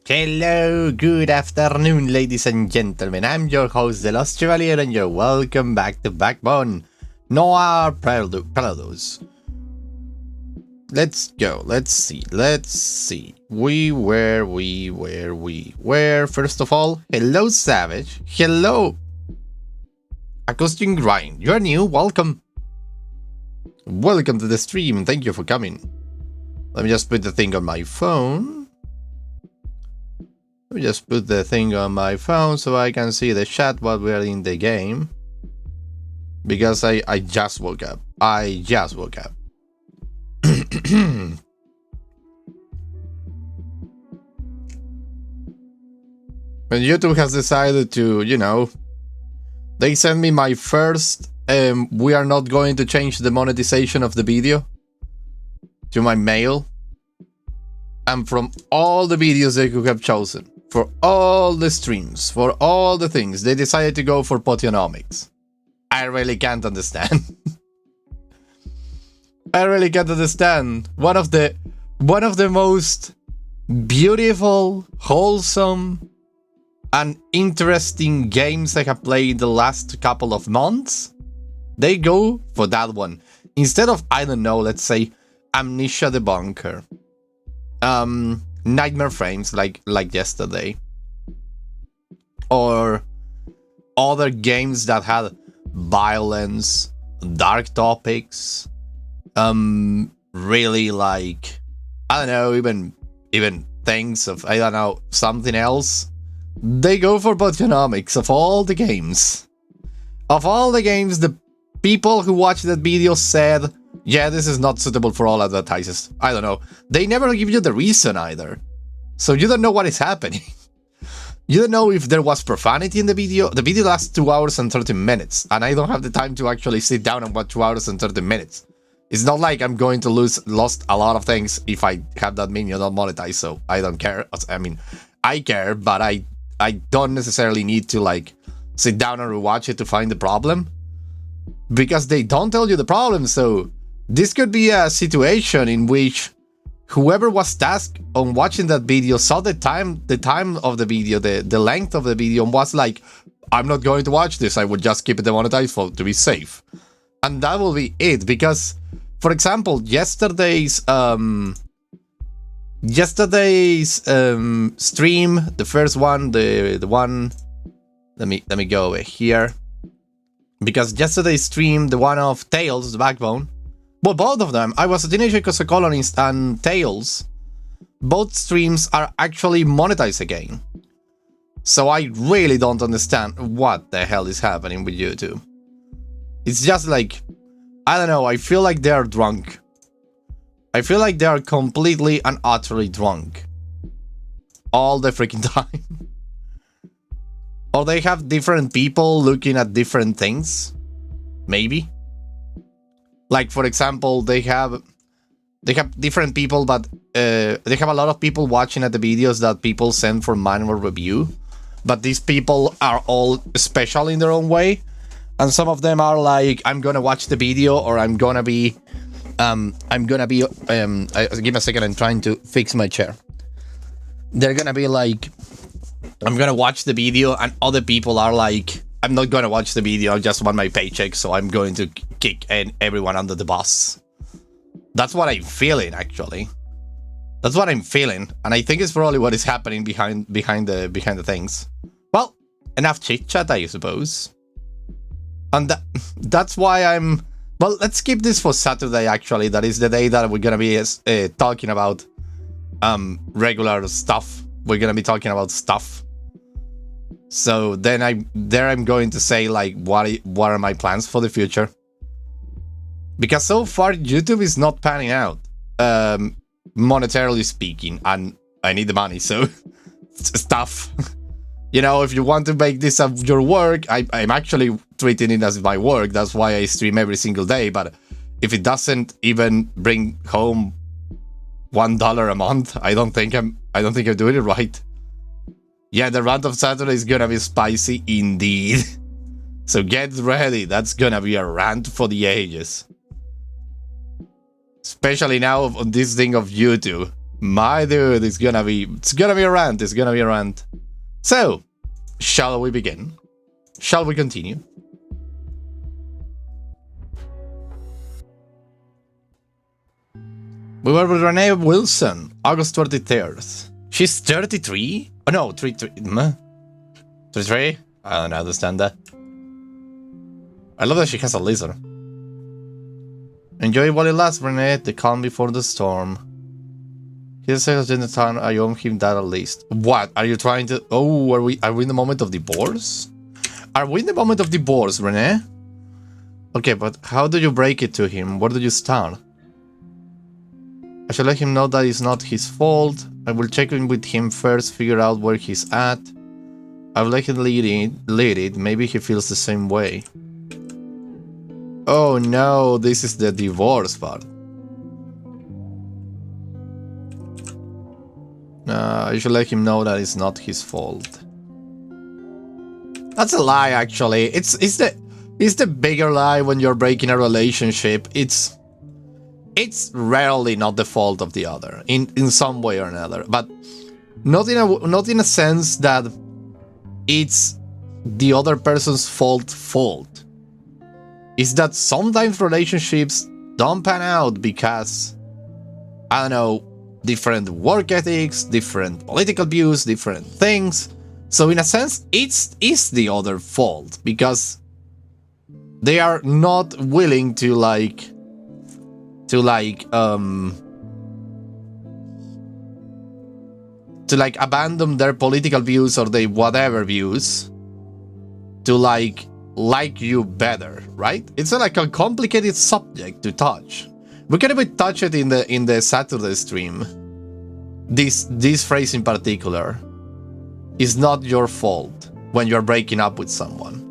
Hello, good afternoon, ladies and gentlemen. I'm your host, The Lost Chevalier, and you're welcome back to Backbone Preludes. Let's go. Let's see. We were. First of all, hello, Savage. Hello, Acoustic Grind. You're new. Welcome. Welcome to the stream. Thank you for coming. Let me just put the thing on my phone. Let me just put the thing on my phone so I can see the chat while we're in the game. Because I just woke up. And YouTube has decided to, they sent me my first, we are not going to change the monetization of the video to my mail. And from all the videos they could have chosen, for all the streams, for all the things, they decided to go for Potionomics. I really can't understand. I really can't understand. One of the most beautiful, wholesome, and interesting games I have played the last couple of months. They go for that one. Instead of, I don't know, let's say, Amnesia the Bunker. Nightmare Frames like yesterday, or other games that had violence, dark topics, really like, I don't know, even things of, I don't know, something else. They go for Potionomics. Of all the games, the people who watched that video said, yeah, this is not suitable for all advertisers. I don't know. They never give you the reason either. So you don't know what is happening. You don't know if there was profanity in the video. The video lasts 2 hours and 30 minutes. And I don't have the time to actually sit down and watch 2 hours and 30 minutes. It's not like I'm going to lost a lot of things if I have that minion not monetized. So I don't care. I mean, I care, but I don't necessarily need to like sit down and rewatch it to find the problem. Because they don't tell you the problem, so this could be a situation in which whoever was tasked on watching that video saw the time of the video, the length of the video, and was like, I'm not going to watch this, I would just keep it demonetized to be safe. And that will be it, because, for example, yesterday's stream, the first one, the one, let me go over here. Because yesterday's stream, the one of Tales, the Backbone, well, both of them, I Was a Teenager as a Colonist and Tales, both streams are actually monetized again. So I really don't understand what the hell is happening with YouTube. It's just like, I don't know, I feel like they are drunk. I feel like they are completely and utterly drunk. All the freaking time. Or they have different people looking at different things. Maybe. Like, for example, they have different people, but they have a lot of people watching at the videos that people send for manual review. But these people are all special in their own way. And some of them are like, I'm gonna watch the video, or I'm gonna be, give me a second, I'm trying to fix my chair. They're gonna be like, I'm gonna watch the video, and other people are like, I'm not gonna watch the video, I just want my paycheck, so I'm going to kick everyone under the bus. That's what I'm feeling, actually. That's what I'm feeling, and I think it's probably what is happening behind the things. Well, enough chit-chat, I suppose. And that's why I'm... Well, let's keep this for Saturday, actually. That is the day that we're gonna be talking about regular stuff. We're gonna be talking about stuff. So then I'm going to say like what are my plans for the future, because so far YouTube is not panning out, monetarily speaking, and I need the money, so stuff. If you want to make this your work, I'm actually treating it as my work. That's why I stream every single day. But if it doesn't even bring home $1 a month, I don't think I'm doing it right. Yeah, the rant of Saturday is gonna be spicy indeed. So get ready, that's gonna be a rant for the ages. Especially now on this thing of YouTube. My dude, it's gonna be a rant, it's gonna be a rant. So, shall we begin? Shall we continue? We were with Renee Wilson, August 23rd. She's 33? Oh no, 33? I don't understand that. I love that she has a laser. Enjoy while it lasts, Renee, the calm before the storm. He says in the town, I owe him that at least. What? Are you trying to... Oh, are we in the moment of divorce? Are we in the moment of divorce, Renee? Okay, but how do you break it to him? Where do you start? I shall let him know that it's not his fault. I will check in with him first, figure out where he's at. I'll let him lead it. Maybe he feels the same way. Oh no, this is the divorce part. I should let him know that it's not his fault. That's a lie, actually. It's the bigger lie when you're breaking a relationship. It's rarely not the fault of the other in some way or another, but not in a sense that it's the other person's fault. It's that sometimes relationships don't pan out because, I don't know, different work ethics, different political views, different things. So in a sense, it's the other fault because they are not willing to abandon their political views or their whatever views to like you better, right? It's like a complicated subject to touch. We can even touch it in the Saturday stream. This phrase in particular is not your fault when you're breaking up with someone.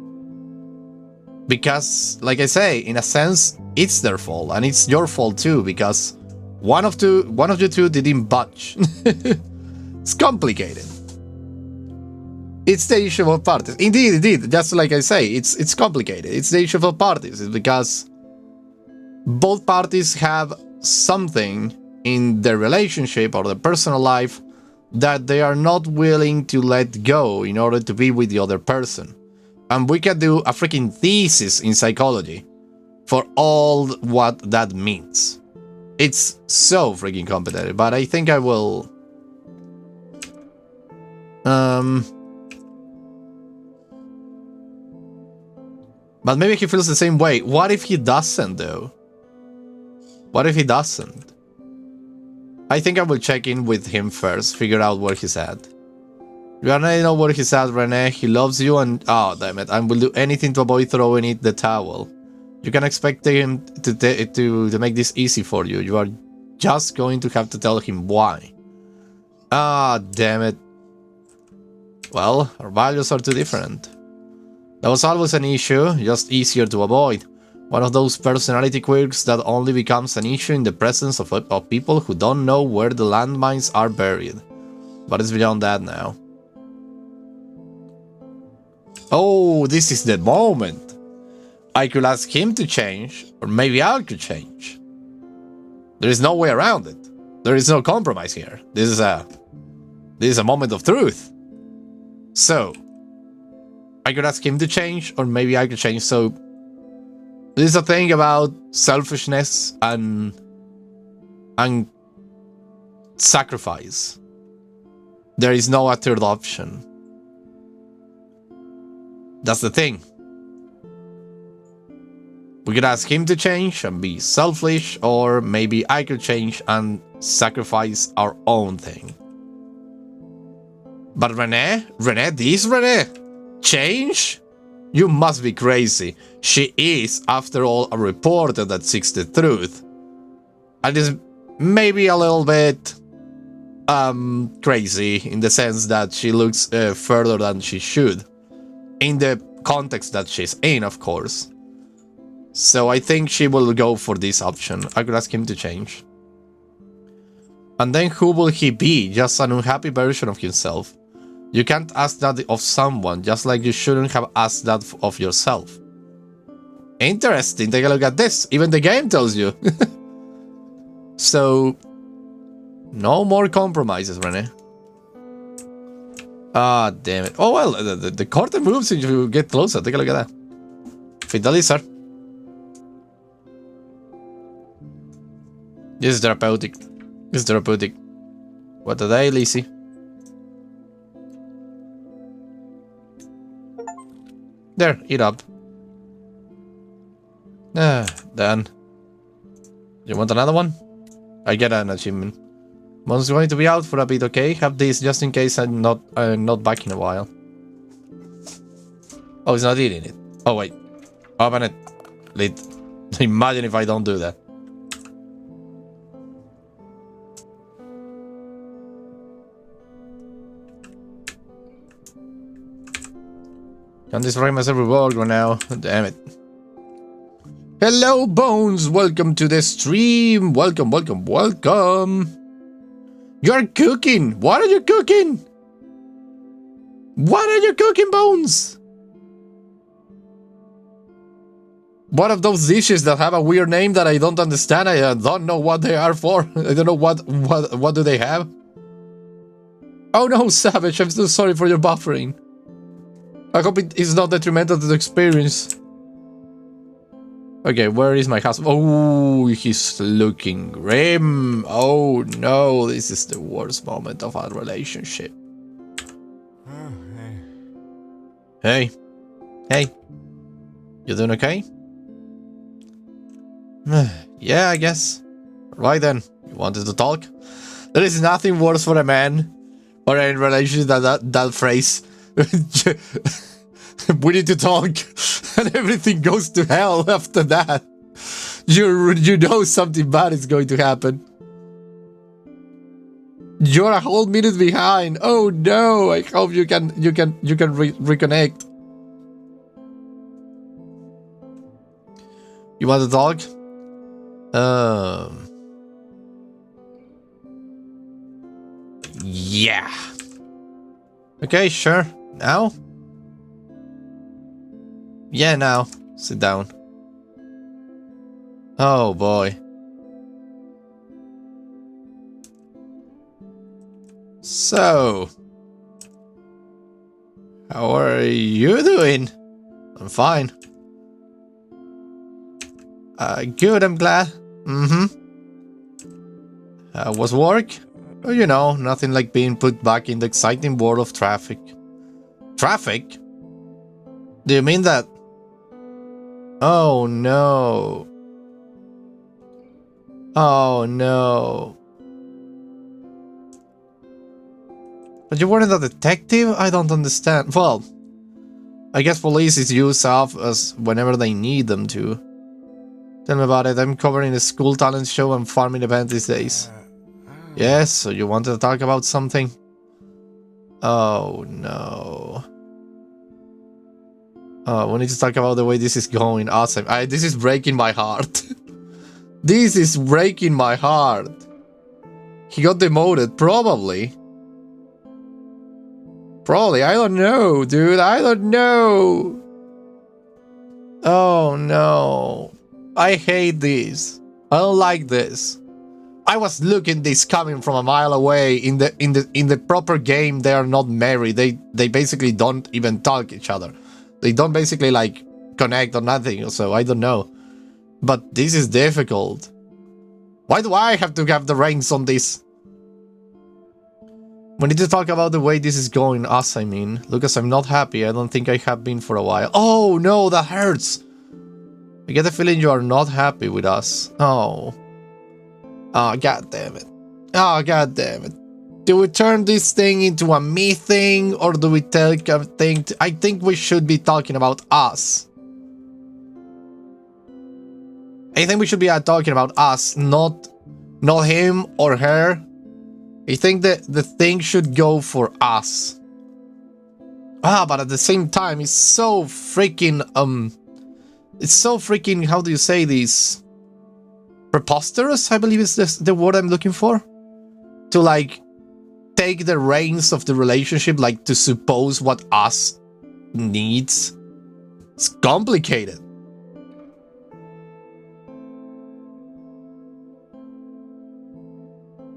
Because, like I say, in a sense, it's their fault, and it's your fault too, because one of you two didn't budge. It's complicated. It's the issue of parties. Indeed, just like I say, it's complicated. It's the issue of parties. It's because both parties have something in their relationship or their personal life that they are not willing to let go in order to be with the other person. And we can do a freaking thesis in psychology for all what that means. It's so freaking complicated, but I think I will... But maybe he feels the same way. What if he doesn't, though? What if he doesn't? I think I will check in with him first, figure out where he's at. You already know where he's at, Renee. He loves you and... Oh, damn it. I will do anything to avoid throwing it the towel. You can expect him to make this easy for you. You are just going to have to tell him why. Ah, damn it. Well, our values are too different. That was always an issue, just easier to avoid. One of those personality quirks that only becomes an issue in the presence of people who don't know where the landmines are buried. But it's beyond that now. Oh, this is the moment. I could ask him to change, or maybe I could change. There is no way around it. There is no compromise here. This is a moment of truth. So, I could ask him to change, or maybe I could change. So, this is a thing about selfishness and sacrifice. There is no third option. That's the thing. We could ask him to change and be selfish, or maybe I could change and sacrifice our own thing. But Renee, change? You must be crazy. She is, after all, a reporter that seeks the truth. And is maybe a little bit crazy in the sense that she looks further than she should. In the context that she's in, of course. So I think she will go for this option. I could ask him to change. And then who will he be? Just an unhappy version of himself. You can't ask that of someone, just like you shouldn't have asked that of yourself. Interesting, take a look at this. Even the game tells you. So, No more compromises, Rene. Ah, damn it. Oh, well, the curtain moves if you get closer. Take a look at that. Feed the lizard. This is therapeutic. This is therapeutic. What a day, Lizzie. There, eat up. Ah, done. You want another one? I get an achievement. Mom's going to be out for a bit, okay? Have this just in case I'm not back in a while. Oh, it's not eating it. Oh, wait. Open it. Lid. Imagine if I don't do that. Can't destroy myself reward right now. Damn it. Hello, Bones. Welcome to the stream. Welcome, welcome, welcome. You're cooking. What are you cooking? What are you cooking, Bones? One of those dishes that have a weird name that I don't understand. I don't know what they are for. I don't know what do they have. Oh no, Savage. I'm so sorry for your buffering. I hope it is not detrimental to the experience. Okay, where is my husband? Oh, he's looking grim. Oh no, this is the worst moment of our relationship. Hey. Hey. You doing okay? Yeah, I guess. Right then, you wanted to talk? There is nothing worse for a man or in relationship than that phrase. We need to talk, and everything goes to hell after that. You know something bad is going to happen. You're a whole minute behind. Oh no! I hope you can reconnect. You want to talk? Yeah. Okay, sure. Now? Yeah, now. Sit down. Oh boy. So, how are you doing? I'm fine. Good, I'm glad. How was work? Oh, you know, nothing like being put back in the exciting world of traffic. Traffic? Do you mean that? Oh no. Oh no. But you weren't a detective? I don't understand. Well, I guess police is used up as whenever they need them to. Tell me about it. I'm covering a school talent show and farming event these days. Yes, so you wanted to talk about something? Oh no. We need to talk about the way this is going. Awesome. This is breaking my heart. This is breaking my heart. He got demoted, probably. Probably, I don't know, dude. I don't know. Oh no. I hate this. I don't like this. I was looking this coming from a mile away. In the proper game, they are not married. They basically don't even talk each other. They don't basically like connect or nothing. So I don't know. But this is difficult. Why do I have to have the reins on this? We need to talk about the way this is going. Us, I mean. Lucas, I'm not happy. I don't think I have been for a while. Oh no, that hurts. I get the feeling you are not happy with us. Oh. Oh, god damn it. Oh, god damn it. Do we turn this thing into a me thing, or do we take a thing? I think we should be talking about us. I think we should be talking about us, not him or her. I think that the thing should go for us. But at the same time, it's so freaking, how do you say this? Preposterous, I believe is the word I'm looking for. To like, take the reins of the relationship, like to suppose what us needs. It's complicated.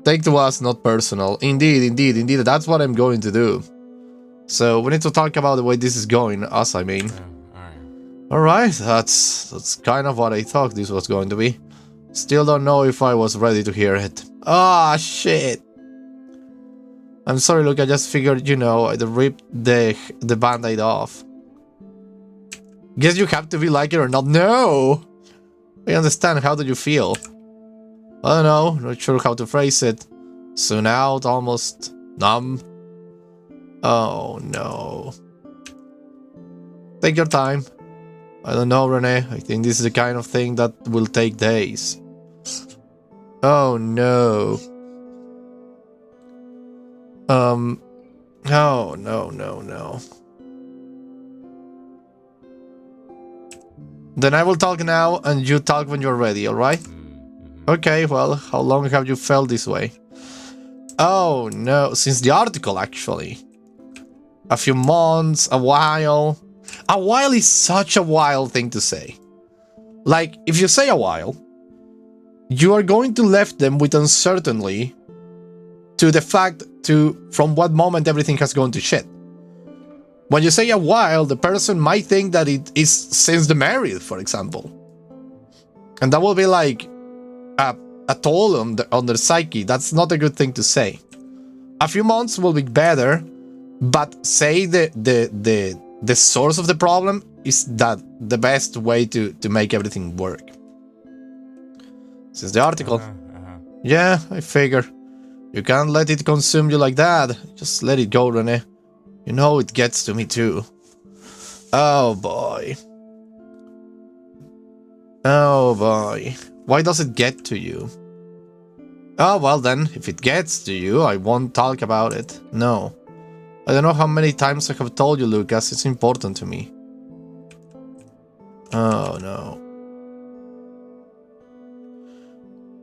Take to us, not personal. Indeed, that's what I'm going to do. So we need to talk about the way this is going, us I mean. Alright, that's kind of what I thought this was going to be. Still don't know if I was ready to hear it. Ah, shit! I'm sorry, look, I just figured, you know, I'd ripped the band-aid off. Guess you have to be like it or not. No! I understand, how do you feel? I don't know, not sure how to phrase it. Soon out, almost numb. Oh no. Take your time. I don't know, Renee. I think this is the kind of thing that will take days. Oh no. No. Then I will talk now and you talk when you're ready, alright? Okay, well, how long have you felt this way? Oh no, since the article actually. A few months, a while. A while is such a wild thing to say. Like, if you say a while, you are going to left them with uncertainty to the fact from what moment everything has gone to shit. When you say a while, the person might think that it is since the marriage, for example. And that will be like a toll on their psyche. That's not a good thing to say. A few months will be better, but say the source of the problem is that the best way to make everything work. This is the article. Yeah, I figure. You can't let it consume you like that. Just let it go, Renee. You know it gets to me too. Oh boy. Oh boy. Why does it get to you? Oh well then, if it gets to you, I won't talk about it. No. I don't know how many times I have told you, Lucas, it's important to me. Oh no.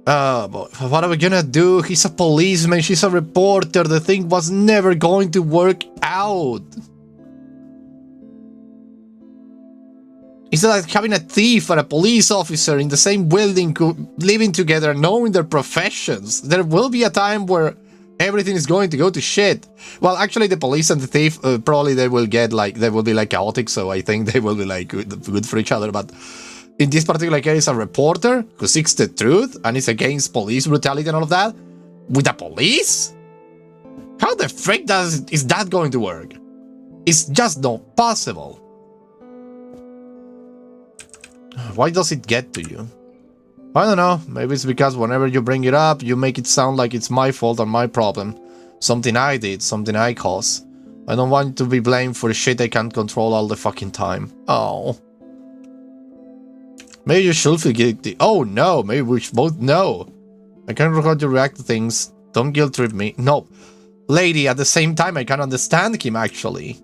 Oh boy, what are we gonna do? He's a policeman, she's a reporter, the thing was never going to work out. It's like having a thief and a police officer in the same building living together, knowing their professions. There will be a time where everything is going to go to shit. Well, actually, the police and the thief, probably they will be like chaotic, so I think they will be like good for each other. But in this particular case, a reporter who seeks the truth and is against police brutality and all of that, with the police? How the frick is that going to work? It's just not possible. Why does it get to you? I don't know, maybe it's because whenever you bring it up, you make it sound like it's my fault or my problem. Something I did, something I caused. I don't want to be blamed for shit I can't control all the fucking time. Oh. Maybe you should feel guilty. Oh no, maybe we should both know. I can't know how to react to things. Don't guilt trip me. No. Lady, at the same time, I can understand him actually.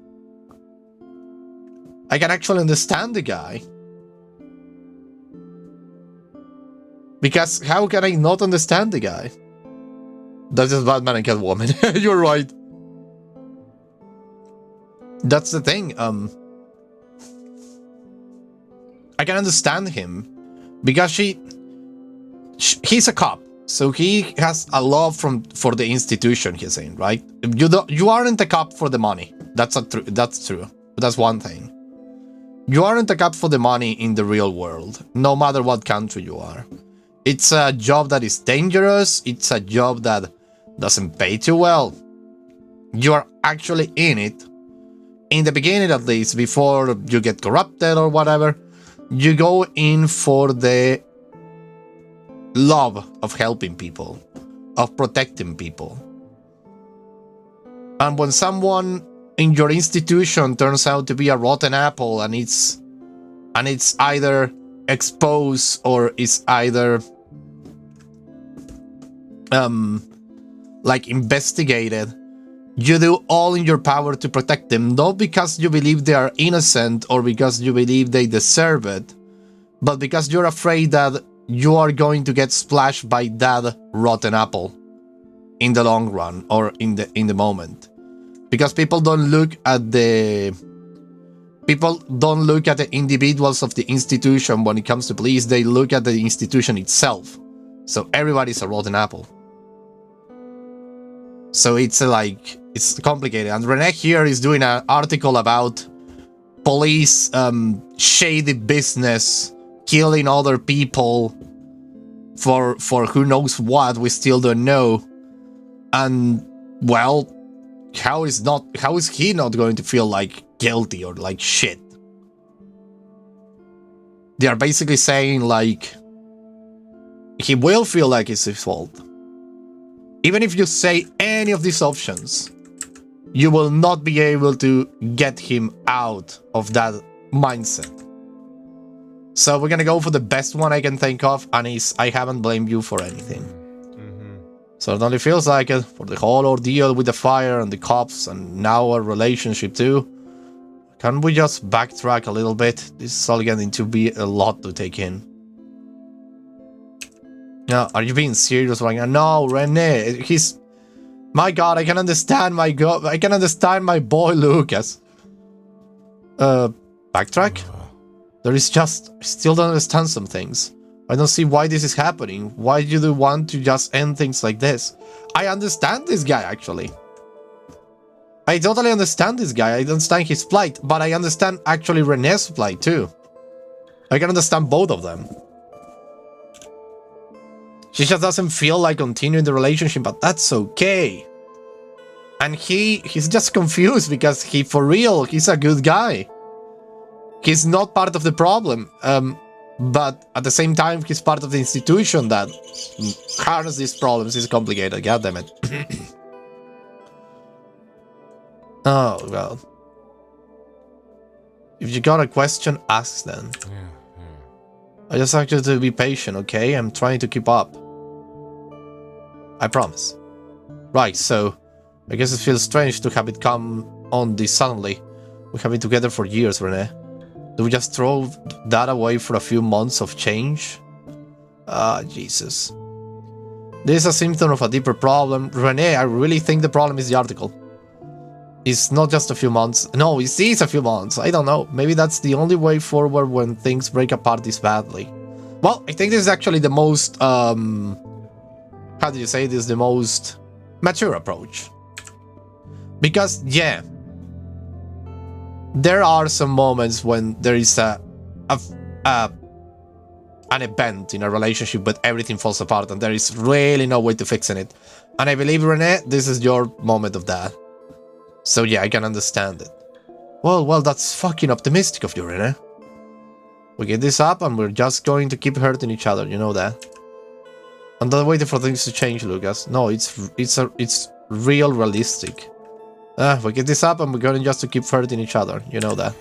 I can actually understand the guy. Because how can I not understand the guy? That's just Batman and Catwoman. You're right. That's the thing. I can understand him because he's a cop, so he has a love for the institution. He's saying, right? You aren't a cop for the money. That's true. But that's one thing. You aren't a cop for the money in the real world, no matter what country you are. It's a job that is dangerous. It's a job that doesn't pay too well. You are actually in it. In the beginning, at least, before you get corrupted or whatever, you go in for the love of helping people, of protecting people. And when someone in your institution turns out to be a rotten apple and it's either exposed or is either like investigated, you do all in your power to protect them, not because you believe they are innocent or because you believe they deserve it, but because you're afraid that you are going to get splashed by that rotten apple in the long run or in the moment. Because people don't look at the individuals of the institution when it comes to police, they look at the institution itself. So everybody's a rotten apple. So it's like, it's complicated. And Rene here is doing an article about police shady business, killing other people for who knows what, we still don't know. And, well, how is he not going to feel like guilty or like shit? They are basically saying like, he will feel like it's his fault. Even if you say any of these options, you will not be able to get him out of that mindset. So we're gonna go for the best one I can think of, and is I haven't blamed you for anything. So it only feels like it for the whole ordeal with the fire and the cops and now our relationship too. Can we just backtrack a little bit? This is all getting to be a lot to take in. No, are you being serious right now? No, Rene, he's... My god, I can understand my boy Lucas. Backtrack? There is just... I still don't understand some things. I don't see why this is happening. Why do you want to just end things like this? I understand this guy, actually. I totally understand this guy. I understand his plight, but I understand actually Rene's plight too. I can understand both of them. She just doesn't feel like continuing the relationship, but that's okay. And he's just confused because for real, he's a good guy. He's not part of the problem. But at the same time, he's part of the institution that harness these problems. Is complicated, goddammit. Oh, well. If you got a question, ask then. I just ask you to be patient, okay? I'm trying to keep up. I promise. Right, so I guess it feels strange to have it come on this suddenly. We have been together for years, Rene. Do we just throw that away for a few months of change? Ah, Jesus. This is a symptom of a deeper problem. Rene, I really think the problem is the article. It's not just a few months. No, it is a few months. I don't know. Maybe that's the only way forward when things break apart this badly. Well, I think this is actually the most... how do you say this? The most mature approach. Because, yeah... There are some moments when there is an event in a relationship but everything falls apart and there is really no way to fixing it. And I believe, Rene, this is your moment of that. So yeah, I can understand it. Well, that's fucking optimistic of you, Rene. We get this up and we're just going to keep hurting each other, you know that? I'm not waiting for things to change, Lucas. No, it's real realistic. We get this up and we're going just to keep hurting each other, you know that.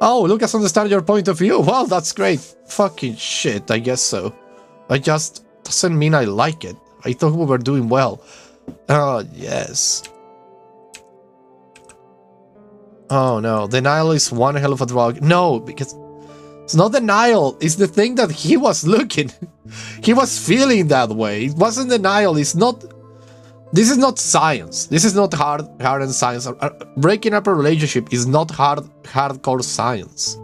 Oh, Lucas understands your point of view. Well, that's great. Fucking shit, I guess so. I just... doesn't mean I like it. I thought we were doing well. Oh, yes. Oh, no. Denial is one hell of a drug. No, because... It's not denial. It's the thing that he was looking. He was feeling that way. It wasn't denial. It's not... This is not science. This is not hard science. Breaking up a relationship is not hardcore science.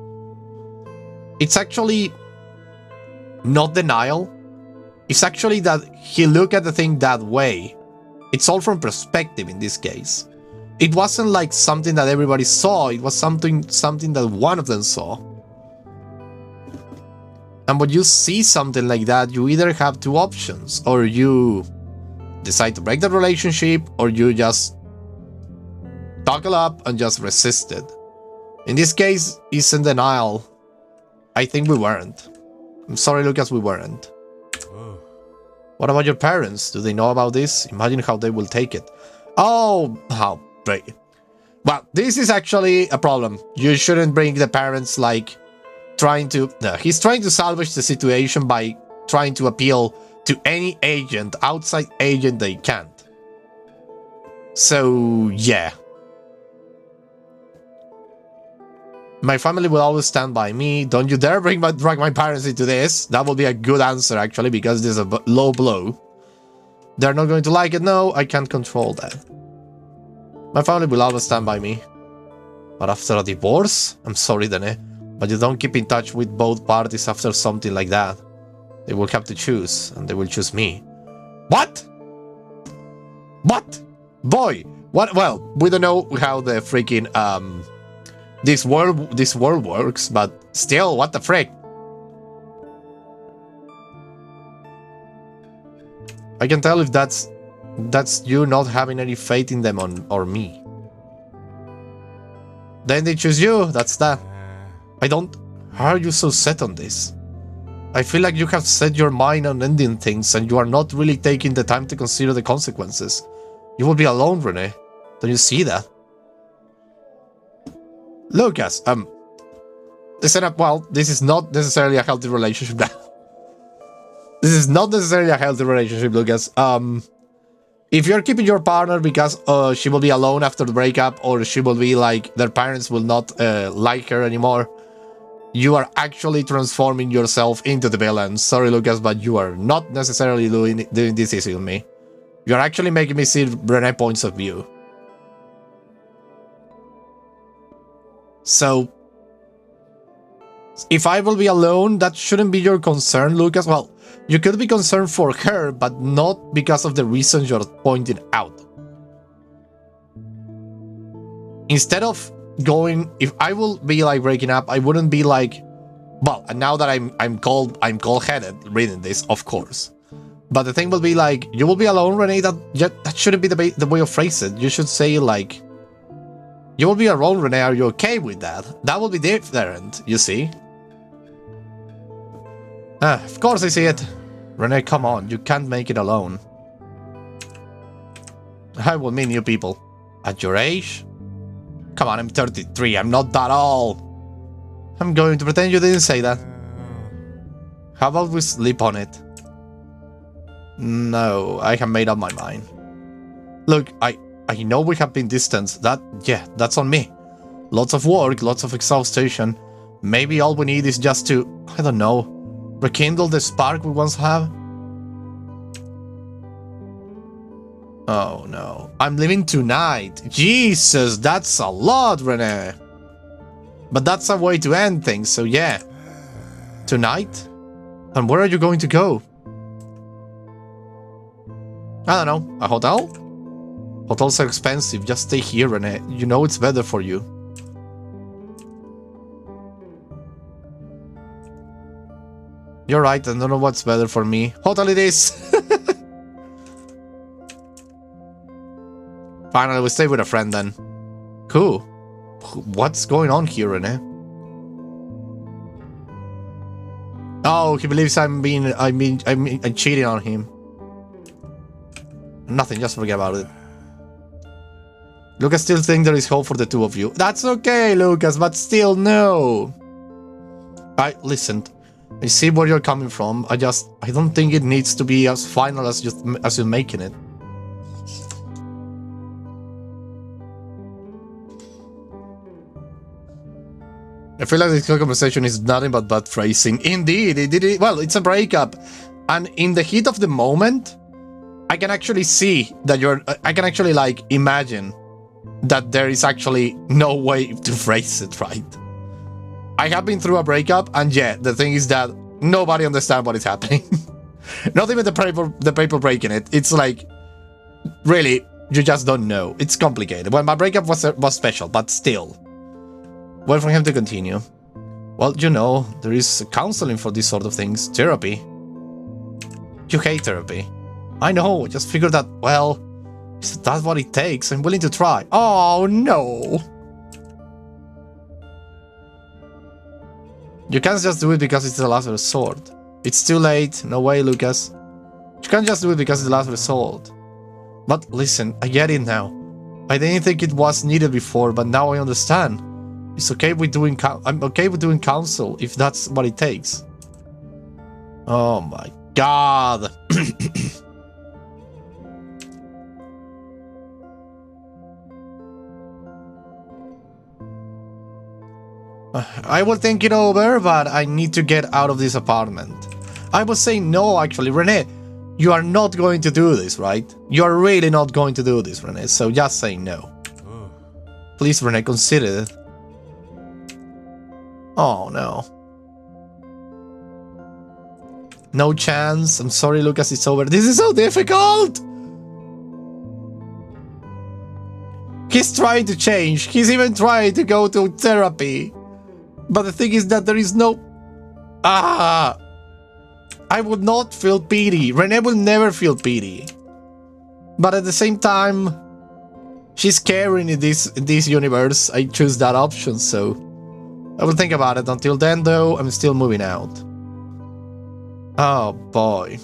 It's actually not denial. It's actually that he looked at the thing that way. It's all from perspective in this case. It wasn't like something that everybody saw. It was something that one of them saw. And when you see something like that, you either have two options, or you decide to break the relationship, or you just buckle up and just resist it. In this case, it's in denial. I think we weren't. I'm sorry, Lucas, we weren't. What about your parents? Do they know about this? Imagine how they will take it. Oh, how great. Well, this is actually a problem. You shouldn't bring the parents like trying to... No, he's trying to salvage the situation by trying to appeal to any agent, outside agent they can't. So, yeah. My family will always stand by me. Don't you dare drag my parents into this. That will be a good answer, actually, because this is a low blow. They're not going to like it. No, I can't control that. My family will always stand by me. But after a divorce? I'm sorry, Dene, but you don't keep in touch with both parties after something like that. They will have to choose, and they will choose me. What? What? Boy, what? Well, we don't know how the freaking this world works, but still, what the frick? I can tell if that's you not having any faith in them or me. Then they choose you. That's that. I don't. How are you so set on this? I feel like you have set your mind on ending things and you are not really taking the time to consider the consequences. You will be alone, Renee. Don't you see that? Lucas, listen up. Well, this is not necessarily a healthy relationship now. This is not necessarily a healthy relationship, Lucas. If you're keeping your partner because she will be alone after the breakup, or she will be like, their parents will not like her anymore, you are actually transforming yourself into the villain. Sorry, Lucas, but you are not necessarily doing this easy with me. You're actually making me see Renee's points of view. So, if I will be alone, that shouldn't be your concern, Lucas. Well, you could be concerned for her, but not because of the reasons you're pointing out. Instead of going, if I will be like breaking up, I wouldn't be like, well, and now that I'm cold-headed reading this, of course. But the thing will be like, you will be alone, Renee. That shouldn't be the way you phrase it. You should say like, you will be alone, Renee. Are you okay with that? That will be different, you see. Of course I see it. Renee, come on. You can't make it alone. I will meet new people. At your age? Come on, I'm 33. I'm not that old. I'm going to pretend you didn't say that. How about we sleep on it? No, I have made up my mind. Look, I know we have been distant. That's on me. Lots of work, lots of exhaustion. Maybe all we need is just to, I don't know, rekindle the spark we once had. Oh no, I'm leaving tonight. Jesus, that's a lot, Renee. But that's a way to end things, so yeah. Tonight? And where are you going to go? I don't know, a hotel? Hotels are expensive, just stay here, Renee. You know it's better for you. You're right, I don't know what's better for me. Hotel it is! Finally, we stay with a friend then. Cool. What's going on here, Renee? Oh, he believes I'm cheating on him. Nothing, just forget about it. Lucas still thinks there is hope for the two of you. That's okay, Lucas, but still, no. I listened. I see where you're coming from. I don't think it needs to be as final as you're making it. I feel like this conversation is nothing but bad phrasing. Indeed, well, it's a breakup. And in the heat of the moment, I can actually see that I can actually like imagine that there is actually no way to phrase it right. I have been through a breakup, and yeah, the thing is that nobody understands what is happening. Not even the people breaking it. It's like, really, you just don't know. It's complicated. Well, my breakup was special, but still. Wait for him to continue. Well, you know, there is counseling for these sort of things. Therapy. You hate therapy. I know, just figured that, well, if that's what it takes, I'm willing to try. Oh, no. You can't just do it because it's the last resort. It's too late. No way, Lucas. You can't just do it because it's the last resort. But listen, I get it now. I didn't think it was needed before, but now I understand. It's okay with doing I'm okay with doing counsel if that's what it takes. Oh my god. I will think it over, but I need to get out of this apartment. I was saying no, actually. Renee, you are not going to do this, right? You are really not going to do this, Renee, so just say no. Please, Renee, consider it. Oh, no. No chance. I'm sorry, Lucas, it's over. This is so difficult! He's trying to change. He's even trying to go to therapy. But the thing is that there is no... I would not feel pity. Renee will never feel pity. But at the same time, she's caring in this universe. I choose that option, so I will think about it. Until then, though, I'm still moving out. Oh, boy.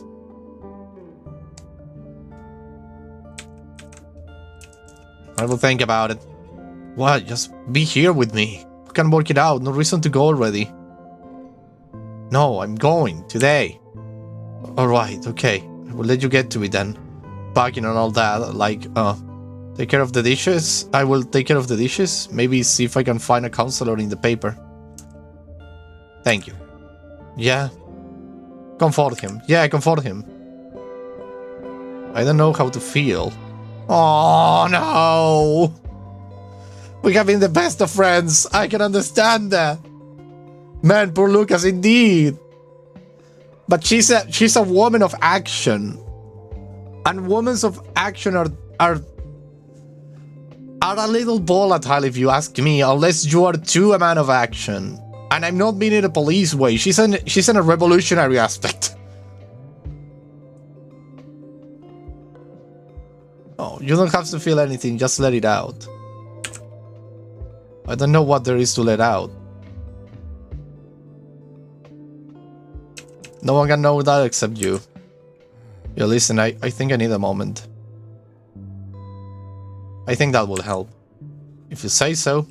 I will think about it. What? Just be here with me. We can work it out. No reason to go already. No, I'm going. Today. Alright, okay. I will let you get to it then. Packing and all that. Like, take care of the dishes. I will take care of the dishes. Maybe see if I can find a counselor in the paper. Thank you. Yeah. Comfort him. Yeah, comfort him. I don't know how to feel. Oh, no! We have been the best of friends. I can understand that. Man, poor Lucas, indeed. But she's a woman of action. And women of action are a little volatile, if you ask me, unless you are too a man of action. And I'm not meaning a police way. She's in a revolutionary aspect. Oh, you don't have to feel anything, just let it out. I don't know what there is to let out. No one can know that except you. Yeah, listen, I think I need a moment. I think that will help. If you say so.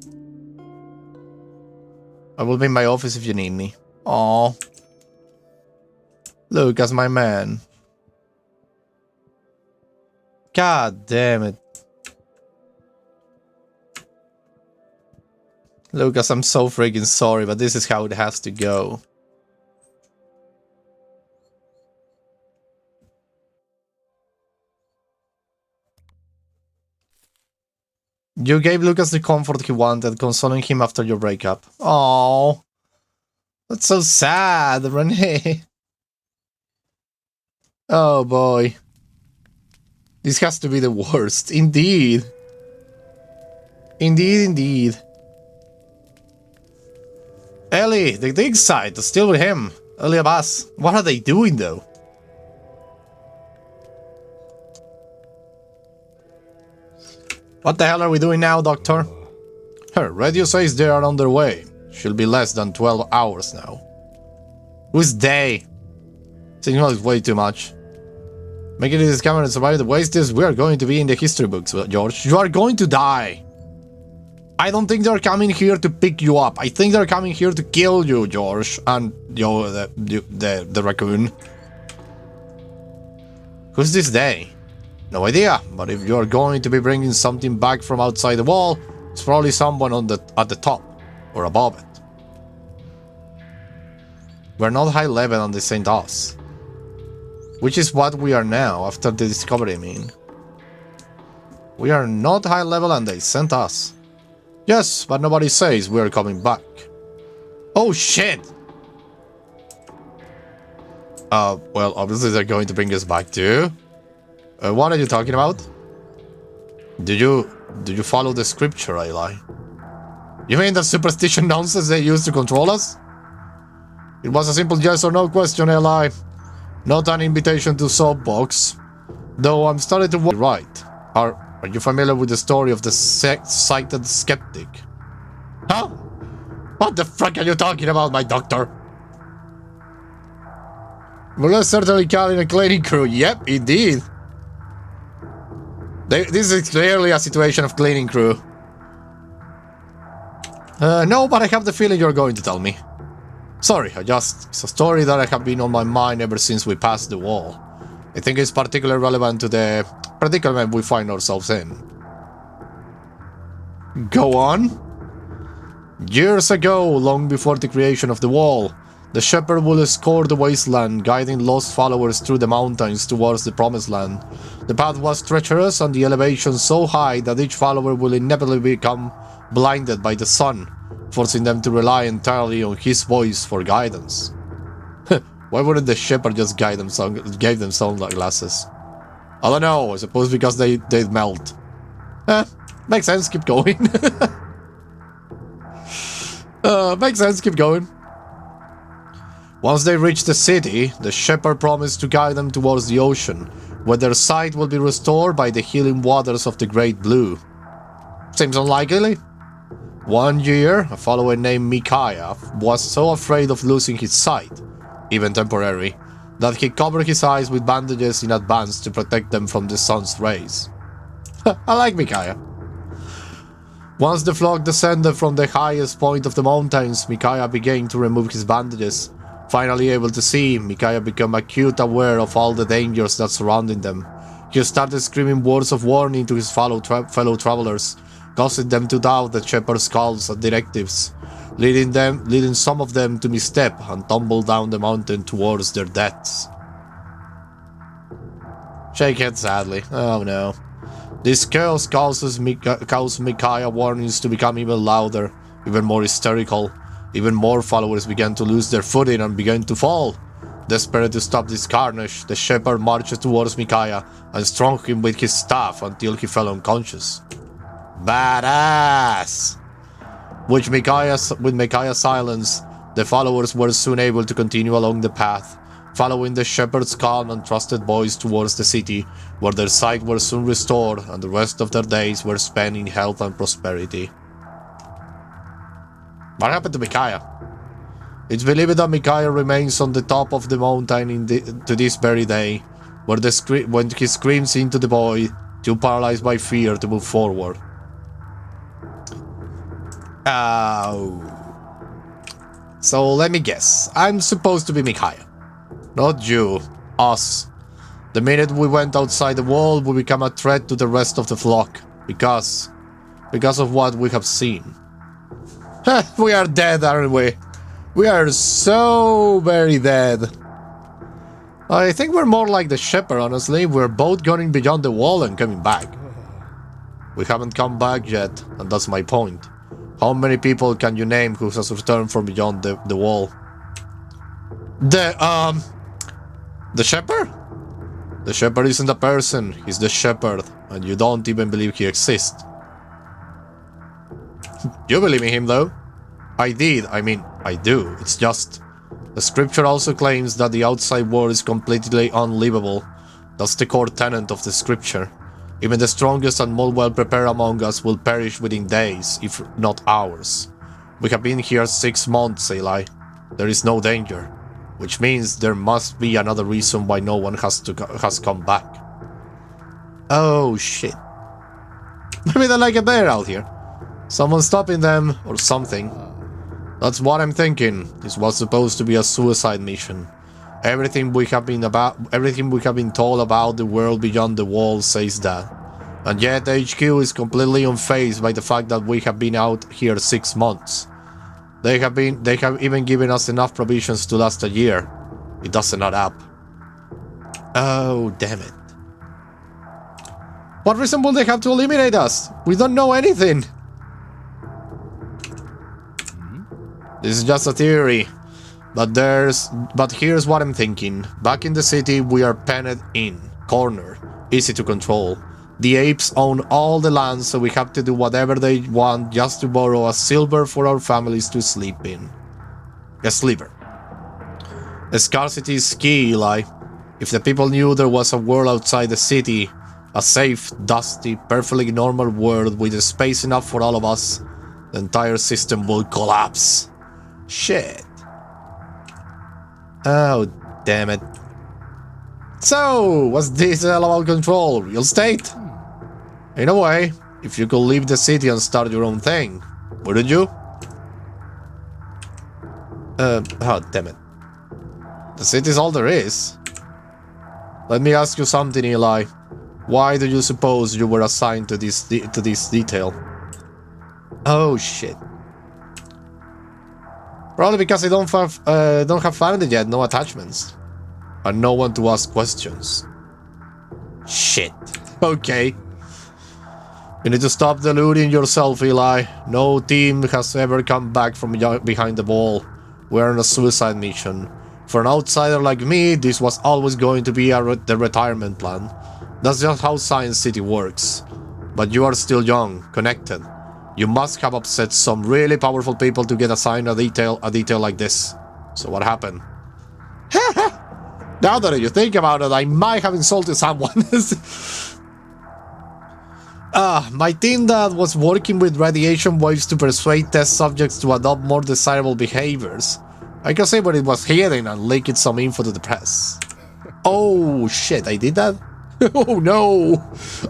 I will be in my office if you need me. Aww. Lucas, my man. God damn it. Lucas, I'm so freaking sorry, but this is how it has to go. You gave Lucas the comfort he wanted, consoling him after your breakup. Oh, that's so sad, Renee. Oh boy. This has to be the worst. Indeed. Indeed, indeed. Ellie, the dig site is still with him. Ellie Abbas. What are they doing though? What the hell are we doing now, Doctor? Her radio says they are on their way. She'll be less than 12 hours now. Who's they? Signal is way too much. Making it discover and survive the wastes, we are going to be in the history books, George. You are going to die. I don't think they're coming here to pick you up. I think they're coming here to kill you, George. And the raccoon. Who's this they? No idea, but if you're going to be bringing something back from outside the wall, it's probably someone at the top, or above it. We're not high level and this ain't us. Which is what we are now, after the discovery, I mean. We are not high level and they sent us. Yes, but nobody says we're coming back. Oh shit! Well, obviously they're going to bring us back too. What are you talking about? Did you follow the scripture, Eli? You mean the superstition nonsense they used to control us? It was a simple yes or no question, Eli. Not an invitation to soapbox. Though I'm starting to worry. Right. Are you familiar with the story of the sighted skeptic? Huh? What the fuck are you talking about, my doctor? Well, let's certainly call in a cleaning crew. Yep, indeed. This is clearly a situation of cleaning crew. No, but I have the feeling you're going to tell me. Sorry, it's a story that I have been on my mind ever since we passed the wall. I think it's particularly relevant to the predicament we find ourselves in. Go on. Years ago, long before the creation of the wall, the shepherd will scour the wasteland, guiding lost followers through the mountains towards the promised land. The path was treacherous and the elevation so high that each follower will inevitably become blinded by the sun, forcing them to rely entirely on his voice for guidance. Why wouldn't the shepherd just gave them sunglasses? I don't know, I suppose because they'd melt. Makes sense, keep going. Makes sense, keep going. Once they reach the city, the shepherd promised to guide them towards the ocean, where their sight will be restored by the healing waters of the Great Blue. Seems unlikely. 1 year, a follower named Micaiah was so afraid of losing his sight, even temporary, that he covered his eyes with bandages in advance to protect them from the sun's rays. I like Micaiah. Once the flock descended from the highest point of the mountains, Micaiah began to remove his bandages. Finally able to see, Micaiah became acutely aware of all the dangers that surrounded them. He started screaming words of warning to his fellow travelers, causing them to doubt the shepherd's calls and directives, leading some of them to misstep and tumble down the mountain towards their deaths. Shake head sadly. Oh no. This chaos caused Micaiah warnings to become even louder, even more hysterical. Even more followers began to lose their footing and began to fall. Desperate to stop this carnage, the shepherd marched towards Micaiah and struck him with his staff until he fell unconscious. Badass! With Micaiah's silence, the followers were soon able to continue along the path, following the shepherd's calm and trusted voice towards the city, where their sight was soon restored and the rest of their days were spent in health and prosperity. What happened to Micaiah? It's believed that Micaiah remains on the top of the mountain to this very day, when he screams into the void, too paralyzed by fear to move forward. So let me guess. I'm supposed to be Micaiah. Not you. Us. The minute we went outside the wall, we become a threat to the rest of the flock. Because of what we have seen. We are dead, aren't we? We are so very dead. I think we're more like the shepherd, honestly. We're both going beyond the wall and coming back. We haven't come back yet, and that's my point. How many people can you name who has returned from beyond the wall? The shepherd? The shepherd isn't a person, he's the shepherd, and you don't even believe he exists. You believe in him, though? I do. It's just... The scripture also claims that the outside world is completely unlivable. That's the core tenet of the scripture. Even the strongest and most well-prepared among us will perish within days, if not hours. We have been here 6 months, Eli. There is no danger. Which means there must be another reason why no one has come back. Oh, shit. Maybe they're like a bear out here. Someone stopping them, or something. That's what I'm thinking. This was supposed to be a suicide mission. Everything we have been told about the world beyond the wall says that. And yet HQ is completely unfazed by the fact that we have been out here 6 months. They have even given us enough provisions to last a year. It doesn't add up. Oh, damn it. What reason would they have to eliminate us? We don't know anything. This is just a theory. But here's what I'm thinking. Back in the city, we are penned in, cornered, easy to control. The apes own all the land, so we have to do whatever they want just to borrow a silver for our families to sleep in. A sliver. Scarcity is key, Eli. If the people knew there was a world outside the city, a safe, dusty, perfectly normal world with space enough for all of us, the entire system will collapse. Shit. Oh, damn it. So, what's this all about control? Real estate? In a way, if you could leave the city and start your own thing, wouldn't you? Oh, damn it. The city's all there is. Let me ask you something, Eli. Why do you suppose you were assigned to this detail? Oh, shit. Probably because I don't have family yet, no attachments. And no one to ask questions. Shit. Okay. You need to stop deluding yourself, Eli. No team has ever come back from behind the wall. We're on a suicide mission. For an outsider like me, this was always going to be the retirement plan. That's just how Science City works. But you are still young, connected. You must have upset some really powerful people to get assigned a detail like this. So what happened? Now that you think about it, I might have insulted someone. My team that was working with radiation waves to persuade test subjects to adopt more desirable behaviors. I can say what it was hearing and leaked some info to the press. Oh shit, I did that? Oh no!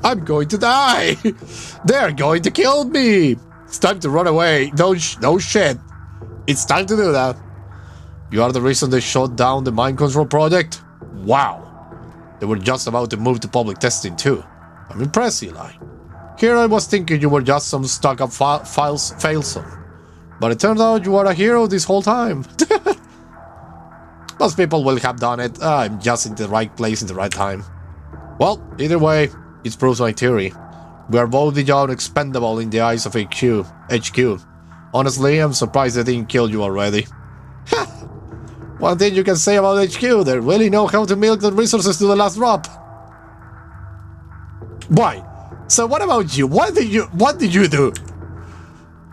I'm going to die! They're going to kill me! It's time to run away. No shit. It's time to do that. You are the reason they shut down the mind control project? Wow. They were just about to move to public testing too. I'm impressed, Eli. Here I was thinking you were just some stuck-up failsome. But it turns out you were a hero this whole time. Most people will have done it. I'm just in the right place in the right time. Well, either way, it proves my theory. We are both beyond expendable in the eyes of HQ. Honestly, I'm surprised they didn't kill you already. One thing you can say about HQ, they really know how to milk the resources to the last drop. Why? So what about you? What did you do?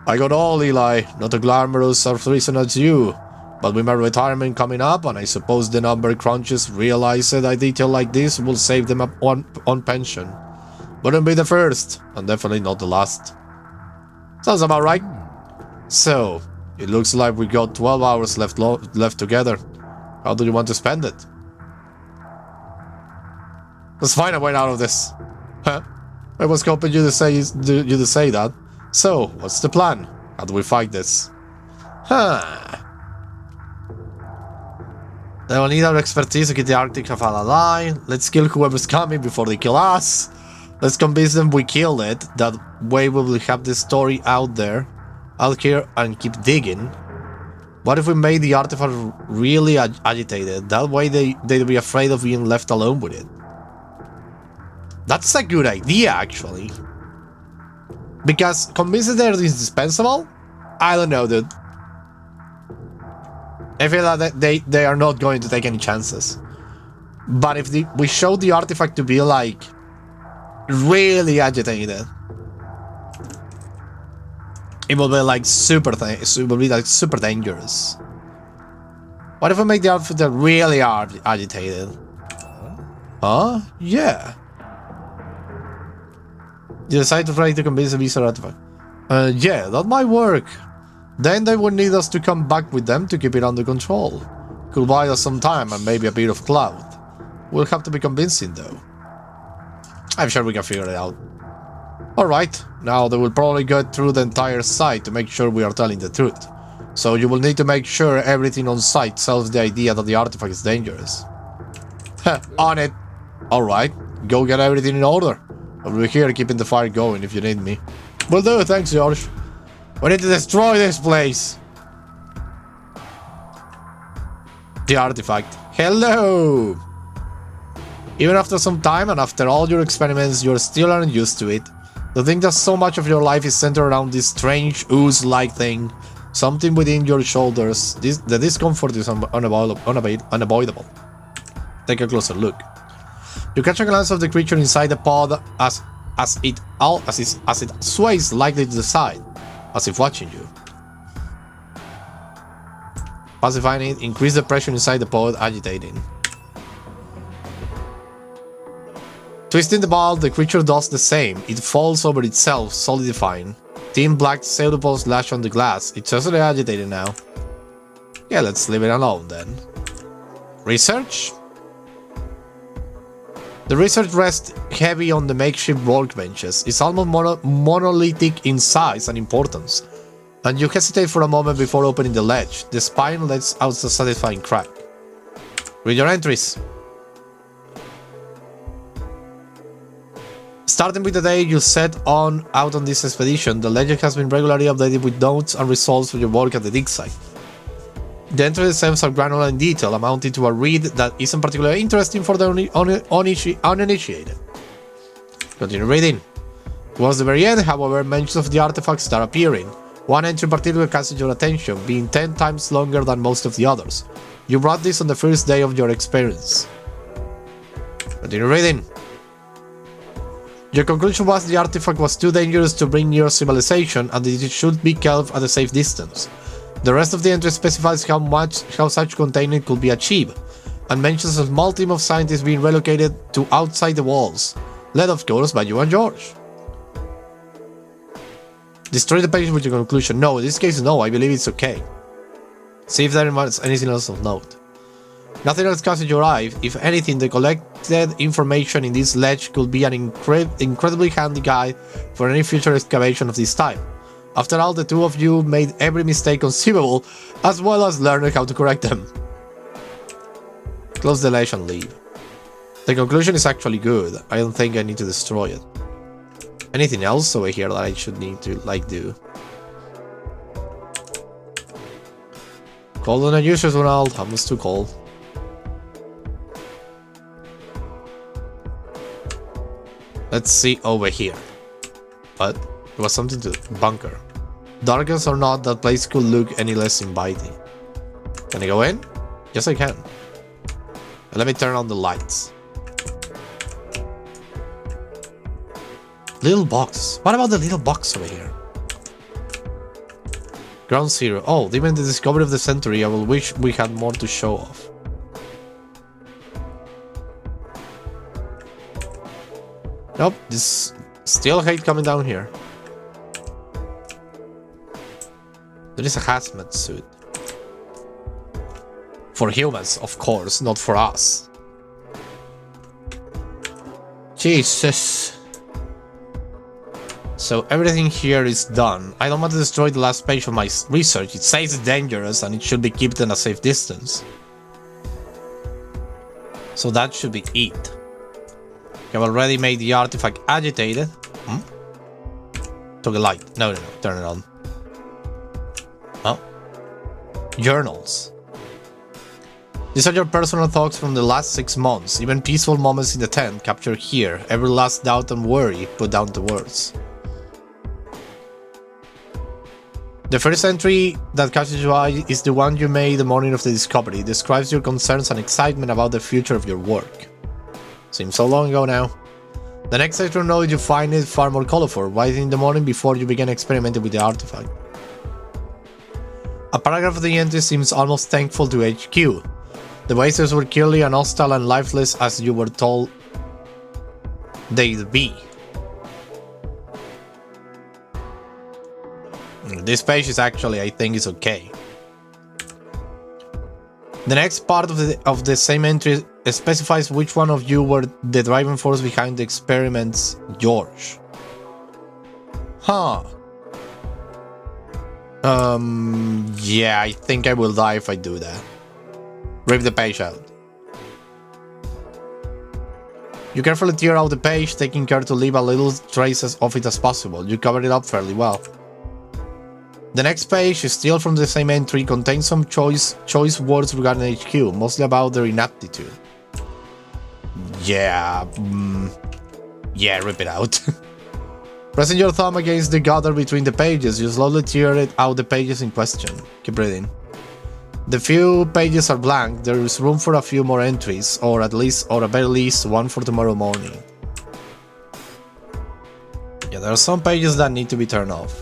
I got all, Eli. Not a glamorous or reason as you. But with my retirement coming up, and I suppose the number crunches realize that a detail like this will save them up on pension. Wouldn't be the first, and definitely not the last. Sounds about right. So, it looks like we got 12 hours left together. How do you want to spend it? Let's find a way out of this. Huh? I was hoping you to say that. So, what's the plan? How do we fight this? They will need our expertise to get the Arctic Cafal alive. Let's kill whoever's coming before they kill us. Let's convince them we killed it. That way we will have this story out here and keep digging. What if we made the artifact really agitated? That way they'd be afraid of being left alone with it. That's a good idea, actually. Because convincing they're indispensable? I don't know, dude. I feel that they are not going to take any chances. But if we show the artifact to be like really agitated, it will be like super dangerous. What if we make the artifact really agitated? Huh? Yeah. You decide to try to convince the Visa artifact. Yeah, that might work. Then they would need us to come back with them to keep it under control. Could buy us some time and maybe a bit of clout. We'll have to be convincing though. I'm sure we can figure it out. Alright, now they will probably go through the entire site to make sure we are telling the truth. So you will need to make sure everything on site sells the idea that the artifact is dangerous. On it! Alright, go get everything in order. I'll be here keeping the fire going if you need me. Will do, thanks George. We need to destroy this place. The artifact. Hello! Even after some time and after all your experiments, you still aren't used to it. To think that so much of your life is centered around this strange ooze-like thing. Something within your shoulders. The discomfort is unavoidable. Take a closer look. You catch a glance of the creature inside the pod as it sways slightly to the side, as if watching you. Pacifying it, increase the pressure inside the pod, agitating. Twisting the ball, the creature does the same. It falls over itself, solidifying. Thin black pseudopods lash on the glass. It's totally agitated now. Yeah, let's leave it alone then. Research? The research rests heavy on the makeshift workbenches. It's almost monolithic in size and importance. And you hesitate for a moment before opening the ledge. The spine lets out a satisfying crack. Read your entries. Starting with the day you set out on this expedition, the ledger has been regularly updated with notes and results for your work at the dig site. The entries themselves are granular in detail, amounting to a read that isn't particularly interesting for the uninitiated. Continue reading. Towards the very end, however, mentions of the artifacts start appearing. One entry in particular catches your attention, being 10 times longer than most of the others. You brought this on the first day of your experience. Continue reading. Your conclusion was the artifact was too dangerous to bring near civilization and that it should be kept at a safe distance. The rest of the entry specifies how such containment could be achieved, and mentions a small team of scientists being relocated to outside the walls, led of course by you and George. Destroy the page with your conclusion. No, in this case no, I believe it's okay. See if there is anything else of note. Nothing else catches your eye. If anything, the collected information in this ledge could be an incredibly handy guide for any future excavation of this type. After all, the two of you made every mistake conceivable, as well as learned how to correct them. Close the ledge and leave. The conclusion is actually good. I don't think I need to destroy it. Anything else over here that I should need to, do? Cold on a useless Ronald. Almost too cold. Let's see over here. But there was something to bunker. Darkness or not, that place could look any less inviting. Can I go in? Yes, I can. And let me turn on the lights. Little box. What about the little box over here? Ground Zero. Oh, even the discovery of the century, I will wish we had more to show off. Nope, this still hate coming down here. There is a hazmat suit. For humans, of course, not for us. Jesus. So everything here is done. I don't want to destroy the last page of my research. It says it's dangerous and it should be kept in a safe distance. So that should be it. I've already made the artifact agitated. Took a light. No, turn it on. Oh. Journals. These are your personal thoughts from the last 6 months. Even peaceful moments in the tent captured here. Every last doubt and worry put down to words. The first entry that catches your eye is the one you made the morning of the discovery. It describes your concerns and excitement about the future of your work. Seems so long ago now. The next extra note you find it far more colorful, right in the morning before you begin experimenting with the artifact. A paragraph of the entry seems almost thankful to HQ. The bases were clearly hostile and lifeless as you were told they'd be. This page is actually, I think, is okay. The next part of the same entry specifies which one of you were the driving force behind the experiments. George. Huh. Yeah, I think I will die if I do that. Rip the page out. You carefully tear out the page, taking care to leave as little traces of it as possible. You covered it up fairly well. The next page, still from the same entry, contains some choice words regarding HQ, mostly about their inaptitude. Yeah, rip it out. Pressing your thumb against the gutter between the pages, you slowly tear out the pages in question. Keep reading. The few pages are blank. There is room for a few more entries, or at very least one for tomorrow morning. Yeah, there are some pages that need to be turned off.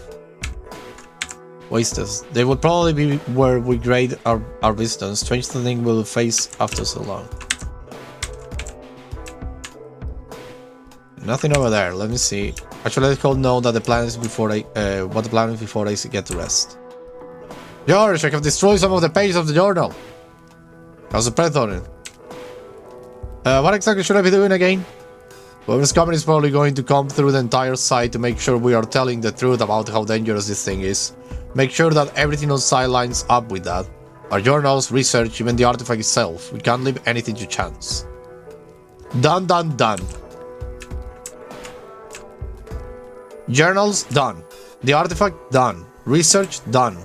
Wastes. They would probably be where we grade our wisdom. Strange thing we'll face after so long. Nothing over there. Let me see. Actually, let's go know that the plan is before what the plan is before I get to rest. George, I have destroyed some of the pages of the journal. How's the press on it? What exactly should I be doing again? Whoever's coming is probably going to come through the entire site to make sure we are telling the truth about how dangerous this thing is. Make sure that everything on site lines up with that. Our journals, research, even the artifact itself. We can't leave anything to chance. Done, done, done. Journals, done. The artifact, done. Research, done.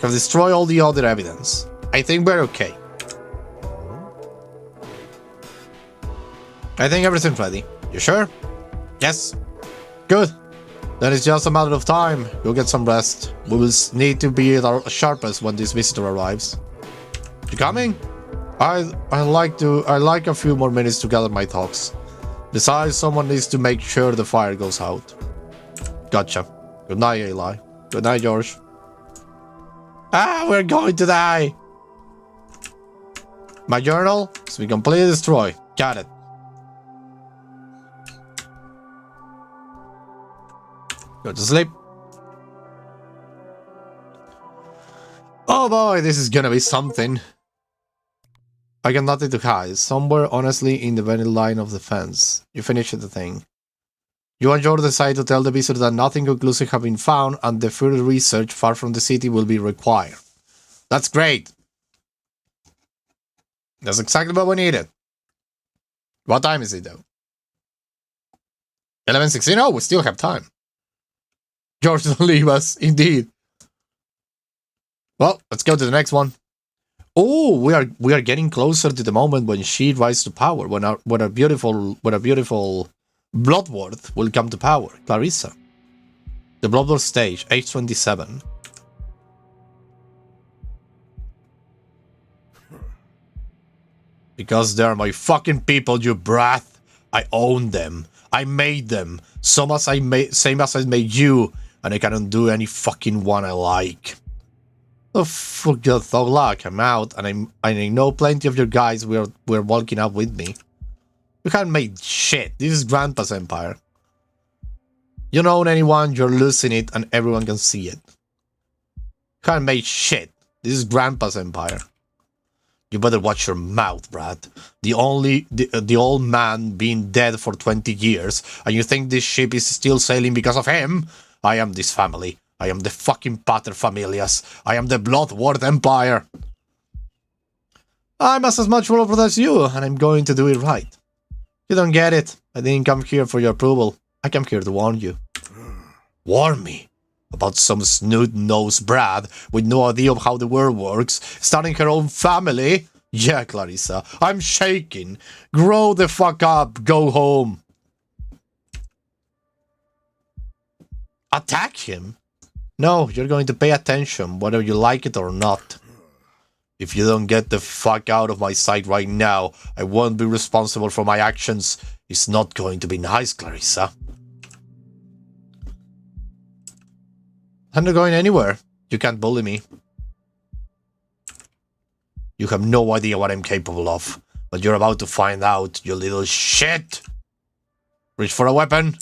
Have destroyed all the other evidence. I think we're okay. I think everything's ready. You sure? Yes. Good. Then it's just a matter of time. You'll get some rest. We will need to be at our sharpest when this visitor arrives. You coming? I like a few more minutes to gather my thoughts. Besides, someone needs to make sure the fire goes out. Gotcha. Good night, Eli. Good night, George. Ah, we're going to die! My journal has been completely destroyed. Got it. Go to sleep. Oh boy, this is gonna be something. I got nothing to hide. Somewhere, honestly, in the very line of defense. You finished the thing. You and George decide to tell the visitor that nothing conclusive have been found and the further research far from the city will be required. That's great. That's exactly what we needed. What time is it though? 11:16? Oh, we still have time. George, don't leave us. Indeed. Well, let's go to the next one. Oh, we are getting closer to the moment when she rises to power. When a beautiful Bloodworth will come to power. Clarissa. The Bloodworth stage, age 27. Because they're my fucking people, you brat. I own them. I made them. Same as I made you, and I cannot do any fucking one I like. Oh, for good luck, I'm out, and I know plenty of your guys were walking out with me. You haven't made shit. This is Grandpa's empire. You don't own anyone, you're losing it, and everyone can see it. You haven't made shit. This is Grandpa's empire. You better watch your mouth, Brad. The old man being dead for 20 years, and you think this ship is still sailing because of him? I am this family. I am the fucking pater familias. I am the Bloodworth Empire. I'm as much over as you, and I'm going to do it right. You don't get it. I didn't come here for your approval. I came here to warn you. Warn me? About some snoot-nosed Brad with no idea of how the world works, starting her own family? Yeah, Clarissa, I'm shaking. Grow the fuck up. Go home. Attack him? No, you're going to pay attention, whether you like it or not. If you don't get the fuck out of my sight right now, I won't be responsible for my actions. It's not going to be nice, Clarissa. I'm not going anywhere. You can't bully me. You have no idea what I'm capable of, but you're about to find out, you little shit! Reach for a weapon.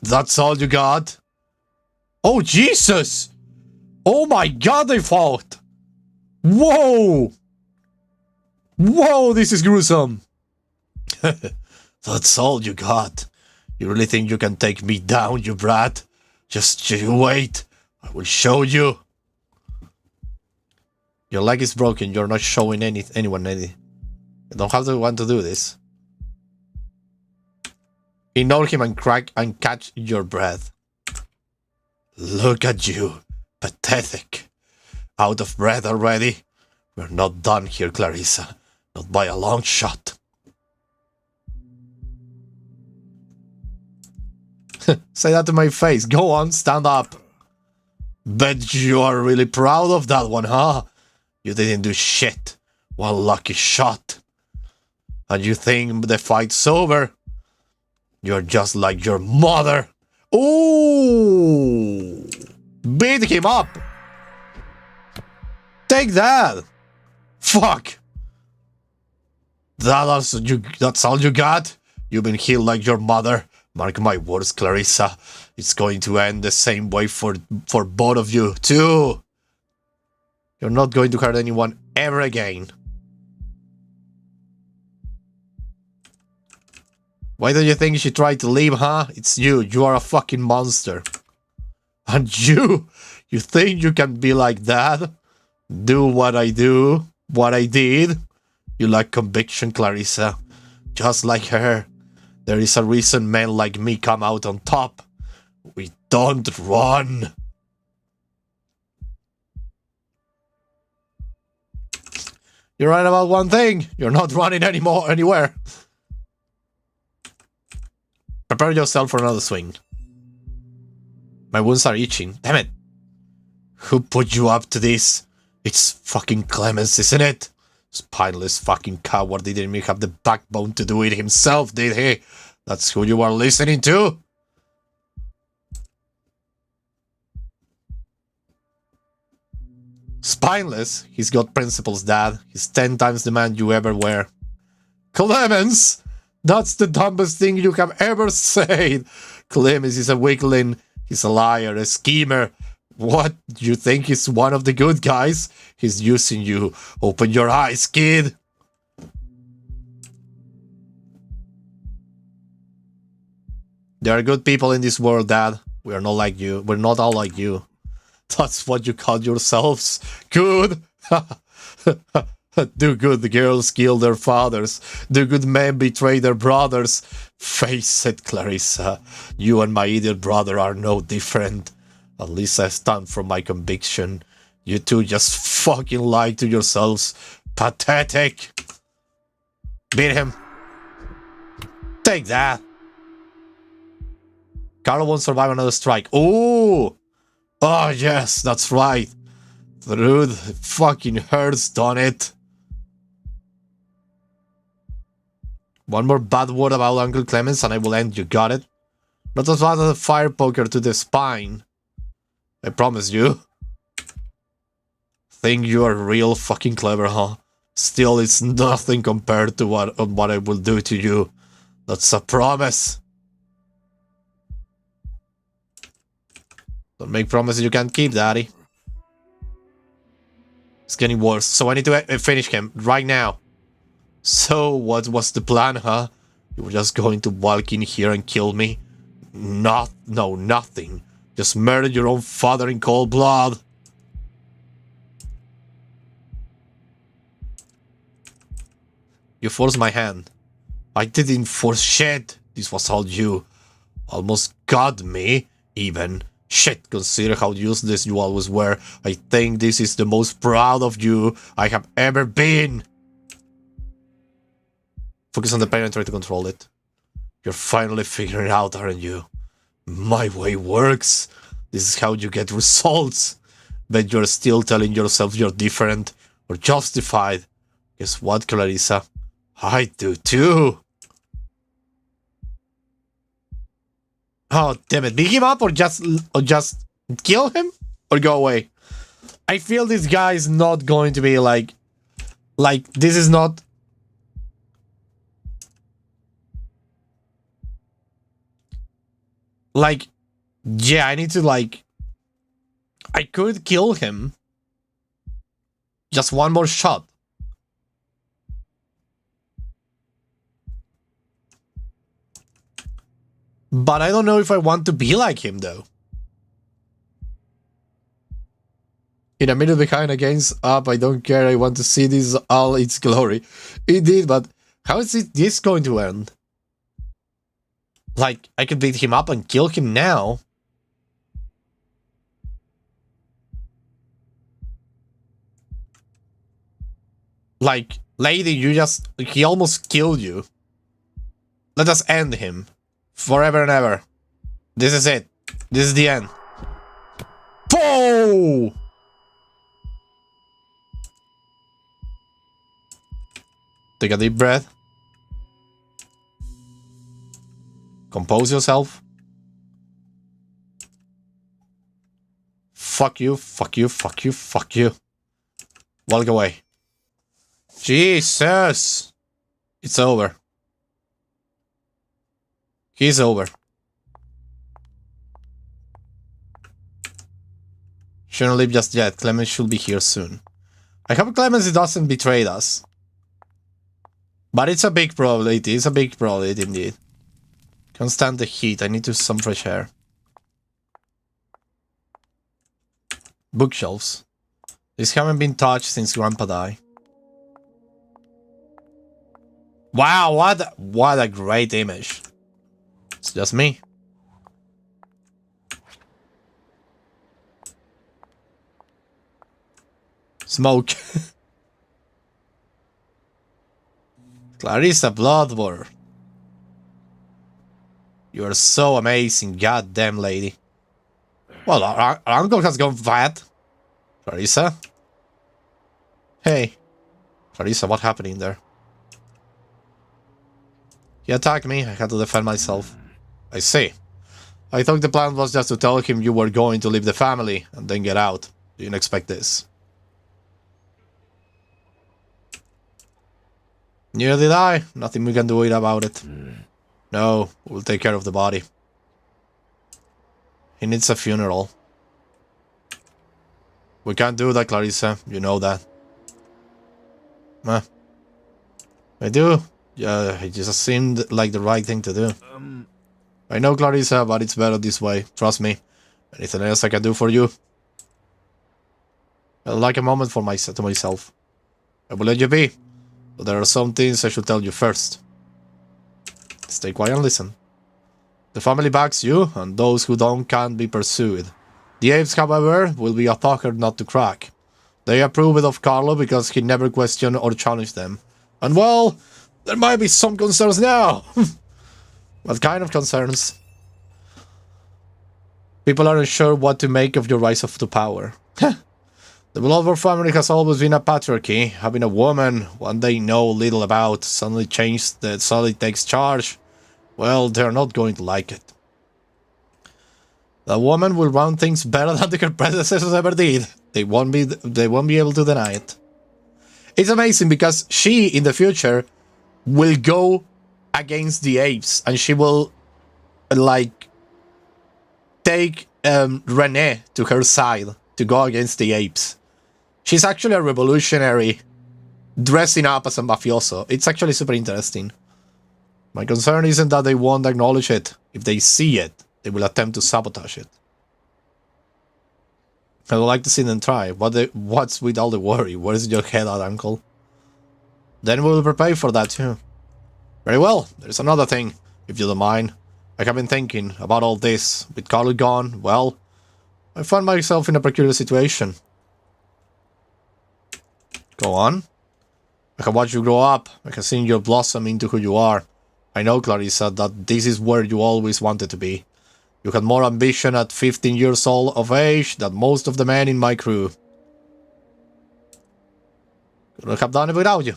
That's all you got? Oh, Jesus! Oh my God, they fought! Whoa! Whoa, this is gruesome! That's all you got? You really think you can take me down, you brat? Just you wait. I will show you. Your leg is broken. You're not showing anyone any. You don't have to want to do this. Ignore him and catch your breath. Look at you. Pathetic. Out of breath already? We're not done here, Clarissa. Not by a long shot. Say that to my face. Go on, stand up. Bet you are really proud of that one, huh? You didn't do shit. One lucky shot. And you think the fight's over? You're just like your mother. Ooh! Beat him up! Take that! Fuck! That's all you got? You've been healed like your mother. Mark my words, Clarissa. It's going to end the same way for both of you, too. You're not going to hurt anyone ever again. Why do you think she tried to leave, huh? It's you. You are a fucking monster. And you think you can be like that? Do what I do? What I did? You lack conviction, Clarissa. Just like her. There is a reason men like me come out on top. We don't run. You're right about one thing. You're not running anywhere. Prepare yourself for another swing. My wounds are itching. Damn it. Who put you up to this? It's fucking Clemens, isn't it? Spineless fucking coward, he didn't even have the backbone to do it himself, did he? That's who you are listening to? Spineless? He's got principles, Dad. He's 10 times the man you ever were. Clemens! That's the dumbest thing you have ever said! Clemens is a weakling. He's a liar, a schemer. What? You think he's one of the good guys? He's using you. Open your eyes, kid! There are good people in this world, Dad. We are not like you. We're not all like you. That's what you call yourselves. Good! Do good girls kill their fathers. Do good men betray their brothers. Face it, Clarissa. You and my idiot brother are no different. At least I stand for my conviction. You two just fucking lie to yourselves. Pathetic. Beat him. Take that. Carl won't survive another strike. Ooh! Oh, yes, that's right. Dude, it fucking hurts, don't it? One more bad word about Uncle Clemens and I will end. You got it? Not as bad as a fire poker to the spine. I promise you. Think you are real fucking clever, huh? Still, it's nothing compared to what I will do to you. That's a promise. Don't make promises you can't keep, Daddy. It's getting worse, so I need to finish him right now. So, what was the plan, huh? You were just going to walk in here and kill me? No, nothing. Just murdered your own father in cold blood. You forced my hand. I didn't force shit. This was all you. Almost got me, even. Shit, consider how useless you always were. I think this is the most proud of you I have ever been. Focus on the pain and try to control it. You're finally figuring it out, aren't you? My way works. This is how you get results. But you're still telling yourself you're different or justified. Guess what, Clarissa? I do too. Oh, damn it. Beat him up or just kill him? Or go away? I feel this guy is not going to be like this is not... Like, yeah, I need to I could kill him. Just one more shot. But I don't know if I want to be like him, though. In a minute behind against up, I don't care, I want to see this all its glory. Indeed, but how is this going to end? Like, I could beat him up and kill him now. Like, lady, he almost killed you. Let us end him. Forever and ever. This is it. This is the end. Whoa! Take a deep breath. Compose yourself. Fuck you, fuck you, fuck you, fuck you. Walk away. Jesus! It's over. He's over. Shouldn't leave just yet. Clemens should be here soon. I hope Clemens doesn't betray us. But it's a big probability. It's a big probability indeed. Can't stand the heat. I need some fresh air. Bookshelves. These haven't been touched since Grandpa died. Wow, what a great image. It's just me. Smoke. Clarissa Bloodworth. You are so amazing, goddamn lady. Well, our uncle has gone fat. Clarissa? Hey. Clarissa, what happened in there? He attacked me. I had to defend myself. I see. I thought the plan was just to tell him you were going to leave the family and then get out. Didn't expect this. Neither did I. Nothing we can do about it. No, we'll take care of the body. He needs a funeral. We can't do that, Clarissa. You know that. I do. Yeah, it just seemed like the right thing to do. I know, Clarissa, but it's better this way. Trust me. Anything else I can do for you? I'd like a moment for myself. I will let you be. But there are some things I should tell you first. Stay quiet and listen. The family backs you, and those who don't can't be pursued. The apes, however, will be a fucker not to crack. They approved of Carlo because he never questioned or challenged them. And well, there might be some concerns now. What kind of concerns? People aren't sure what to make of your rise to power. The Glover family has always been a patriarchy. Having a woman, one they know little about, suddenly takes charge. Well, they're not going to like it. The woman will run things better than their predecessors ever did. They won't be able to deny it. It's amazing because she, in the future, will go against the apes, and she will, like, take Renee to her side to go against the apes. She's actually a revolutionary dressing up as a mafioso. It's actually super interesting. My concern isn't that they won't acknowledge it. If they see it, they will attempt to sabotage it. I would like to see them try. What's with all the worry? Where's your head at, uncle? Then we will prepare for that too. Very well. There's another thing, if you don't mind. I have been thinking about all this. With Carlo gone, well, I find myself in a peculiar situation. Go on. I have watched you grow up. I have seen you blossom into who you are. I know, Clarissa, that this is where you always wanted to be. You had more ambition at 15 years old of age than most of the men in my crew. Couldn't have done it without you.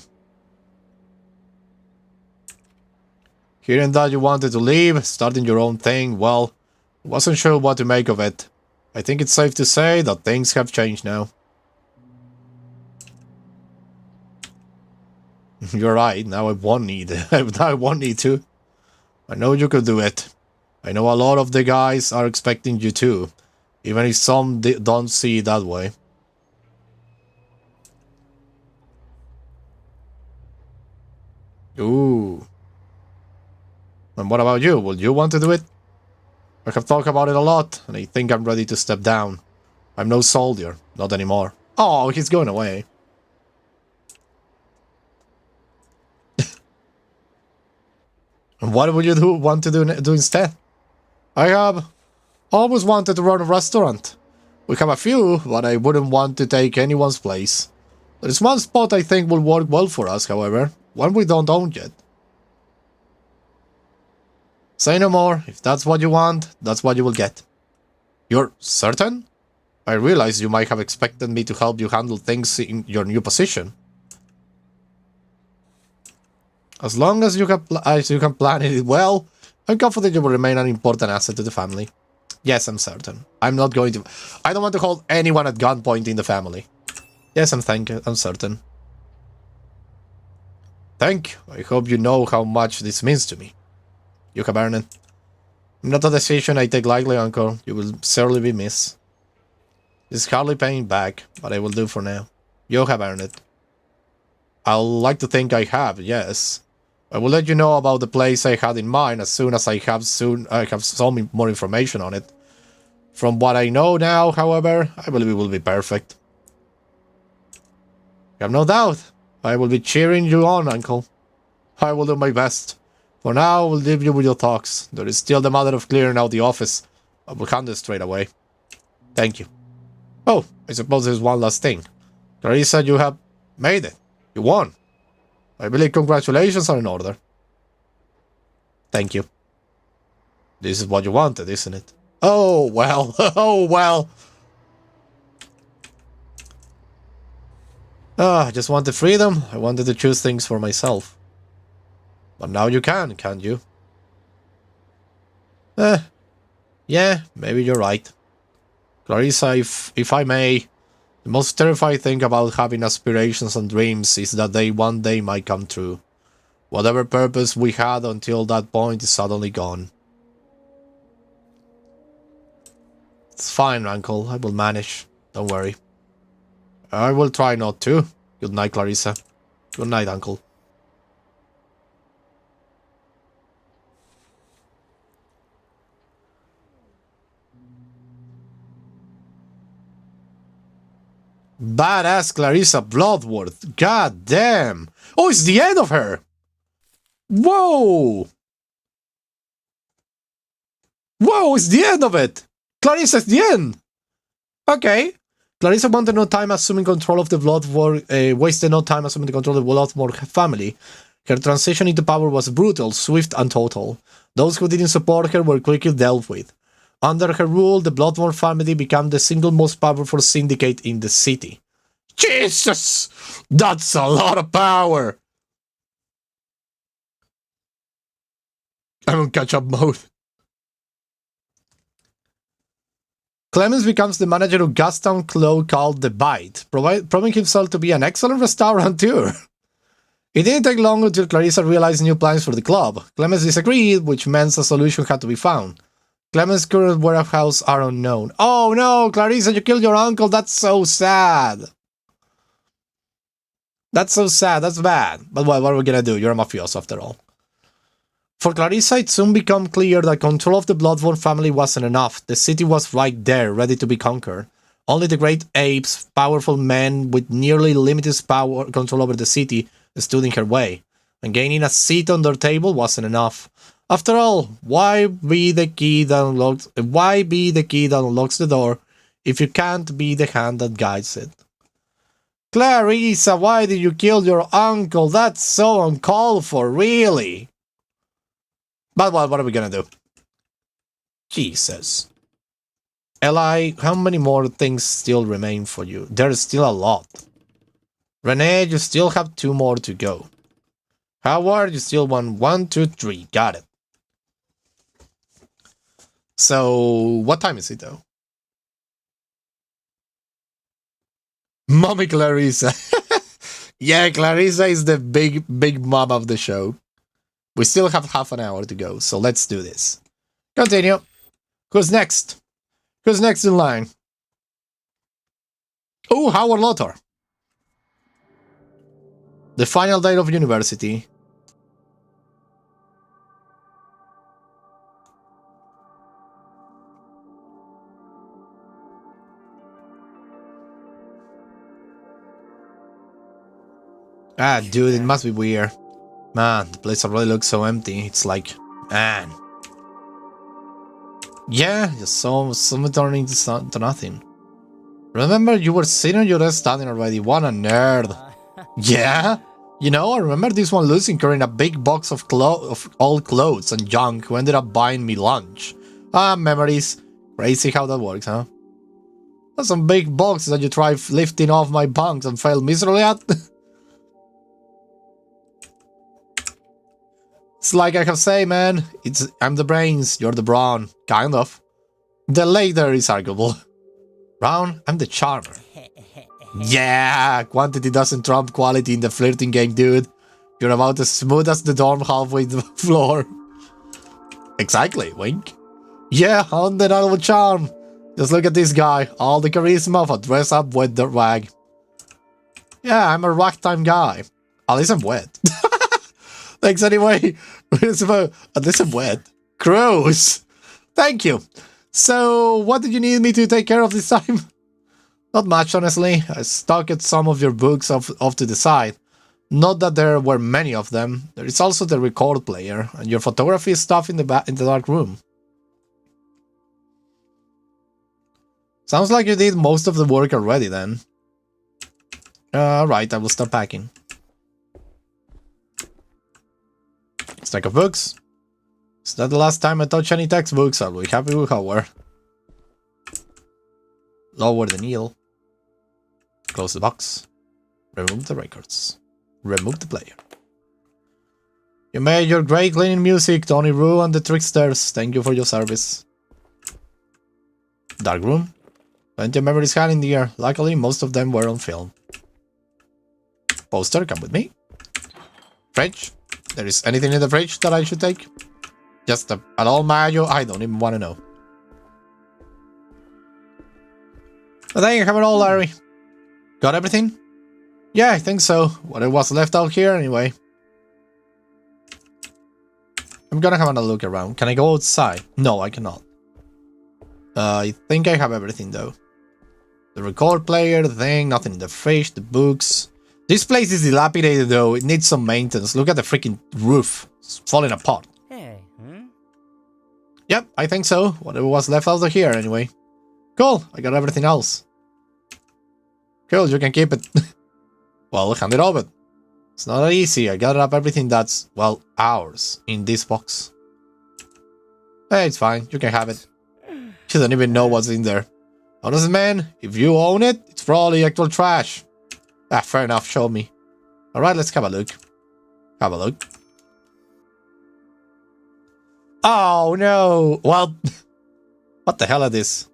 Hearing that you wanted to leave, starting your own thing, well, I wasn't sure what to make of it. I think it's safe to say that things have changed now. You're right, now I won't need to. I know you could do it. I know a lot of the guys are expecting you to, even if some don't see it that way. Ooh. And what about you? Will you want to do it? I have talked about it a lot, and I think I'm ready to step down. I'm no soldier, not anymore. Oh, he's going away. And what would you want to do instead? I have always wanted to run a restaurant. We have a few, but I wouldn't want to take anyone's place. There is one spot I think will work well for us, however, one we don't own yet. Say no more. If that's what you want, that's what you will get. You're certain? I realize you might have expected me to help you handle things in your new position. As long as you can plan it well, I'm confident you will remain an important asset to the family. Yes, I'm certain. I don't want to hold anyone at gunpoint in the family. Yes, I'm certain. Thank you. I hope you know how much this means to me. You have earned it. Not a decision I take lightly, uncle. You will certainly be missed. It's hardly paying back, but I will do for now. You have earned it. I'd like to think I have, yes. I will let you know about the place I had in mind as soon as I have some more information on it. From what I know now, however, I believe it will be perfect. I have no doubt. I will be cheering you on, uncle. I will do my best. For now, I will leave you with your thoughts. There is still the matter of clearing out the office. I will handle it straight away. Thank you. Oh, I suppose there's one last thing. Clarissa, you have made it. You won. I believe congratulations are in order. Thank you. This is what you wanted, isn't it? Oh, well. Oh, well. I just wanted freedom. I wanted to choose things for myself. But now you can, can't you? Yeah, maybe you're right. Clarissa, if I may, the most terrifying thing about having aspirations and dreams is that they one day might come true. Whatever purpose we had until that point is suddenly gone. It's fine, Uncle. I will manage. Don't worry. I will try not to. Good night, Clarissa. Good night, Uncle. Badass Clarissa Bloodworth. God damn. Oh, it's the end of her. Whoa. Whoa, it's the end of it. Clarissa's the end. Okay. Clarissa wanted no time assuming control of the Bloodworth, wasted no time assuming the control of the Bloodworth family. Her transition into power was brutal, swift, and total. Those who didn't support her were quickly dealt with. Under her rule, the Bloodworth family became the single most powerful syndicate in the city. Jesus! That's a lot of power! I'm on catch-up mode. Clemens becomes the manager of Gastown Club called The Bite, proving himself to be an excellent restaurateur. It didn't take long until Clarissa realized new plans for the club. Clemens disagreed, which meant a solution had to be found. Clemens' current warehouse are unknown. Oh no, Clarissa, you killed your uncle, that's so sad. That's so sad, that's bad. But what are we gonna do? You're a mafioso after all. For Clarissa, it soon became clear that control of the Bloodworth family wasn't enough. The city was right there, ready to be conquered. Only the great apes, powerful men with nearly limitless power control over the city, stood in her way. And gaining a seat on their table wasn't enough. After all, why be the key that unlocks the door if you can't be the hand that guides it? Clarissa, why did you kill your uncle? That's so uncalled for, really. But what are we gonna do? Jesus. Eli, how many more things still remain for you? There's still a lot. Renee, you still have 2 more to go. Howard, you still want 1, 2, 3. Got it. So, what time is it though? Mommy Clarissa. Yeah, Clarissa is the big mom of the show. We still have half an hour to go, so let's do this. Continue. Who's next? Who's next in line? Oh, Howard Lothar. The final day of university. Ah, dude, it must be weird. Man, the place already looks so empty. It's like, man. Yeah, just so turning to nothing. Remember, you were sitting on your desk standing already. What a nerd. Yeah? You know, I remember this one losing carrying a big box of old clothes and junk who ended up buying me lunch. Ah, memories. Crazy how that works, huh? That's some big boxes that you tried lifting off my bunks and failed miserably at. It's like I have say, man. I'm the brains, you're the brawn. Kind of. The later is arguable. Brown, I'm the charmer. Yeah, quantity doesn't trump quality in the flirting game, dude. You're about as smooth as the dorm halfway to the floor. Exactly, wink. Yeah, undeniable charm. Just look at this guy. All the charisma of a dress-up wet dirtbag. Yeah, I'm a ragtime guy. At least I'm wet. Thanks anyway. At least I'm wet. Gross. Thank you. So, what did you need me to take care of this time? Not much, honestly. I stuck at some of your books off to the side. Not that there were many of them. There is also the record player and your photography stuff in the dark room. Sounds like you did most of the work already then. Alright, I will start packing. Stack of books. Is that the last time I touch any textbooks? I'll be happy with Howard. Lower the needle. Close the box. Remove the records. Remove the player. You made your great cleaning music, Tony Roo and the Tricksters. Thank you for your service. Dark room. Plenty of memories had in the air. Luckily, most of them were on film. Poster, come with me. Fridge. There is anything in the fridge that I should take? Just an old mayo. I don't even want to know. But there you have it all, Larry. Got everything? Yeah, I think so. What it was left out here, anyway. I'm gonna have another look around. Can I go outside? No, I cannot. I think I have everything, though. The record player, the thing, nothing in the fridge, the books. This place is dilapidated, though. It needs some maintenance. Look at the freaking roof. It's falling apart. Hey, Yep, I think so. Whatever was left out of here, anyway. Cool, I got everything else. Cool, you can keep it. Well, hand it over. It's not that easy. I gathered up everything that's, well, ours in this box. Hey, it's fine. You can have it. You don't even know what's in there. Honest man, if you own it, it's probably actual trash. Ah, fair enough. Show me. Alright, let's have a look. Have a look. Oh, no. Well, what the hell is this?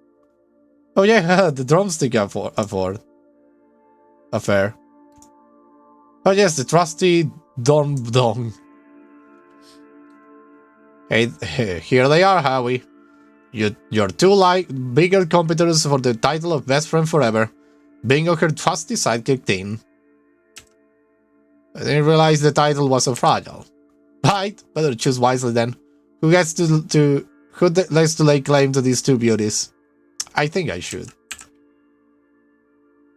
Oh, yeah, the drumstick affair. Oh, yes, the trusty dong. Hey, here they are, Howie. Your two bigger competitors for the title of best friend forever. Bingo her trusty sidekick team. I didn't realize the title was so fragile. Right, better choose wisely then. Who gets to lay claim to these two beauties? I think I should.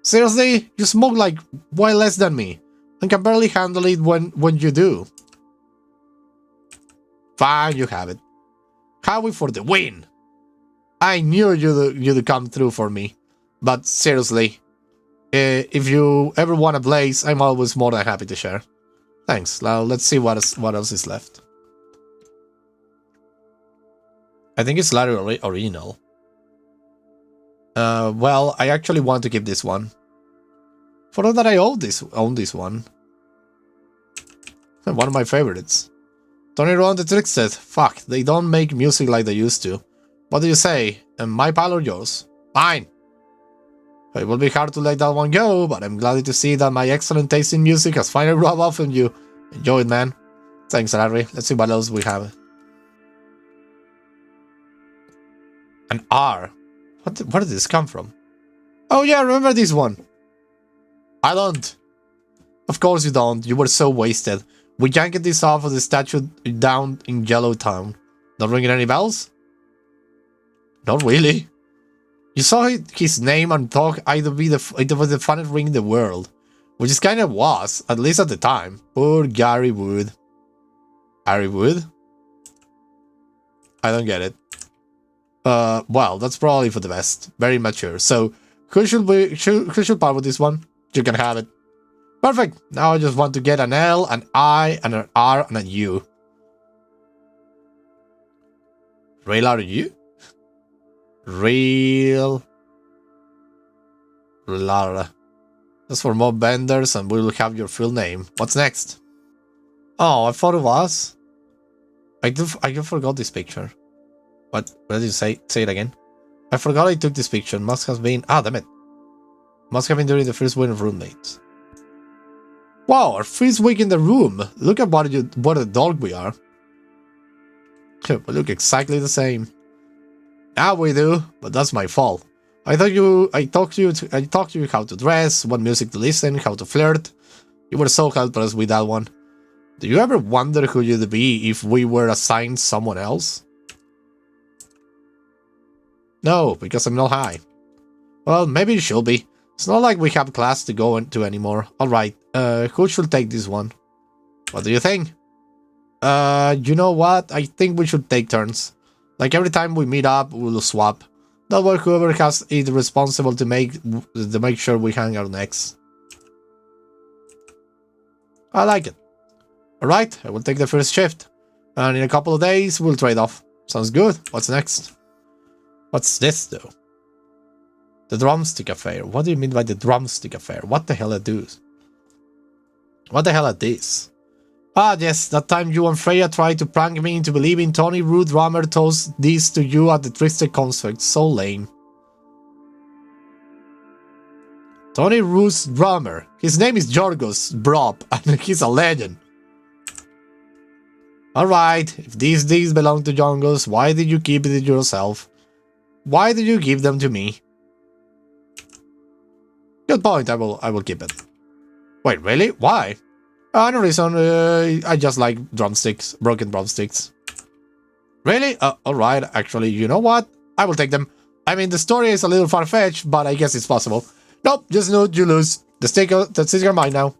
Seriously? You smoke like way less than me, and can barely handle it when you do. Fine, you have it. Howie for the win! I knew you'd come through for me, but seriously, if you ever want a blaze, I'm always more than happy to share. Thanks. Now let's see what else is left. I think it's Larry original. Well, I actually want to keep this one. Forgot that I own this one. One of my favorites. Tony Ron the Trickster. Fuck, they don't make music like they used to. What do you say? My pile or yours? Fine. It will be hard to let that one go, but I'm glad to see that my excellent taste in music has finally rubbed off on you. Enjoy it, man. Thanks, Larry. Let's see what else we have. An R. Where did this come from? Oh yeah, remember this one. I don't. Of course you don't. You were so wasted. We yanked this off of the statue down in Yellowtown. Not ringing any bells? Not really. You saw his name and thought it was the funnest ring in the world. Which is kind of was, at least at the time. Poor Gary Wood. Gary Wood? I don't get it. Well, that's probably for the best. Very mature. So, who should part with this one? You can have it. Perfect. Now I just want to get an L, an I, and an R, and a U. Real are you? Real Lara. That's for more vendors and we will have your full name. What's next? Oh, I thought it was. I forgot this picture. What did you say? Say it again. I forgot I took this picture. Must have been... Ah, damn it. Must have been during the first week of roommates. Wow, our first week in the room. Look at what a dog we are. We look exactly the same. Yeah, we do, but that's my fault. I taught you how to dress, what music to listen, how to flirt. You were so helpless with that one. Do you ever wonder who you'd be if we were assigned someone else? No, because I'm not high. Well, maybe it should be. It's not like we have class to go into anymore. Alright, who should take this one? What do you think? You know what? I think we should take turns. Like every time we meet up, we'll swap. That way whoever has it responsible to make sure we hang out next. I like it. Alright, I will take the first shift. And in a couple of days, we'll trade off. Sounds good. What's next? What's this, though? The drumstick affair. What do you mean by the drumstick affair? What the hell are those? What the hell are these? Ah, yes, that time you and Freya tried to prank me into believing Tony Root Drummer told this to you at the Trickster concert. So lame. Tony Root's drummer. His name is Yorgos Brop, and he's a legend. Alright, if these things belong to Yorgos, why did you keep it yourself? Why did you give them to me? Good point, I will keep it. Wait, really? Why? No reason, I just like drumsticks, broken drumsticks. Really? Alright, actually, you know what? I will take them. I mean, the story is a little far-fetched, but I guess it's possible. Nope, just note you lose. The sticks are mine now.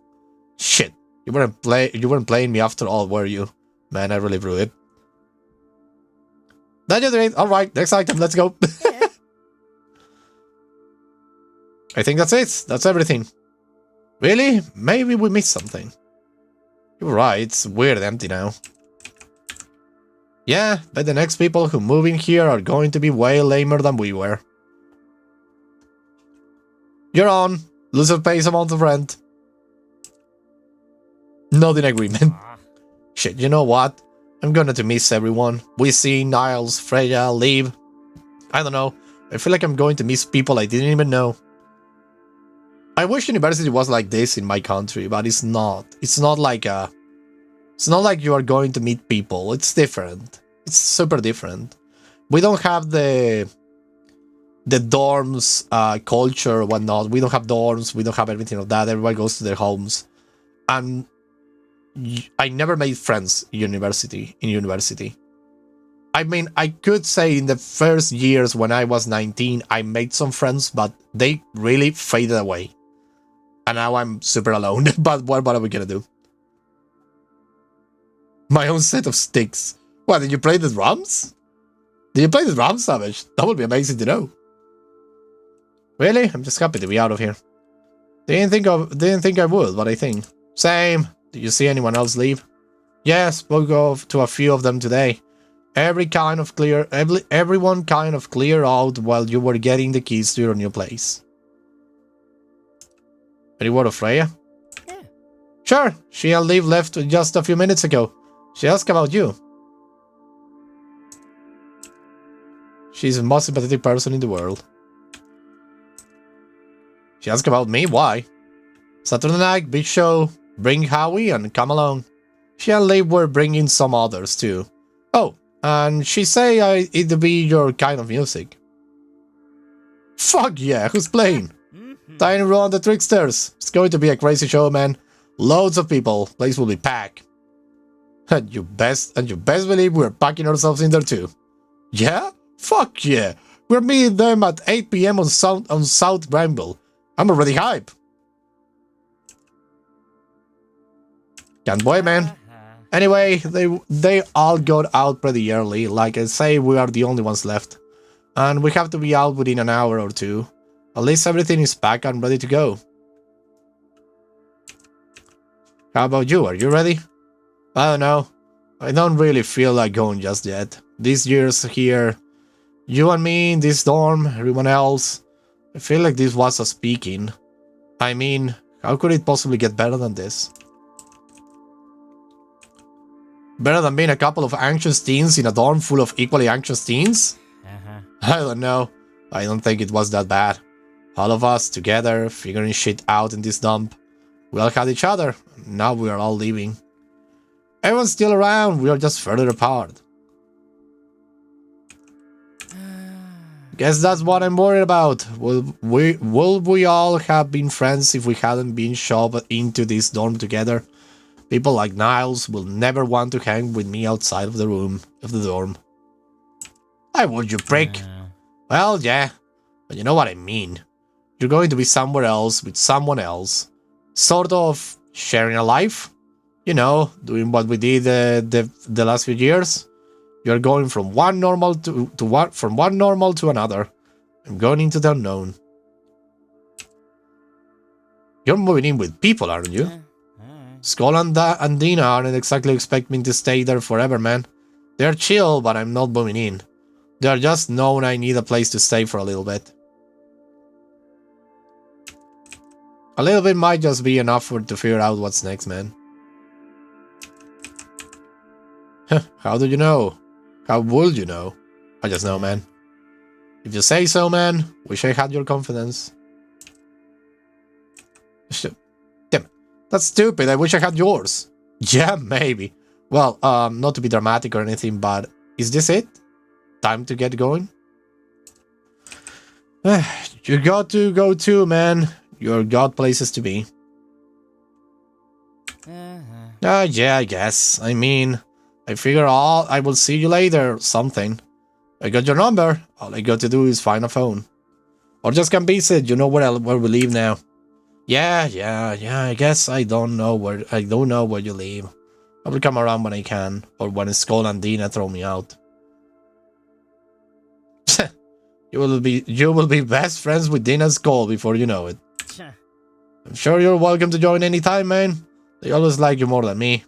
Shit, you weren't playing me after all, were you? Man, I really blew it. Then you did it. Alright, next item, let's go. I think that's it. That's everything. Really? Maybe we missed something. You're right, it's weird empty now. Yeah, but the next people who move in here are going to be way lamer than we were. You're on. Loser pays amount of rent. Not in agreement. Shit, you know what? I'm going to miss everyone. We see Niles, Freya, leave. I don't know. I feel like I'm going to miss people I didn't even know. I wish university was like this in my country, but it's not. It's not like you are going to meet people. It's different. It's super different. We don't have the dorms culture or whatnot. We don't have dorms. We don't have everything of that. Everybody goes to their homes. And I never made friends in university. I mean, I could say in the first years when I was 19, I made some friends, but they really faded away. And now I'm super alone. But what are we gonna do? My own set of sticks. What, did you play the drums? Did you play the drums, Savage? That would be amazing to know. Really? I'm just happy to be out of here. Didn't think I would, but I think. Same. Did you see anyone else leave? Yes, spoke to a few of them today. Everyone kind of cleared out while you were getting the keys to your new place. Any word of Freya? Yeah. Sure, she and Liv left just a few minutes ago. She asked about you. She's the most sympathetic person in the world. She asked about me? Why? Saturday night, big show. Bring Howie and come along. She and Liv were bringing some others too. Oh, and she say it'd be your kind of music. Fuck yeah, who's playing? Tiny Row and the Tricksters. It's going to be a crazy show, man. Loads of people. Place will be packed. And you best believe we're packing ourselves in there too. Yeah? Fuck yeah. We're meeting them at 8 PM on South Bramble. I'm already hype. Can't wait, man. Anyway, they all got out pretty early. Like I say, we are the only ones left. And we have to be out within an hour or two. At least everything is packed and ready to go. How about you? Are you ready? I don't know. I don't really feel like going just yet. These years here, you and me in this dorm, everyone else, I feel like this was a speaking. I mean, how could it possibly get better than this? Better than being a couple of anxious teens in a dorm full of equally anxious teens? I don't know. I don't think it was that bad. All of us together, figuring shit out in this dump. We all had each other. Now we are all leaving. Everyone's still around. We are just further apart. Guess that's what I'm worried about. Will we all have been friends if we hadn't been shoved into this dorm together? People like Niles will never want to hang with me outside of the dorm. Why would you prick? Well, yeah, but you know what I mean. You're going to be somewhere else with someone else. Sort of sharing a life. You know, doing what we did the last few years. You're going from one normal to another. I'm going into the unknown. You're moving in with people, aren't you? Skull and Dina aren't exactly expecting me to stay there forever, man. They're chill, but I'm not moving in. They're just knowing I need a place to stay for a little bit. A little bit might just be enough to figure out what's next, man. How do you know? How would you know? I just know, man. If you say so, man, wish I had your confidence. Damn, that's stupid. I wish I had yours. Yeah, maybe. Well, not to be dramatic or anything, but is this it? Time to get going? You got to go too, man. You're got places to be. Yeah, I guess. I mean, I figure I will see you later, something. I got your number. All I got to do is find a phone. Or just come visit, you know where we live now. Yeah, I guess I don't know where you live. I will come around when I can, or when Skull and Dina throw me out. You will be best friends with Dina and Skull before you know it. I'm sure you're welcome to join anytime, man. They always like you more than me.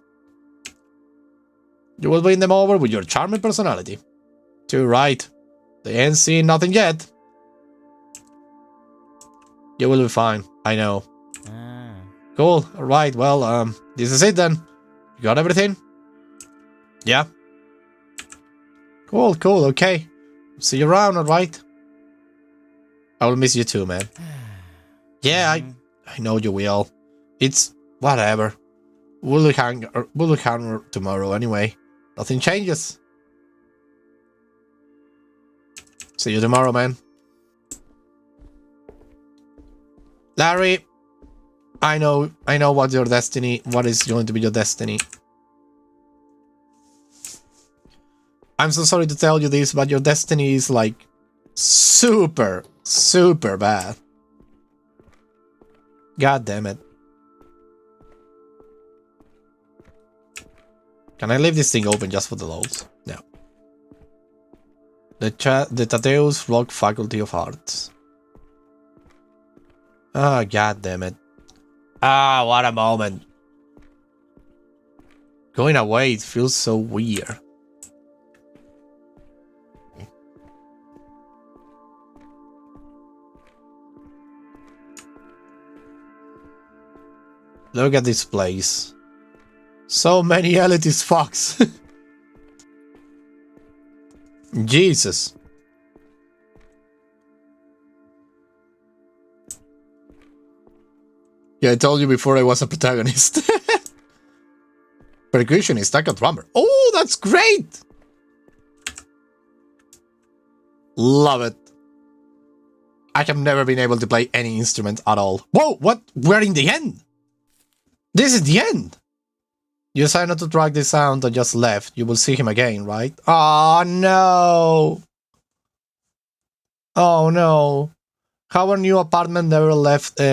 You will win them over with your charming personality. Too right. They ain't seen nothing yet. You will be fine, I know. Cool, alright, well, this is it then. You got everything? Yeah. Cool, okay. See you around, alright? I will miss you too, man. Yeah, I know you will. It's whatever. We'll hang tomorrow anyway. Nothing changes. See you tomorrow, man. Larry, I know what is going to be your destiny. I'm so sorry to tell you this, but your destiny is like super bad. God damn it. Can I leave this thing open just for the lols? No. The Tadeus Rock Faculty of Arts. Ah, god damn it. Ah, what a moment. Going away, it feels so weird. Look at this place. So many elitist fucks. Jesus. Yeah, I told you before I was a protagonist. Percussionist, I got drummer. Oh, that's great! Love it. I have never been able to play any instrument at all. Whoa, what? We're in the end! This is the end! You decided not to track this sound and just left. You will see him again, right? Oh no! Oh no. Howard's new apartment never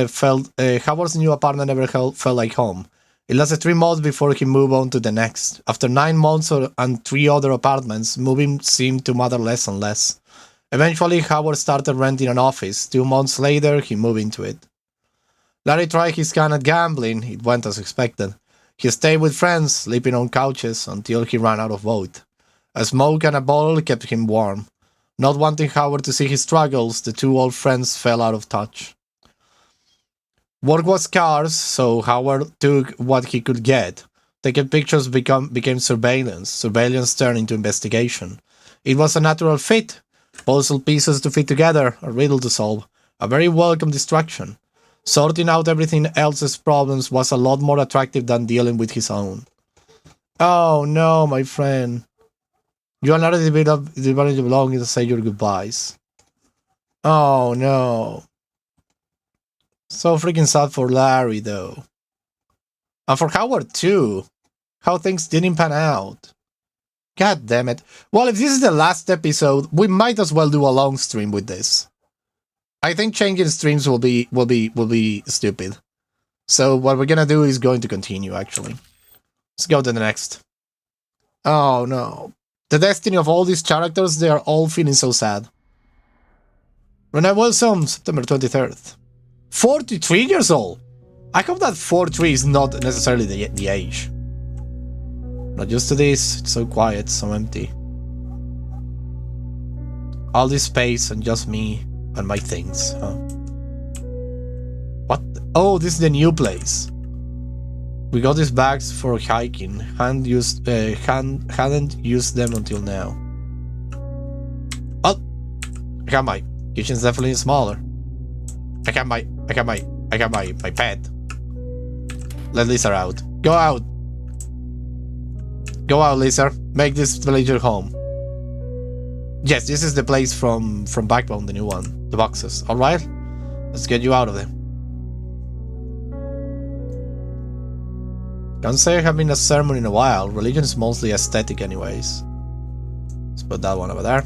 felt like home. It lasted 3 months before he moved on to the next. After 9 months and 3 other apartments, moving seemed to matter less and less. Eventually, Howard started renting an office. 2 months later, he moved into it. Larry tried his hand at gambling. It went as expected. He stayed with friends, sleeping on couches until he ran out of both. A smoke and a bottle kept him warm. Not wanting Howard to see his struggles, the 2 old friends fell out of touch. Work was scarce, so Howard took what he could get. Taking pictures became surveillance. Surveillance turned into investigation. It was a natural fit. Puzzle pieces to fit together, a riddle to solve. A very welcome distraction. Sorting out everything else's problems was a lot more attractive than dealing with his own. Oh no, my friend. You are not at the bit of belonging to say your goodbyes. Oh no. So freaking sad for Larry though. And for Howard too. How things didn't pan out. God damn it. Well, if this is the last episode, we might as well do a long stream with this. I think changing streams will be stupid. So what we're gonna do is going to continue actually. Let's go to the next. Oh no. The destiny of all these characters, they are all feeling so sad. Renee Wilson, September 23rd. 43 years old! I hope that 43 is not necessarily the age. Not used to this, it's so quiet, so empty. All this space and just me and my things, huh? What the? Oh, this is the new place. We got these bags for hiking. Hadn't used them until now. Oh, I got my kitchen's definitely smaller. I got my pet. Let Lisa out. Go out. Go out, Lisa. Make this village your home. Yes, this is the place from Backbone, the new one. The boxes. Alright? Let's get you out of there. Can't say I have been a sermon in a while. Religion is mostly aesthetic anyways. Let's put that one over there.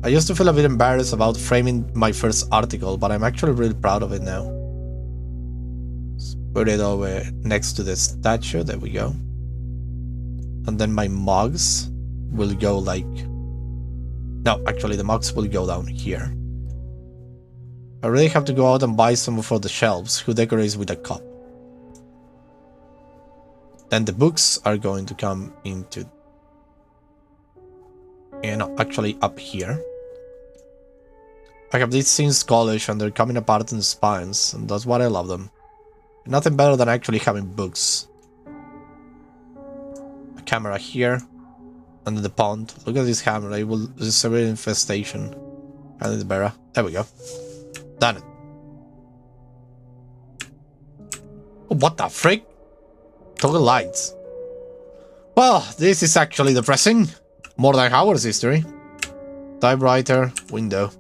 I used to feel a bit embarrassed about framing my first article, but I'm actually really proud of it now. Let's put it over next to the statue. There we go. And then my mugs will go like... No, actually the mugs will go down here. I really have to go out and buy some for the shelves. Who decorates with a cup? Then the books are going to come into... no, actually up here. I have these since college and they're coming apart in spines, and that's why I love them. Nothing better than actually having books. A camera here. Under the pond. Look at this camera. It will... This is a severe infestation. And the bearer. There we go. Done it. Oh, what the frick? Toggle lights. Well, this is actually depressing. More than Howard's history. Typewriter, window.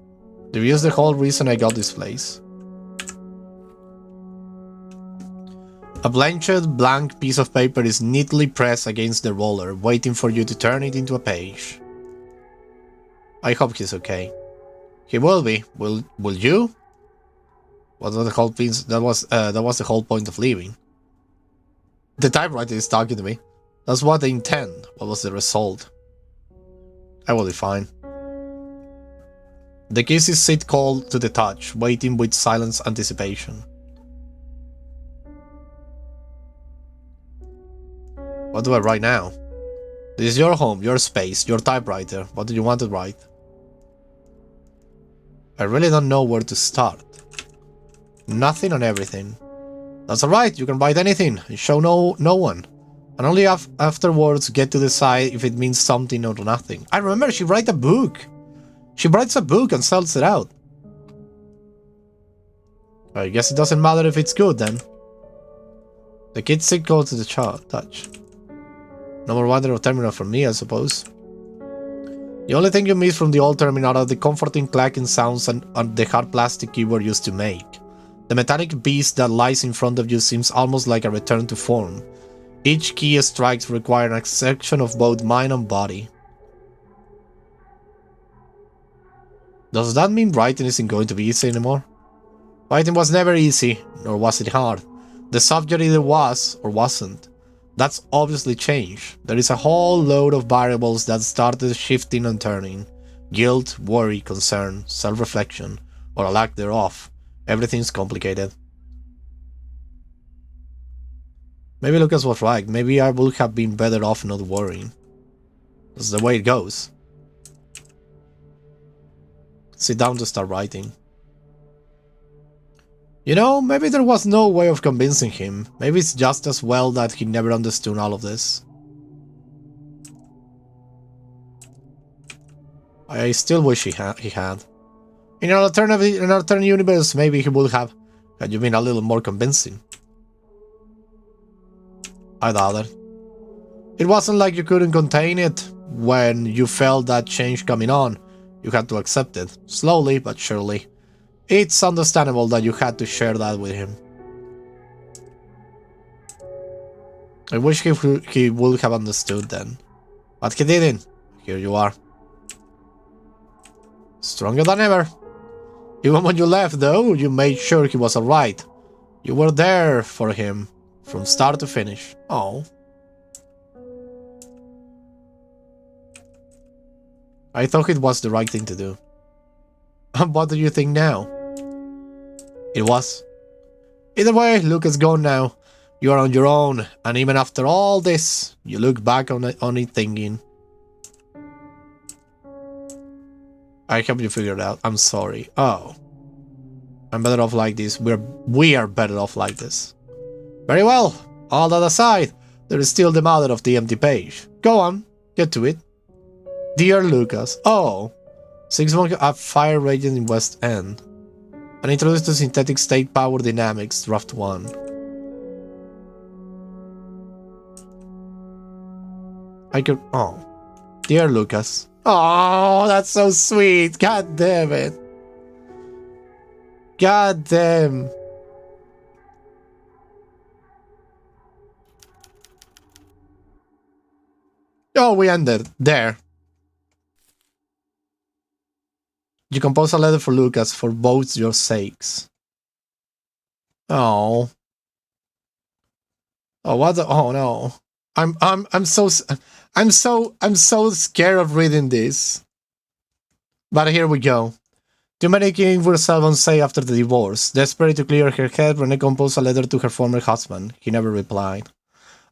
The view is the whole reason I got this place. A blank piece of paper is neatly pressed against the roller, waiting for you to turn it into a page. I hope he's okay. He will be. Will you? What was the whole piece? That was the whole point of leaving. The typewriter is talking to me. That's what they intend. What was the result? I will be fine. The kisses sit cold to the touch, waiting with silent anticipation. What do I write now? This is your home, your space, your typewriter. What do you want to write? I really don't know where to start. Nothing on everything. That's alright, you can write anything and show no one. And only afterwards get to decide if it means something or nothing. I remember she writes a book. She writes a book and sells it out. I guess it doesn't matter if it's good then. The kids sit go to the touch. No more water or terminal for me, I suppose. The only thing you miss from the old terminal are the comforting clacking sounds and the hard plastic keyboard used to make. The metallic beast that lies in front of you seems almost like a return to form. Each key strikes require an exertion of both mind and body. Does that mean writing isn't going to be easy anymore? Writing was never easy, nor was it hard. The subject either was or wasn't. That's obviously changed. There is a whole load of variables that started shifting and turning. Guilt, worry, concern, self-reflection, or a lack thereof. Everything's complicated. Maybe Lucas was right. Maybe I would have been better off not worrying. That's the way it goes. Sit down to start writing. You know, maybe there was no way of convincing him. Maybe it's just as well that he never understood all of this. I still wish he had. In an alternate universe, maybe he would have. Had you been a little more convincing. I doubt it. It wasn't like you couldn't contain it when you felt that change coming on. You had to accept it, slowly but surely. It's understandable that you had to share that with him. I wish he would have understood then. But he didn't. Here you are. Stronger than ever. Even when you left, though, you made sure he was alright. You were there for him, from start to finish. Oh. I thought it was the right thing to do. And what do you think now? It was. Either way, Luke is gone now. You are on your own, and even after all this, you look back on it thinking, I helped you figure it out. I'm sorry. Oh. I'm better off like this. We are better off like this. Very well. All that aside, there is still the matter of the empty page. Go on, get to it. Dear Lucas. Oh. 6 months up fire raging in West End. And introduced to synthetic state power dynamics, draft 1. I could. Oh. Dear Lucas. Oh, that's so sweet. God damn it. God damn. Oh, we ended there. You compose a letter for Lucas for both your sakes. Oh. Oh, what the, oh no. I'm so scared of reading this. But here we go. Too many kings were unsafe after the divorce. Desperate to clear her head, Renee composed a letter to her former husband. He never replied.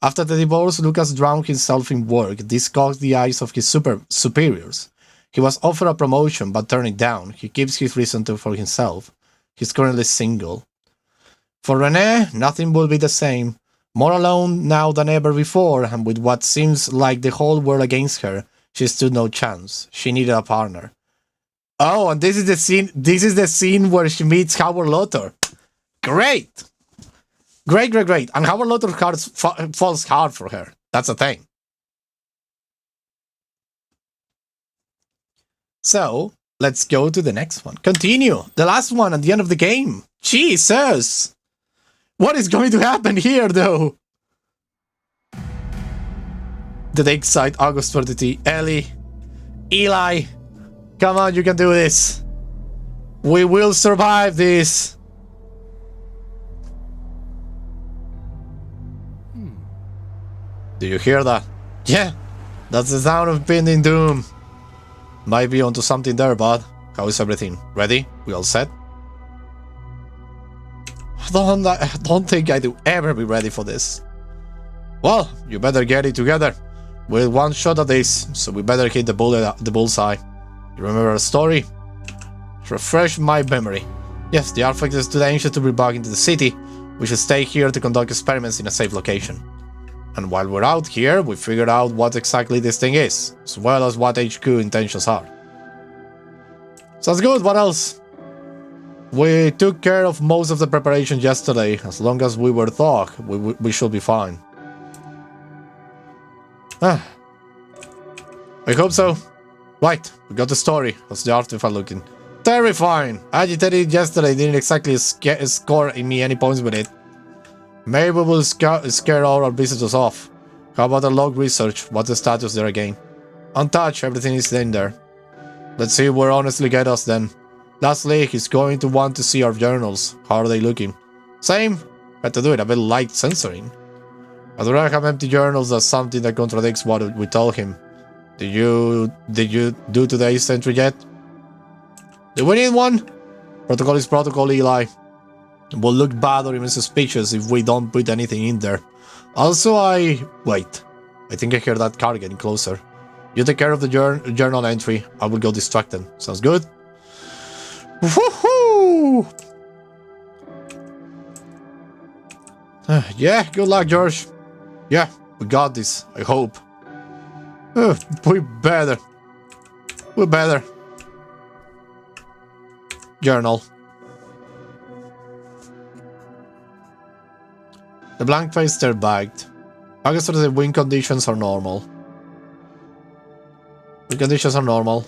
After the divorce, Lucas drowned himself in work. This caught the eyes of his superiors. He was offered a promotion, but turned it down. He keeps his reason for himself. He's currently single. For Renee, nothing will be the same. More alone now than ever before, and with what seems like the whole world against her, she stood no chance. She needed a partner. Oh, and this is the scene. This is the scene where she meets Howard Lotter. Great, great. And Howard Lotter falls hard for her. That's a thing. So let's go to the next one. Continue. The last one at the end of the game. Jesus. What is going to happen here, though? The Take Side, August 33. Ellie. Eli. Come on, you can do this. We will survive this. Do you hear that? Yeah. That's the sound of impending doom. Might be onto something there, bud. How is everything? Ready? We all set? I don't think I'd ever be ready for this. Well, you better get it together. With one shot at this, so we better hit the bullseye. You remember the story? Refresh my memory. Yes, the artifact is too anxious to be back into the city. We should stay here to conduct experiments in a safe location. And while we're out here, we figured out what exactly this thing is, as well as what HQ intentions are. Sounds good, what else? We took care of most of the preparation yesterday. As long as we were thawed, we should be fine. I hope so. Right, we got the story. How's the artifact looking? Terrifying! Agitated yesterday, didn't exactly score me any points with it. Maybe we'll scare all our visitors off. How about the log research? What's the status there again? Untouched, everything is in there. Let's see where honestly get us then. Lastly, he's going to want to see our journals. How are they looking? Same. Had to do it a bit light censoring. I'd rather have empty journals than something that contradicts what we told him. Did you do today's entry yet? Do we need one? Protocol is protocol, Eli. It will look bad or even suspicious if we don't put anything in there. Also, wait. I think I hear that car getting closer. You take care of the journal entry. I will go distract them. Sounds good? Woohoo! Yeah, good luck, George. Yeah, we got this, I hope. We better. Journal. The blank face stared back. I guess the wind conditions are normal. The conditions are normal.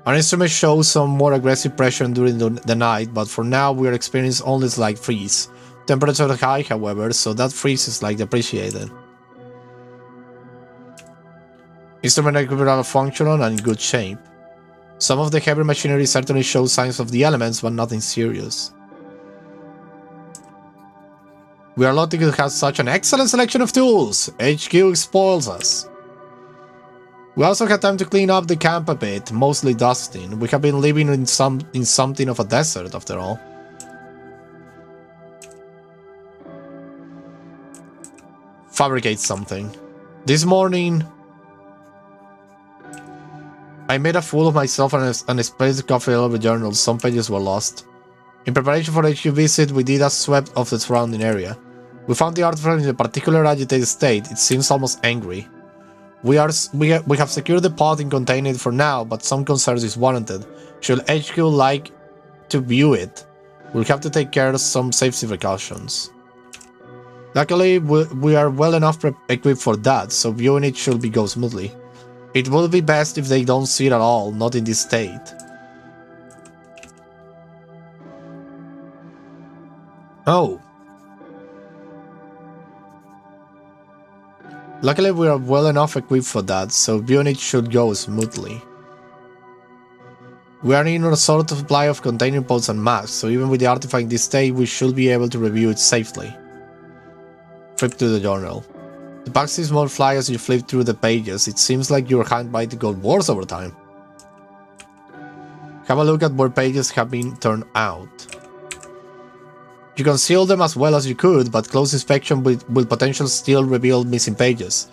Our instruments show some more aggressive pressure during the night, but for now we are experiencing only slight freeze. Temperature is high, however, so that freeze is like appreciated. Instrument equipment are functional and in good shape. Some of the heavy machinery certainly shows signs of the elements, but nothing serious. We are lucky to have such an excellent selection of tools. HQ spoils us. We also had time to clean up the camp a bit, mostly dusting. We have been living in something of a desert, after all. Fabricate something. This morning, I made a fool of myself and spilled coffee all over journals. Some pages were lost. In preparation for the HQ visit, we did a sweep of the surrounding area. We found the artifact in a particular agitated state. It seems almost angry. We have secured the pod and contained it for now, but some concerns is warranted. Should HQ like to view it, we'll have to take care of some safety precautions. Luckily, we are well enough equipped for that, so viewing it should go smoothly. It will be best if they don't see it at all, not in this state. Oh. Luckily, we are well enough equipped for that, so viewing it should go smoothly. We are in a sort of supply of container pods and masks, so even with the artifact in this state, we should be able to review it safely. Flip to the journal. The pack seems more fly as you flip through the pages. It seems like your handwriting got worse over time. Have a look at where pages have been turned out. You conceal them as well as you could, but close inspection will potentially still reveal missing pages.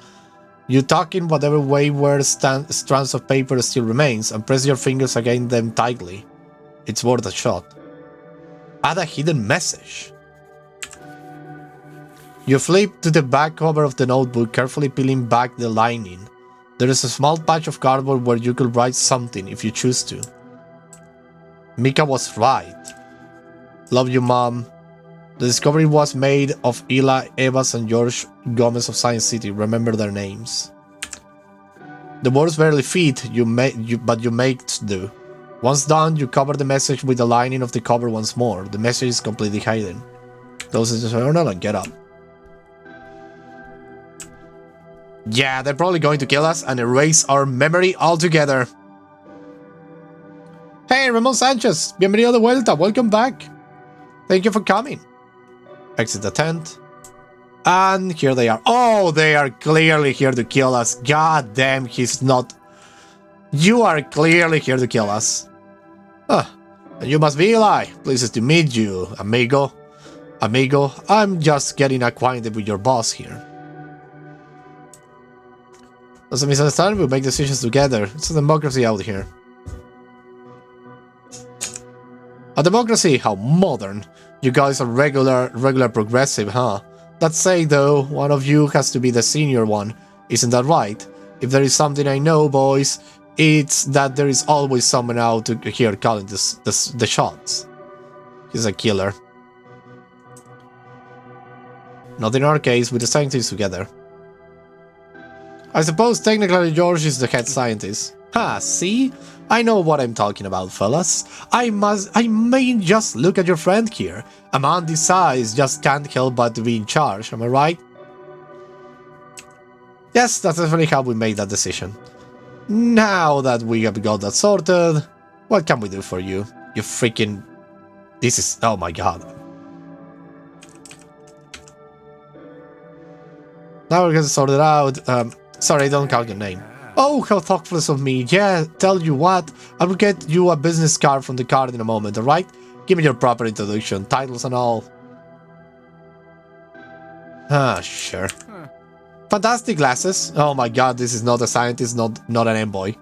You tuck in whatever way where strands of paper still remains and press your fingers against them tightly. It's worth a shot. Add a hidden message. You flip to the back cover of the notebook, carefully peeling back the lining. There is a small patch of cardboard where you could write something if you choose to. Mika was right. Love you, Mom. The discovery was made of Eli Evans and George Gomez of Science City. Remember their names. The words barely fit, but you make do. Once done, you cover the message with the lining of the cover once more. The message is completely hidden. Close the journal and get up. Yeah, they're probably going to kill us and erase our memory altogether. Hey, Ramon Sanchez! Bienvenido de vuelta, welcome back. Thank you for coming. Exit the tent. And here they are. Oh, they are clearly here to kill us. God damn, he's not. You are clearly here to kill us. Ah, and you must be Eli. Pleased to meet you, amigo. Amigo, I'm just getting acquainted with your boss here. As a misunderstanding, we make decisions together. It's a democracy out here. A democracy? How modern. You guys are regular progressive, huh? Let's say, though, one of you has to be the senior one. Isn't that right? If there is something I know, boys, it's that there is always someone out here calling the shots. He's a killer. Not in our case, with the scientists together. I suppose technically George is the head scientist. Ha, see? I know what I'm talking about, fellas. I mean, just look at your friend here. A man this size just can't help but to be in charge, am I right? Yes, that's definitely how we made that decision. Now that we have got that sorted, what can we do for you? You freaking... This is... Oh my god. Now we're gonna sort it out. Sorry, I don't count your name. Oh, how thoughtful of me. Yeah, tell you what, I will get you a business card from the card in a moment, alright? Give me your proper introduction, titles and all. Ah, sure. Fantastic glasses. Oh my god, this is not a scientist, not an envoy.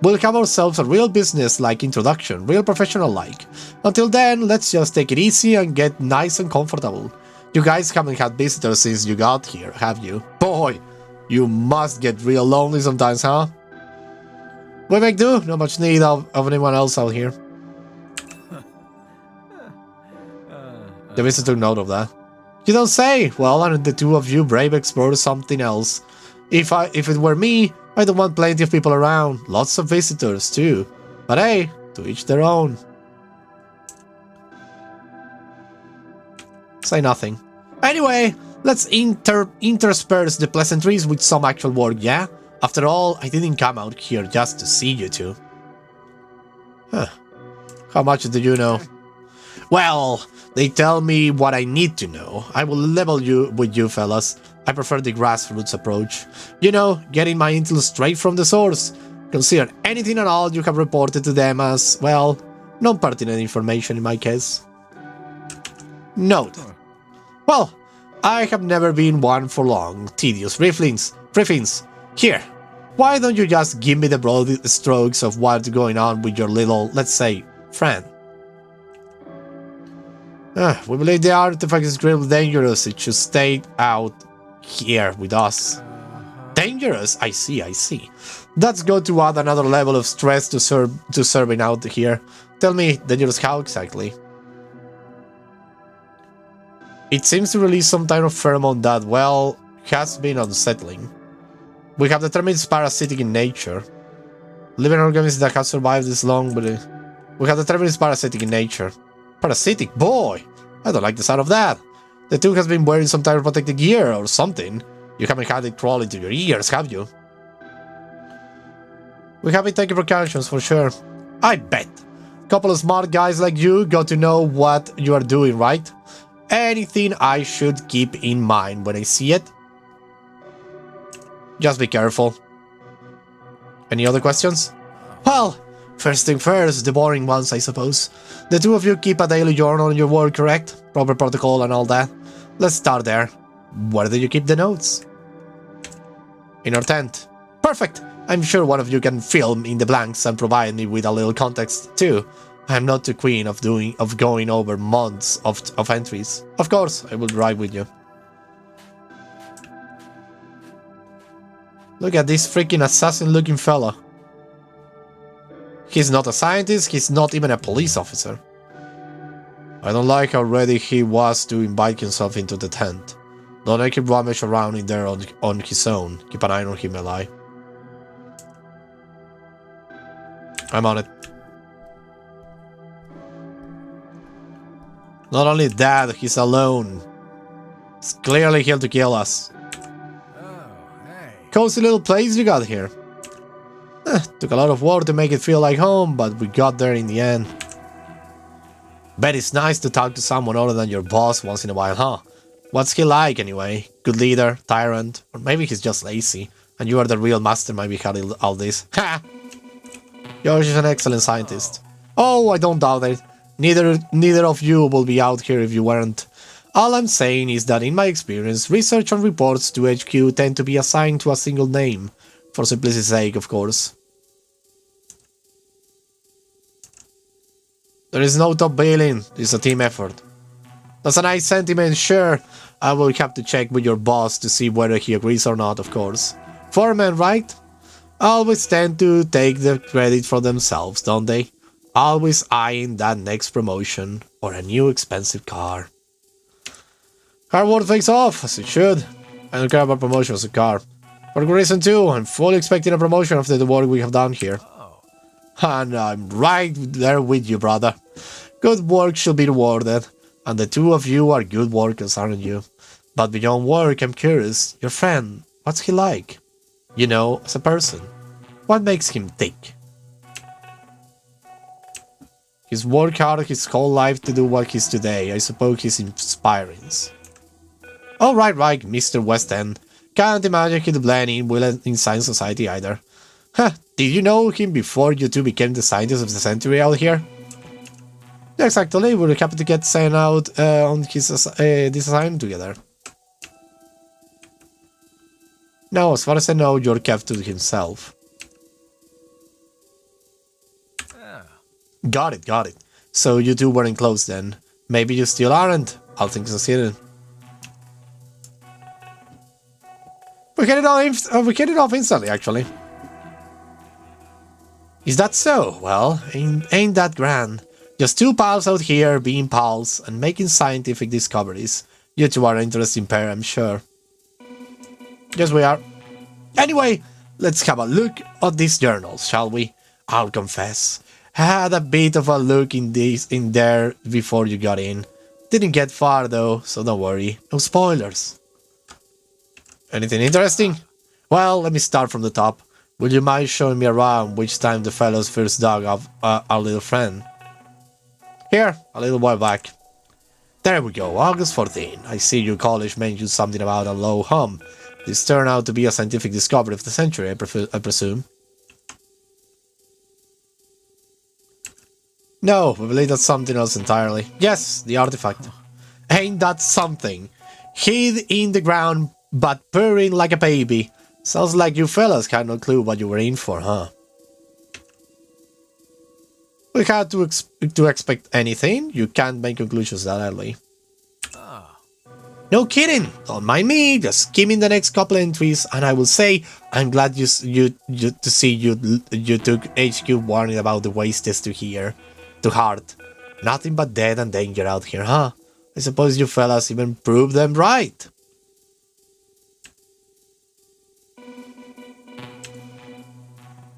We'll have ourselves a real business-like introduction, real professional-like. Until then, let's just take it easy and get nice and comfortable. You guys haven't had visitors since you got here, have you? Boy! You must get real lonely sometimes, huh? We make do, not much need of anyone else out here. The visitor took note of that. You don't say! Well, aren't the two of you brave explorers something else? If it were me, I don't want plenty of people around. Lots of visitors, too. But hey, to each their own. Say nothing. Anyway, let's intersperse the pleasantries with some actual work, yeah? After all, I didn't come out here just to see you two. Huh. How much do you know? Well, they tell me what I need to know. I will level with you fellas. I prefer the grassroots approach. You know, getting my intel straight from the source. Consider anything at all you have reported to them as, well, non-pertinent information in my case. Note. Well, I have never been one for long, tedious briefings. Here, why don't you just give me the broad strokes of what's going on with your little, let's say, friend? We believe the artifact is greatly dangerous. It should stay out here with us. Dangerous? I see. That's going to add another level of stress to serving out here. Tell me, dangerous how exactly? It seems to release some type of pheromone that, well, has been unsettling. We have determined it's parasitic in nature. Living organisms that have survived this long, but we have determined it's parasitic in nature. Parasitic? Boy! I don't like the sound of that. The two has been wearing some type of protective gear or something. You haven't had it crawl into your ears, have you? We have been taking precautions for sure. I bet. Couple of smart guys like you got to know what you are doing, right? Anything I should keep in mind when I see it? Just be careful. Any other questions? Well, first thing first, the boring ones, I suppose. The two of you keep a daily journal on your work, correct? Proper protocol and all that. Let's start there. Where do you keep the notes? In our tent. Perfect! I'm sure one of you can fill in the blanks and provide me with a little context, too. I'm not the queen of going over months of entries. Of course, I will ride with you. Look at this freaking assassin-looking fella. He's not a scientist, he's not even a police officer. I don't like how ready he was to invite himself into the tent. Don't make him rummage around in there on his own. Keep an eye on him, Eli. I'm on it. Not only that, he's alone. He's clearly here to kill us. Oh, hey. Cozy little place you got here. Took a lot of work to make it feel like home, but we got there in the end. Bet it's nice to talk to someone other than your boss once in a while, huh? What's he like, anyway? Good leader, tyrant, or maybe he's just lazy, and you are the real mastermind behind all this. Ha! George is an excellent scientist. Oh, I don't doubt it. Neither of you will be out here if you weren't. All I'm saying is that in my experience, research and reports to HQ tend to be assigned to a single name. For simplicity's sake, of course. There is no top billing, it's a team effort. That's a nice sentiment, sure. I will have to check with your boss to see whether he agrees or not, of course. Foremen, right? Always tend to take the credit for themselves, don't they? Always eyeing that next promotion or a new expensive car. Hard work pays off, as it should. I don't care about promotions of car. For good reason too, I'm fully expecting a promotion after the work we have done here. And I'm right there with you, brother. Good work should be rewarded, and the two of you are good workers, aren't you? But beyond work, I'm curious, your friend, what's he like? You know, as a person. What makes him tick? He's worked hard his whole life to do what he's today. I suppose he's inspiring. Oh, right, Mr. West End. Can't imagine he'd blend in well in science society either. Huh, did you know him before you two became the scientists of the century out here? Yes, actually, we're happy to get sent out on his this assignment together. No, as far as I know, you're kept to himself. Got it. So you two weren't close then. Maybe you still aren't, all things considered. We hit it off instantly, actually. Is that so? Well, ain't that grand. Just two pals out here being pals and making scientific discoveries. You two are an interesting pair, I'm sure. Yes, we are. Anyway, let's have a look at these journals, shall we? I'll confess, I had a bit of a look in there before you got in. Didn't get far though, so don't worry. No spoilers. Anything interesting? Well, let me start from the top. Would you mind showing me around which time the fellows first dug up our little friend? Here, a little while back. There we go, August 14. I see your college mentioned something about a low hum. This turned out to be a scientific discovery of the century, I presume. No, we believe that's something else entirely. Yes, the artifact. Ain't that something? Hid in the ground, but purring like a baby. Sounds like you fellas had no clue what you were in for, huh? We had to expect anything. You can't make conclusions that early. Oh. No kidding. Don't mind me. Just skimming the next couple entries, and I will say I'm glad you took HQ warning about the wastes to heart. Nothing but death and danger out here, huh? I suppose you fellas even proved them right.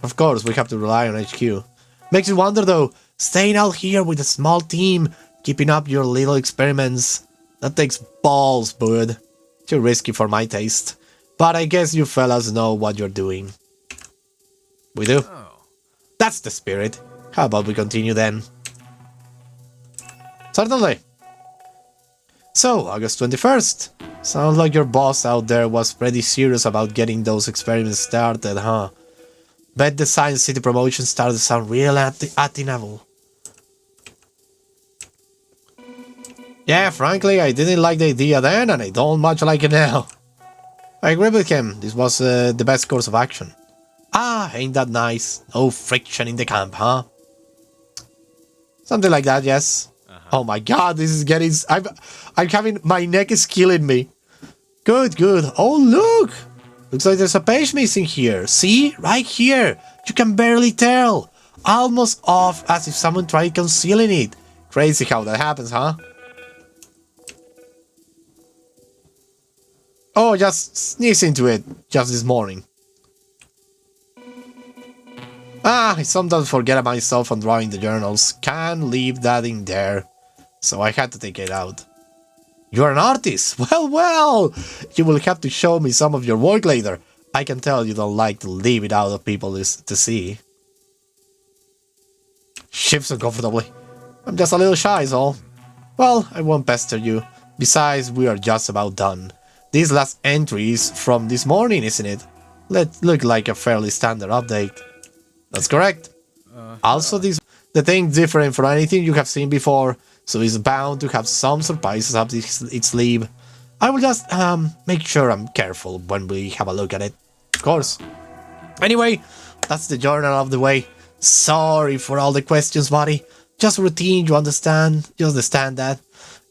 Of course, we have to rely on HQ. Makes you wonder though, staying out here with a small team, keeping up your little experiments, that takes balls, bud. Too risky for my taste. But I guess you fellas know what you're doing. We do? Oh. That's the spirit. How about we continue then? Certainly. So, August 21st. Sounds like your boss out there was pretty serious about getting those experiments started, huh? Bet the Science City promotion started to sound real attainable. Yeah, frankly, I didn't like the idea then, and I don't much like it now. I agree with him, this was the best course of action. Ah, ain't that nice? No friction in the camp, huh? Something like that, yes. Oh my god, this is getting... I'm having... My neck is killing me. Good, good. Oh, look! Looks like there's a page missing here. See? Right here. You can barely tell. Almost off as if someone tried concealing it. Crazy how that happens, huh? Oh, just sneeze into it. Just this morning. Ah, I sometimes forget myself on drawing the journals. Can't leave that in there. So I had to take it out. You're an artist? Well, well! You will have to show me some of your work later. I can tell you don't like to leave it out of people to see. Shifts uncomfortably. I'm just a little shy is all. Well, I won't pester you. Besides, we are just about done. This last entry is from this morning, isn't it? Let look like a fairly standard update. That's correct. Also, the thing different from anything you have seen before, so it's bound to have some surprises up its sleeve. I will just make sure I'm careful when we have a look at it. Of course. Anyway, that's the journal of the way. Sorry for all the questions, buddy. Just routine, you understand? You understand that?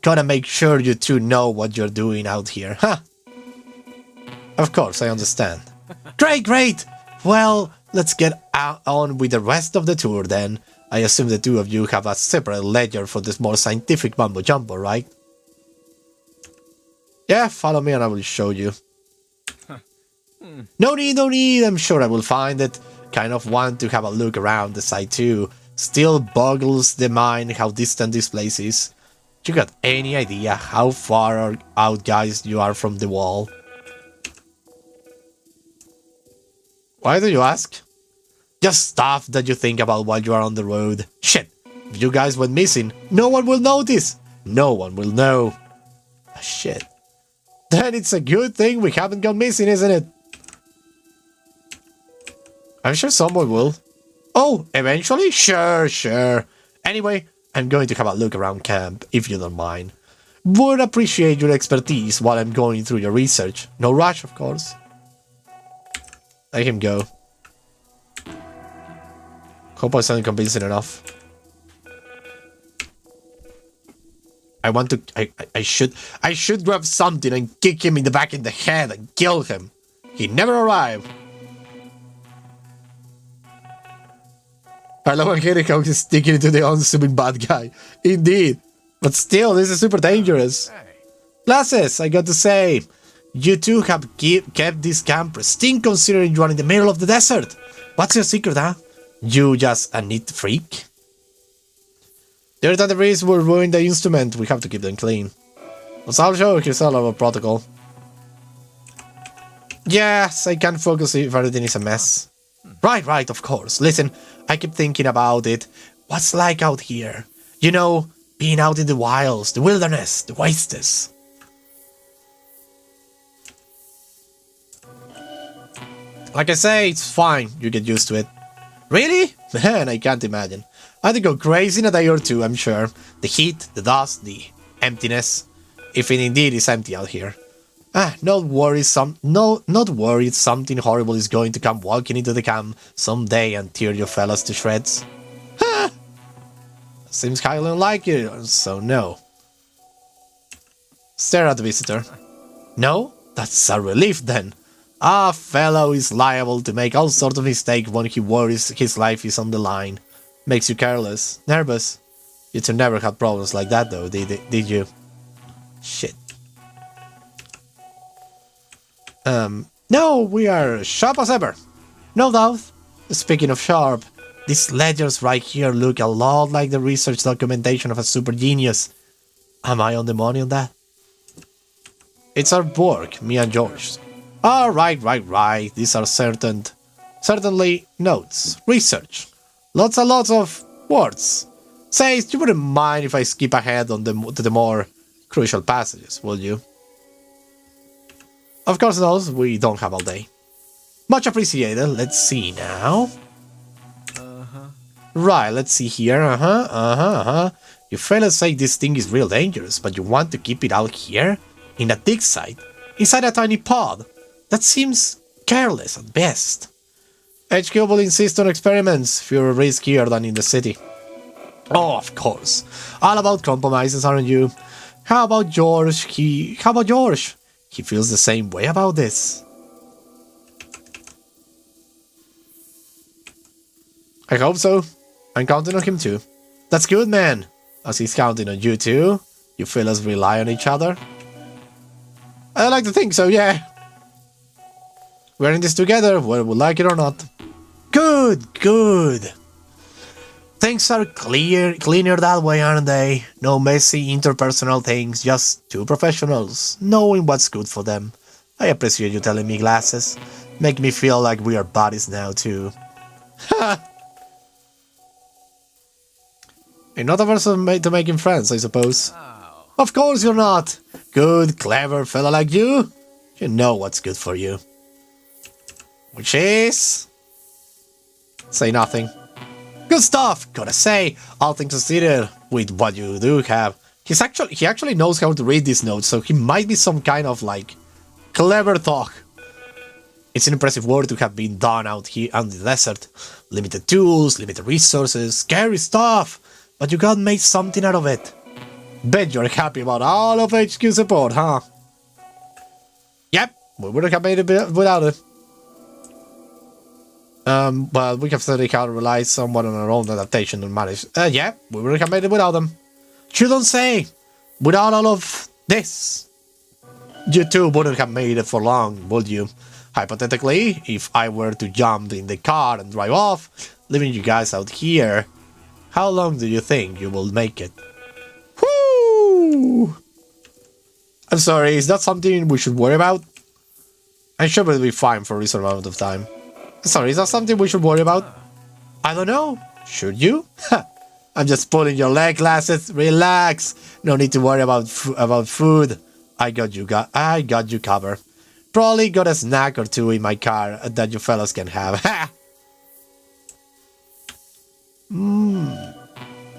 Gotta make sure you two know what you're doing out here, huh? Of course, I understand. Great, great! Well, let's get on with the rest of the tour then. I assume the two of you have a separate ledger for this more scientific mumbo-jumbo, right? Yeah, follow me and I will show you. No need, I'm sure I will find it. Kind of want to have a look around the site too. Still boggles the mind how distant this place is. You got any idea how far out guys you are from the wall? Why do you ask? Just stuff that you think about while you are on the road. Shit, if you guys went missing, no one will notice. No one will know. Shit. Then it's a good thing we haven't gone missing, isn't it? I'm sure someone will. Oh, eventually? Sure, sure. Anyway, I'm going to have a look around camp, if you don't mind. Would appreciate your expertise while I'm going through your research. No rush, of course. Let him go. Hope I sound convincing enough. I want to... I should grab something and kick him in the back of the head and kill him. He never arrived. I love and hate how he's sticking into the unassuming bad guy. Indeed. But still, this is super dangerous. Lasses, I got to say, you two have kept this camp pristine considering you are in the middle of the desert. What's your secret, huh? You just a neat freak? Dirt and debris will ruin the instrument. We have to keep them clean. But I'll show you all our protocol. Yes, I can't focus if everything is a mess. Right, of course. Listen, I keep thinking about it. What's like out here? You know, being out in the wilds, the wilderness, the wastes. Like I say, it's fine. You get used to it. Really? Man, I can't imagine. I'd go crazy in a day or two, I'm sure. The heat, the dust, the emptiness. If it indeed is empty out here. Not worried something horrible is going to come walking into the camp someday and tear you fellas to shreds. Seems highly unlikely, so no. Stare at the visitor. No? That's a relief then. A fellow is liable to make all sorts of mistakes when he worries his life is on the line. Makes you careless, nervous. You two never had problems like that though, did you? Shit. No, we are sharp as ever. No doubt. Speaking of sharp, these ledgers right here look a lot like the research documentation of a super genius. Am I on the money on that? It's our work, me and George. Ah, right. These are certainly notes, research. Lots and lots of words. Say, you wouldn't mind if I skip ahead on to the more crucial passages, would you? Of course not, we don't have all day. Much appreciated. Let's see now. Right, let's see here. You fellas say this thing is real dangerous, but you want to keep it out here? In a dig site? Inside a tiny pod? That seems careless at best. HQ will insist on experiments, fewer risk here than in the city. Oh, of course. All about compromises, aren't you? How about George? He feels the same way about this. I hope so. I'm counting on him too. That's good, man. As he's counting on you too. You fellas rely on each other. I like to think so, yeah. We're in this together, whether we like it or not. Good. Things are cleaner that way, aren't they? No messy interpersonal things, just two professionals, knowing what's good for them. I appreciate you telling me, Glasses. Make me feel like we are buddies now, too. Ha! You're not averse to making friends, I suppose. Oh. Of course you're not. Good, clever fella like you. You know what's good for you. Which is... Say nothing. Good stuff, gotta say. All things considered, with what you do have. He actually knows how to read these notes, so he might be some kind of, like, clever talk. It's an impressive work to have been done out here on the desert. Limited tools, limited resources, scary stuff. But you got made something out of it. Bet you're happy about all of HQ support, huh? Yep, we wouldn't have made it without it. Well, we have certainly had to rely somewhat on our own adaptation and manage. Yeah, we wouldn't have made it without them. You don't say! Without all of this. You two wouldn't have made it for long, would you? Hypothetically, if I were to jump in the car and drive off, leaving you guys out here, how long do you think you will make it? Whoo! I'm sorry, is that something we should worry about? I'm sure we'll be fine for a reasonable amount of time. Sorry, is that something we should worry about? I don't know. Should you? I'm just pulling your leg, Glasses. Relax. No need to worry about food. I got you covered. Probably got a snack or two in my car that you fellas can have.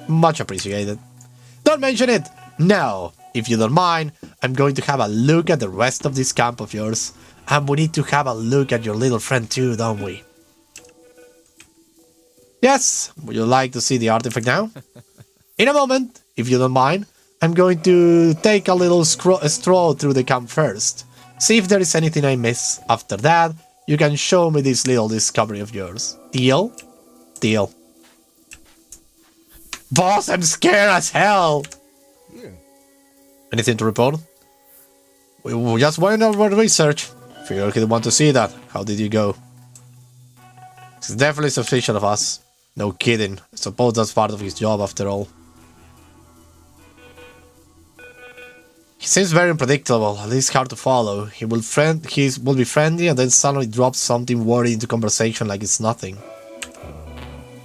Much appreciated. Don't mention it. Now, if you don't mind, I'm going to have a look at the rest of this camp of yours. And we need to have a look at your little friend too, don't we? Yes, would you like to see the artifact now? In a moment, if you don't mind, I'm going to take a little stroll through the camp first. See if there is anything I miss. After that, you can show me this little discovery of yours. Deal? Deal. Boss, I'm scared as hell! Yeah. Anything to report? We just went over the research. Figured he'd want to see that. How did you go? It's definitely suspicious of us. No kidding. I suppose that's part of his job after all. He seems very unpredictable, at least hard to follow. He will be friendly and then suddenly drops something wordy into conversation like it's nothing.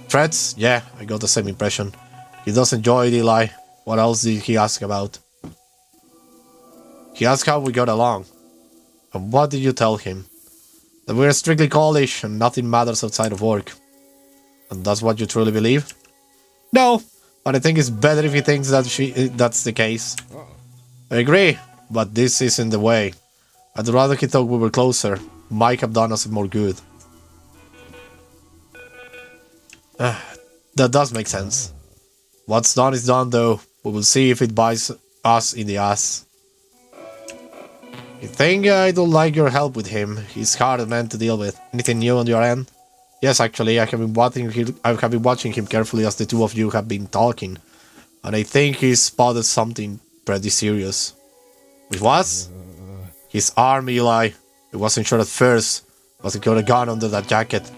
Threats? Yeah, I got the same impression. He does enjoy it, Eli. What else did he ask about? He asked how we got along. And what did you tell him? That we're strictly college and nothing matters outside of work. And that's what you truly believe? No, but I think it's better if he thinks that that's the case. I agree, but this isn't the way. I'd rather he thought we were closer. Might have done us more good. That does make sense. What's done is done, though. We will see if it bites us in the ass. You think I don't like your help with him? He's hard man to deal with. Anything new on your end? Yes, actually, I have been watching him carefully as the two of you have been talking, and I think he spotted something pretty serious. Which was? His arm, Eli. I wasn't sure at first, but he got a gun under that jacket.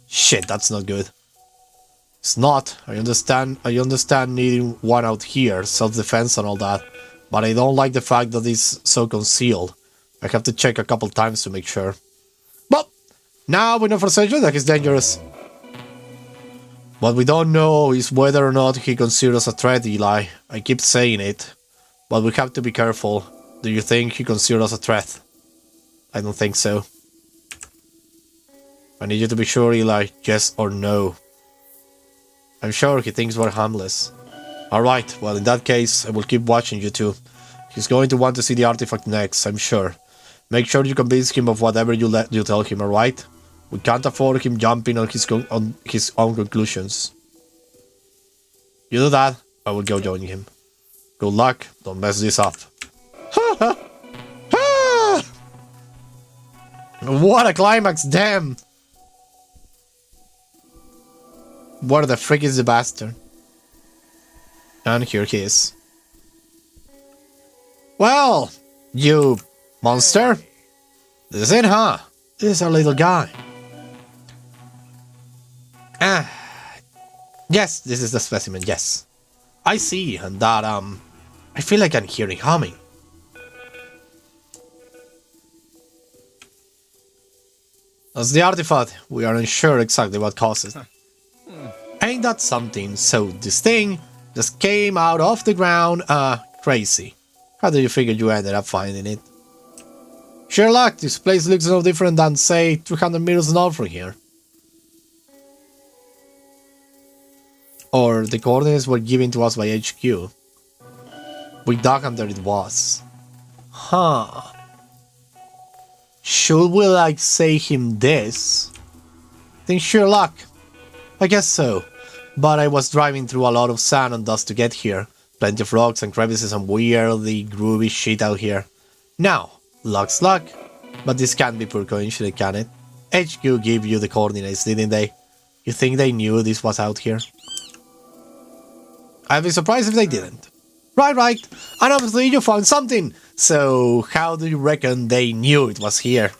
Shit, that's not good. It's not. I understand needing one out here, self-defense and all that, but I don't like the fact that it's so concealed. I have to check a couple times to make sure. But now we know for certain that he's dangerous. What we don't know is whether or not he considers a threat, Eli. I keep saying it, but we have to be careful. Do you think he considers a threat? I don't think so. I need you to be sure, Eli, yes or no. I'm sure he thinks we're harmless. Alright, well in that case, I will keep watching you two. He's going to want to see the artifact next, I'm sure. Make sure you convince him of whatever you tell him, alright? We can't afford him jumping on his own conclusions. You do that, I will go join him. Good luck, don't mess this up. What a climax, damn! Where the frick is the bastard? And here he is. Well, you monster. This is it, huh? This is our little guy. Yes, this is the specimen, yes. I see, and that, I feel like I'm hearing humming. That's the artifact. We aren't sure exactly what causes it. Ain't that something? So this thing just came out of the ground, crazy. How do you figure you ended up finding it? Sheer luck, this place looks no different than, say, 200 meters north from here. Or the coordinates were given to us by HQ. We dug under it was. Huh. Should we, like, say him this? Think sheer luck. I guess so. But I was driving through a lot of sand and dust to get here. Plenty of rocks and crevices and weirdly groovy shit out here. Now, luck's luck. But this can't be pure coincidence, can it? HQ gave you the coordinates, didn't they? You think they knew this was out here? I'd be surprised if they didn't. Right. And obviously you found something. So, how do you reckon they knew it was here?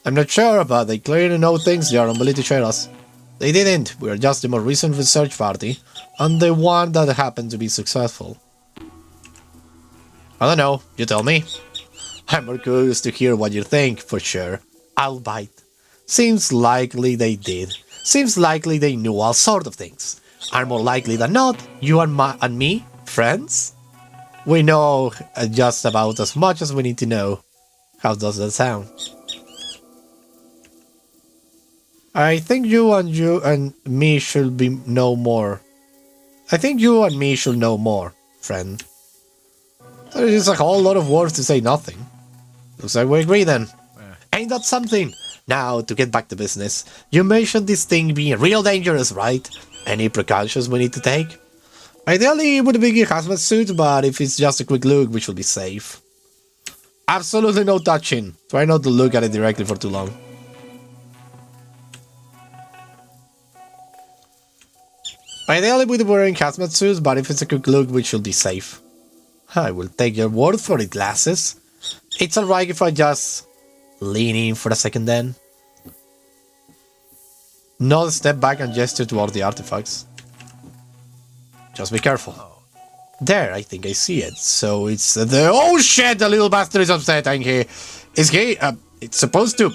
I'm not sure, but they clearly know things they are unwilling to share us. They didn't. We are just the more recent research party, and the one that happened to be successful. I don't know, you tell me. I'm more curious to hear what you think, for sure. I'll bite. Seems likely they did. Seems likely they knew all sort of things. And more likely than not, you and me, friends? We know just about as much as we need to know. How does that sound? I think you and me should know more. I think you and me should know more, friend. There is a whole lot of words to say nothing. Looks like we agree then. Ain't that something? Now, to get back to business, you mentioned this thing being real dangerous, right? Any precautions we need to take? Ideally, it would be a hazmat suit, but if it's just a quick look, we should be safe. Absolutely no touching. Try not to look at it directly for too long. Ideally, we'd be wearing hazmat suits, but if it's a quick look, we should be safe. I will take your word for it, glasses. It's alright if I just lean in for a second then. Nod, step back and gesture toward the artifacts. Just be careful. There, I think I see it. So it's the... Oh shit, the little bastard is upset, ain't he? Is he... it's supposed to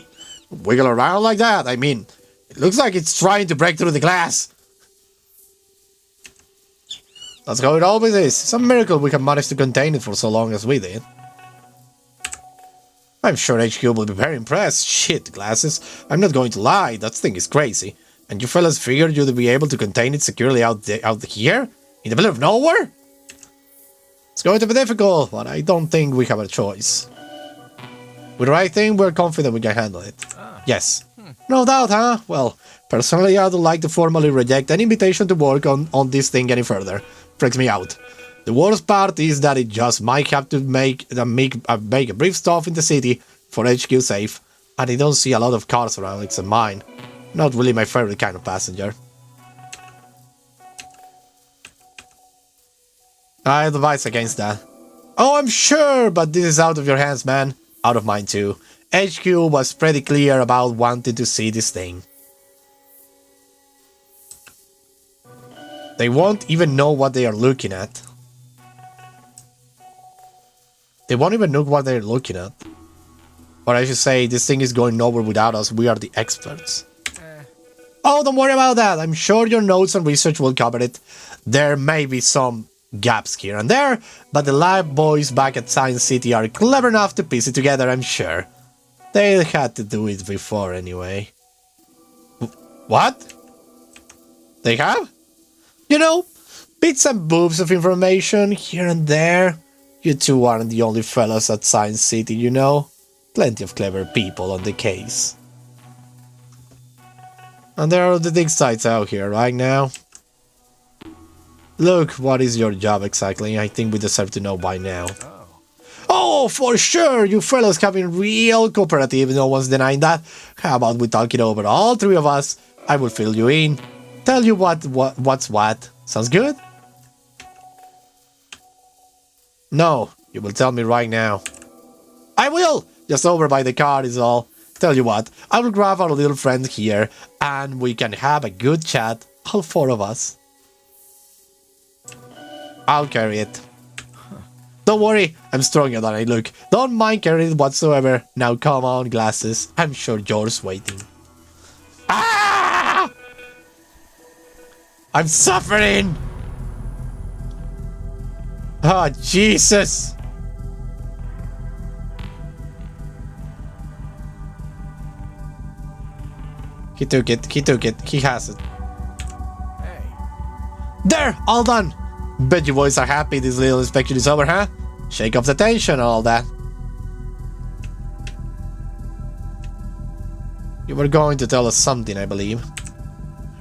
wiggle around like that. I mean, it looks like it's trying to break through the glass. That's how it always is. It's a miracle we have managed to contain it for so long as we did. I'm sure HQ will be very impressed. Shit, glasses. I'm not going to lie, that thing is crazy. And you fellas figured you'd be able to contain it securely out here? In the middle of nowhere? It's going to be difficult, but I don't think we have a choice. With the right thing, we're confident we can handle it. Yes. No doubt, huh? Well, personally, I'd like to formally reject any invitation to work on this thing any further. Freaks me out. The worst part is that it just might have to make a brief stop in the city for HQ safe, and I don't see a lot of cars around except mine. Not really my favorite kind of passenger. I advise against that. Oh, I'm sure, but this is out of your hands, man. Out of mine too. HQ was pretty clear about wanting to see this thing. They won't even know what they are looking at. They won't even know what they're looking at. Or I should say, this thing is going nowhere without us. We are the experts. Oh, don't worry about that. I'm sure your notes and research will cover it. There may be some gaps here and there, but the lab boys back at Science City are clever enough to piece it together, I'm sure. They had to do it before anyway. What? They have? You know, bits and boobs of information here and there. You two aren't the only fellas at Science City, you know. Plenty of clever people on the case. And there are the dig sites out here right now. Look, what is your job exactly? I think we deserve to know by now. Oh, for sure! You fellas have been real cooperative, no one's denying that. How about we talk it over, all three of us? I will fill you in. Tell you what's what. Sounds good? No, you will tell me right now. I will! Just over by the car is all. Tell you what, I will grab our little friend here, and we can have a good chat, all four of us. I'll carry it. Don't worry, I'm stronger than I look. Don't mind carrying it whatsoever. Now come on, glasses. I'm sure George's waiting. Ah! I'm suffering! Oh, Jesus! He took it, he has it. Hey. There! All done! Bet you boys are happy this little inspection is over, huh? Shake off the tension and all that. You were going to tell us something, I believe.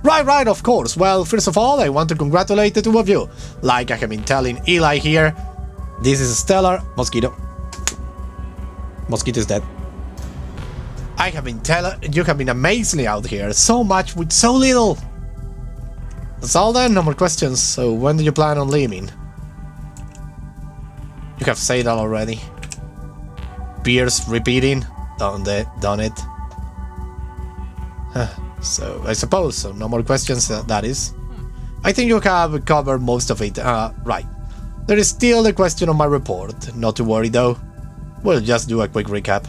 Right, of course. Well, first of all, I want to congratulate the two of you. Like I have been telling Eli here, this is a stellar mosquito. Mosquito is dead. I have been telling you have been amazingly out here. So much with so little. That's all then, no more questions. So when do you plan on leaving? You have said that already. Pierce repeating. Done it. So I suppose so. No more questions, that is. I think you have covered most of it. Right. There is still the question on my report. Not to worry though. We'll just do a quick recap.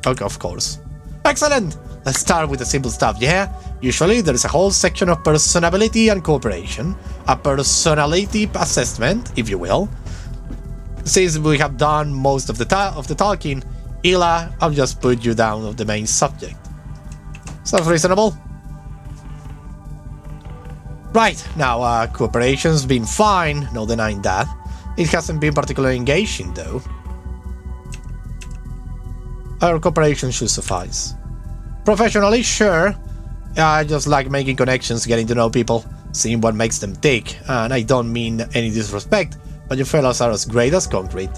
Okay, of course. Excellent! Let's start with the simple stuff, yeah? Usually there is a whole section of personability and cooperation. A personality assessment, if you will. Since we have done most of the talking, Ila, I'll just put you down of the main subject. Sounds reasonable? Right, now, cooperation's been fine, no denying that. It hasn't been particularly engaging, though. Our cooperation should suffice. Professionally, sure. I just like making connections, getting to know people, seeing what makes them tick, and I don't mean any disrespect, but you fellas are as great as concrete.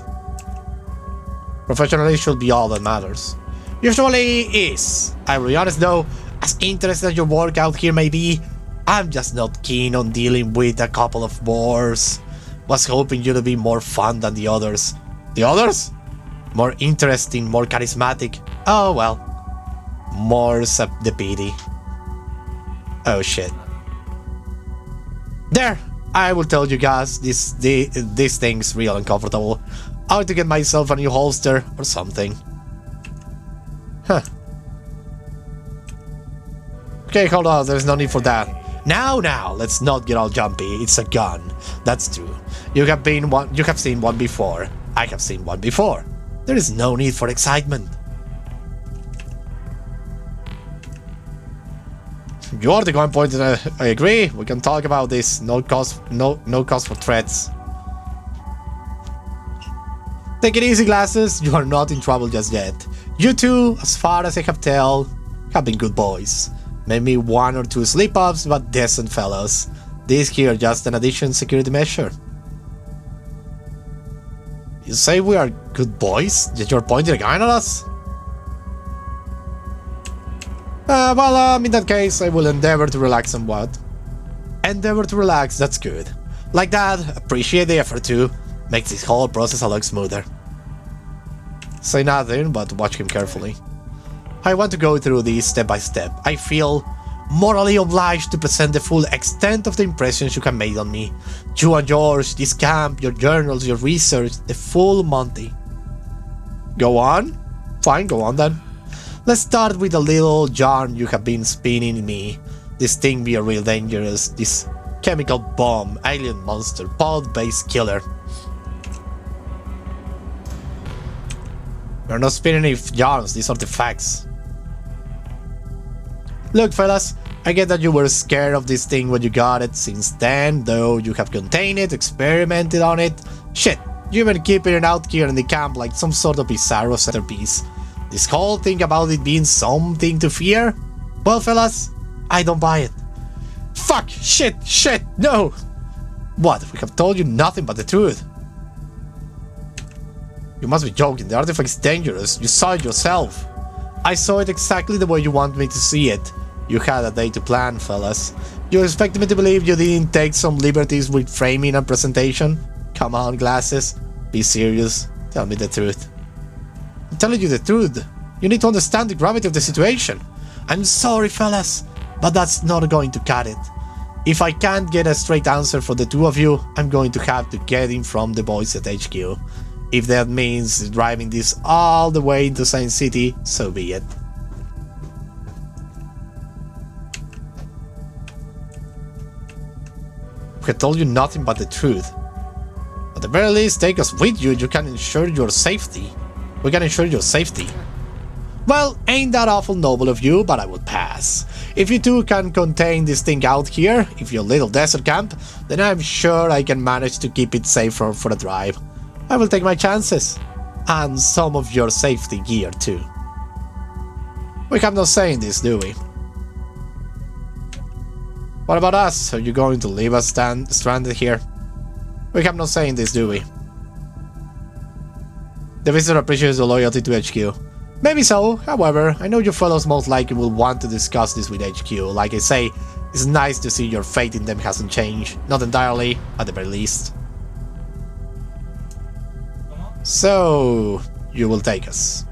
Professionally should be all that matters. Usually is. I'll be honest though, as interesting as your work out here may be, I'm just not keen on dealing with a couple of bores. Was hoping you to be more fun than the others. The others? More interesting, more charismatic. Oh well. More the pity. Oh shit. There! I will tell you guys, this thing's real uncomfortable. I want to get myself a new holster or something. Huh. Okay, hold on, there's no need for that. Now, let's not get all jumpy. It's a gun. That's true. You have seen one before. I have seen one before. There is no need for excitement. You are the one point. I agree. We can talk about this. No cause for threats. Take it easy, glasses. You are not in trouble just yet. You two, as far as I have tell, have been good boys. Maybe 1 or 2 slip-ups, but decent fellows. This here just an additional security measure. You say we are good boys? Yet you're pointing a gun at us? In that case, I will endeavor to relax somewhat. Endeavor to relax, that's good. Like that, appreciate the effort too. Makes this whole process a lot smoother. Say nothing, but watch him carefully. I want to go through this step by step. I feel morally obliged to present the full extent of the impressions you have made on me. You and yours, this camp, your journals, your research, the full Monty. Go on? Fine, go on then. Let's start with a little yarn you have been spinning me. This thing be a real dangerous, this chemical bomb, alien monster, pod-based killer. We're not spinning any yarns, these are the facts. Look fellas, I get that you were scared of this thing when you got it. Since then, though, you have contained it, experimented on it. Shit, you've been keeping it out here in the camp like some sort of bizarro centerpiece. This whole thing about it being something to fear? Well fellas, I don't buy it. Fuck, shit, no! What, we have told you nothing but the truth. You must be joking, the artifact is dangerous, you saw it yourself. I saw it exactly the way you want me to see it. You had a day to plan, fellas. You expect me to believe you didn't take some liberties with framing and presentation? Come on, glasses. Be serious. Tell me the truth. I'm telling you the truth. You need to understand the gravity of the situation. I'm sorry, fellas, but that's not going to cut it. If I can't get a straight answer for the two of you, I'm going to have to get it from the boys at HQ. If that means driving this all the way into Science City, so be it. We have told you nothing but the truth. At the very least, take us with you, you can ensure your safety. We can ensure your safety. Well, ain't that awful noble of you, but I would pass. If you two can contain this thing out here, if your little desert camp, then I'm sure I can manage to keep it safe for a drive. I will take my chances. And some of your safety gear too. We have no say in this, do we? What about us? Are you going to leave us stranded here? We have no say in this, do we? The visitor appreciates your loyalty to HQ. Maybe so, however, I know you fellows most likely will want to discuss this with HQ. Like I say, it's nice to see your faith in them hasn't changed. Not entirely, at the very least. So, you will take us.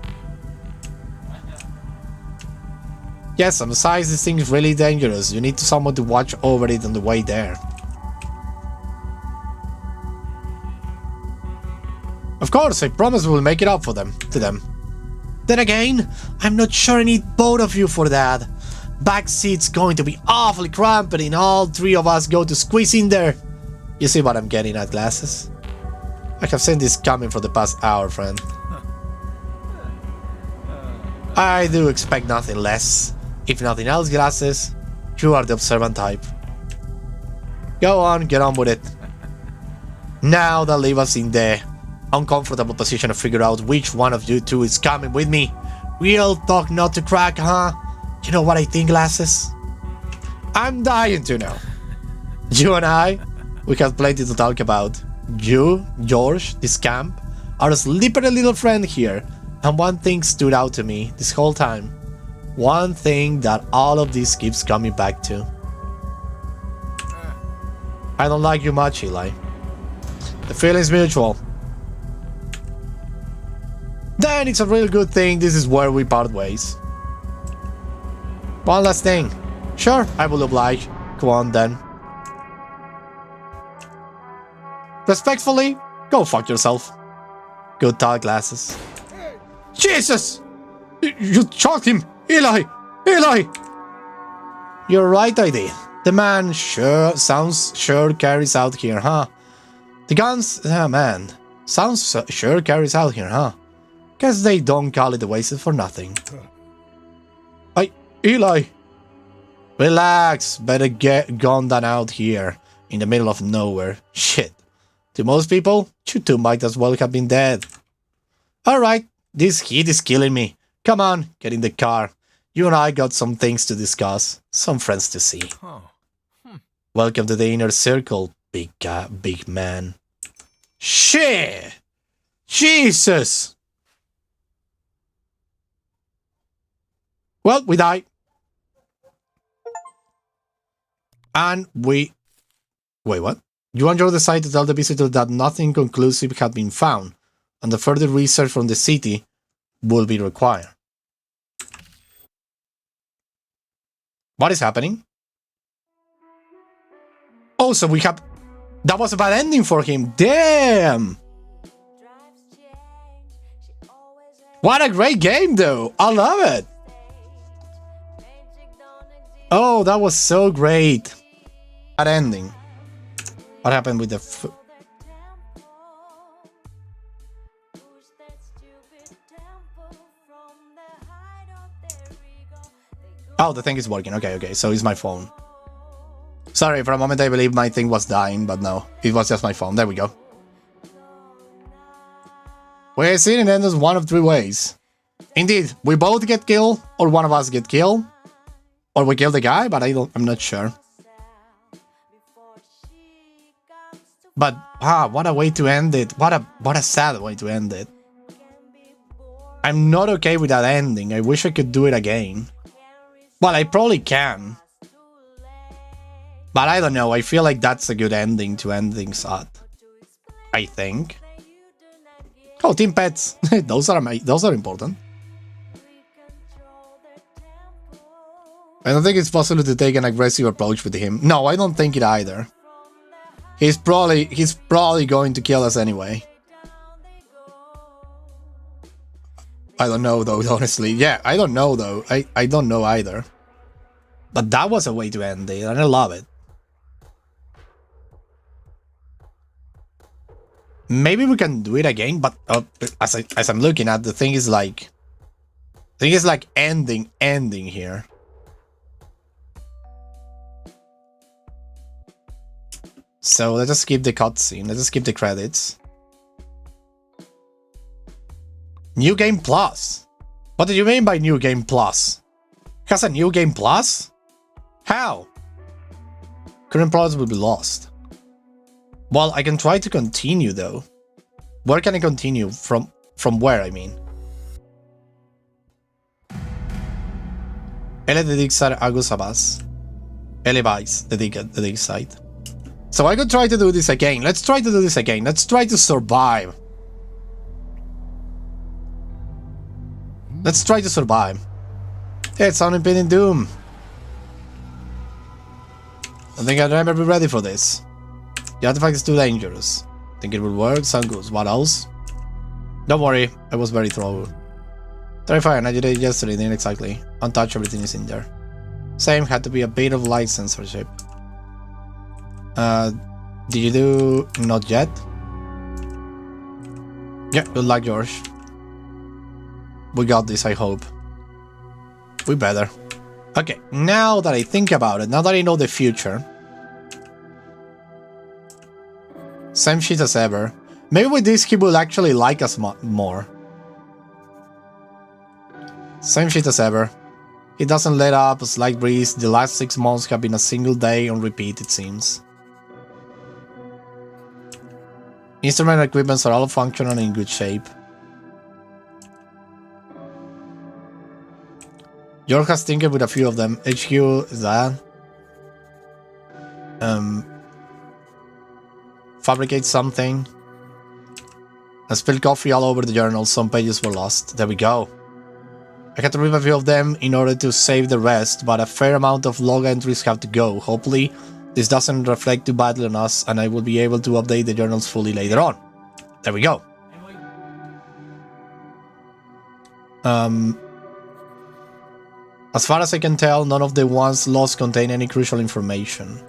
Yes, and besides, this thing is really dangerous. You need someone to watch over it on the way there. Of course, I promise we'll make it up to them. Then again, I'm not sure I need both of you for that. Back seat's going to be awfully cramped and all three of us go to squeeze in there. You see what I'm getting at, glasses? I have seen this coming for the past hour, friend. I do expect nothing less. If nothing else, glasses, you are the observant type. Go on, get on with it. Now that leave us in the uncomfortable position to figure out which one of you two is coming with me. Real talk not to crack, huh? You know what I think, glasses? I'm dying to know. You and I, we have plenty to talk about. You, George, this camp, our slippery little friend here, and one thing stood out to me this whole time. One thing that all of this keeps coming back to. I don't like you much, Eli. The feeling's mutual. Then it's a real good thing this is where we part ways. One last thing. Sure, I will oblige. Go on then. Respectfully, go fuck yourself. Good talk, glasses. Jesus! You shot him! Eli! Eli! You're right, I did. The man sure carries out here, huh? The guns, man, sure carries out here, huh? Guess they don't call it the wasted for nothing. Eli! Relax, better get gone down out here, in the middle of nowhere. Shit. To most people, you two might as well have been dead. Alright, this heat is killing me. Come on, get in the car. You and I got some things to discuss, some friends to see. Oh. Welcome to the inner circle, big man. Shit! Jesus! Well, we die. And we... Wait, what? You and Joe decide to tell the visitor that nothing conclusive had been found, and the further research from the city will be required. What is happening? Oh, so we have... That was a bad ending for him. Damn! What a great game, though. I love it. Oh, that was so great. Bad ending. What happened with the... Oh, the thing is working. Okay. So it's my phone. Sorry, for a moment I believe my thing was dying, but no. It was just my phone. There we go. We're seeing it ends one of three ways. Indeed, we both get killed, or one of us get killed. Or we kill the guy, but I'm not sure. But, what a way to end it. What a sad way to end it. I'm not okay with that ending. I wish I could do it again. Well, I probably can. But I don't know. I feel like that's a good ending to end things at. I think. Oh, team pets. those are important. I don't think it's possible to take an aggressive approach with him. No, I don't think it either. He's probably going to kill us anyway. I don't know though, honestly. Yeah, I don't know though. I don't know either. But that was a way to end it, and I love it. Maybe we can do it again, but as I'm looking at, the thing is like ending here. So let's just skip the cutscene. Let's just skip the credits. New Game Plus. What do you mean by New Game Plus? Has a New Game Plus? How? Current products will be lost. Well, I can try to continue though. Where can I continue? From where, I mean? Elle dedicar Agus Abbas. Elle vais dedic site. So I could try to do this again. Let's try to do this again. Let's try to survive. Let's try to survive. Yeah, it's unimpeding doom. I think I'll never be ready for this. The artifact is too dangerous. Think it will work? Sound good. What else? Don't worry, I was very thorough. Terrifying, I did it yesterday, didn't exactly. Untouched, everything is in there. Same, had to be a bit of light censorship. Did you do not yet? Yeah, good luck, George. We got this, I hope. We better. Okay, now that I think about it, now that I know the future. Same shit as ever. Maybe with this he will actually like us more. Same shit as ever. He doesn't let up, a slight breeze. The last 6 months have been a single day on repeat, it seems. Instrument equipments are all functional and in good shape. George has tinkered with a few of them. HQ is that. Fabricate something. I spilled coffee all over the journal. Some pages were lost. There we go. I had to remove a few of them in order to save the rest, but a fair amount of log entries have to go. Hopefully, this doesn't reflect too badly on us, and I will be able to update the journals fully later on. There we go. As far as I can tell, none of the ones lost contain any crucial information.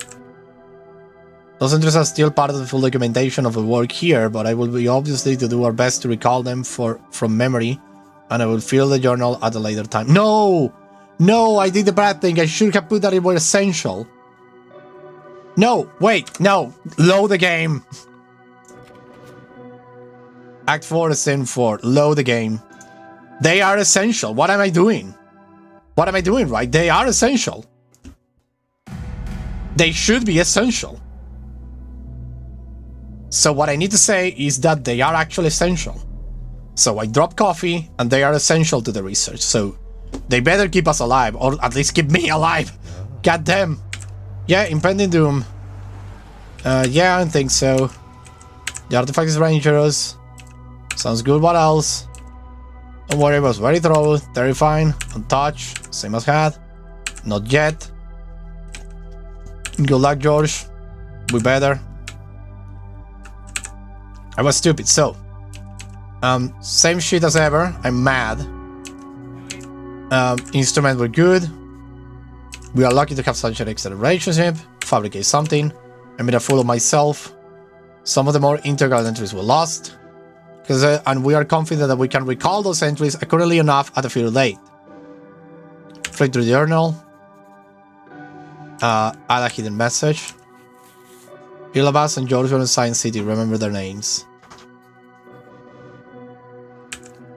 Those entries are still part of the full documentation of the work here, but I will be obviously to do our best to recall them from memory, and I will fill the journal at a later time. No! No, I did the bad thing. I should have put that in were essential. No, wait, no. Load the game. Act 4, Scene 4. Load the game. They are essential. What am I doing? What am I doing right? They are essential. They should be essential. So what I need to say is that they are actually essential. So I drop coffee, and they are essential to the research. So they better keep us alive, or at least keep me alive. God damn. Yeah, impending doom. Yeah, I don't think so. The artifact is dangerous. Sounds good. What else? Don't worry, it was very thorough, terrifying, untouched, same as had. Not yet. Good luck, George. We better. I was stupid, so. Same shit as ever. I'm mad. Instruments were good. We are lucky to have such an excellent relationship. Fabricate something. I made a fool of myself. Some of the more integral entries were lost. And we are confident that we can recall those entries accurately enough at a future date. Flick through the journal. Add a hidden message. Ilabas and George were in Science City. Remember their names.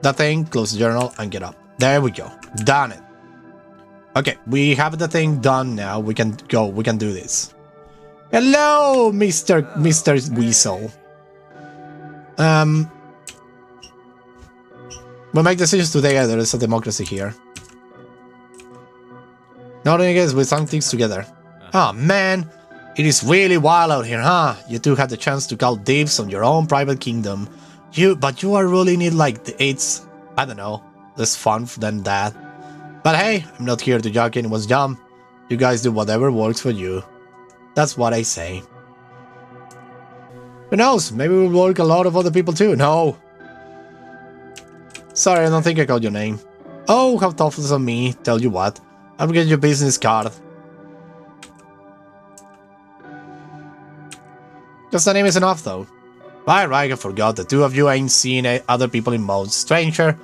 That thing, close the journal and get up. There we go. Done it. Okay, we have the thing done now. We can go. We can do this. Hello, Mr. Weasel. We make decisions today. There is a democracy here. Nothing against, we some things together. Oh man, it is really wild out here, huh? You two had the chance to call dibs on your own private kingdom. But you are really need like it's, I don't know, less fun than that. But hey, I'm not here to judge anyone's dumb. You guys do whatever works for you. That's what I say. Who knows? Maybe we'll work a lot of other people too. No. Sorry, I don't think I called your name. Oh, how thoughtful of me. Tell you what, I'll get your business card. Just the name is enough though. Right, I forgot. The two of you ain't seen other people in modes. Stranger.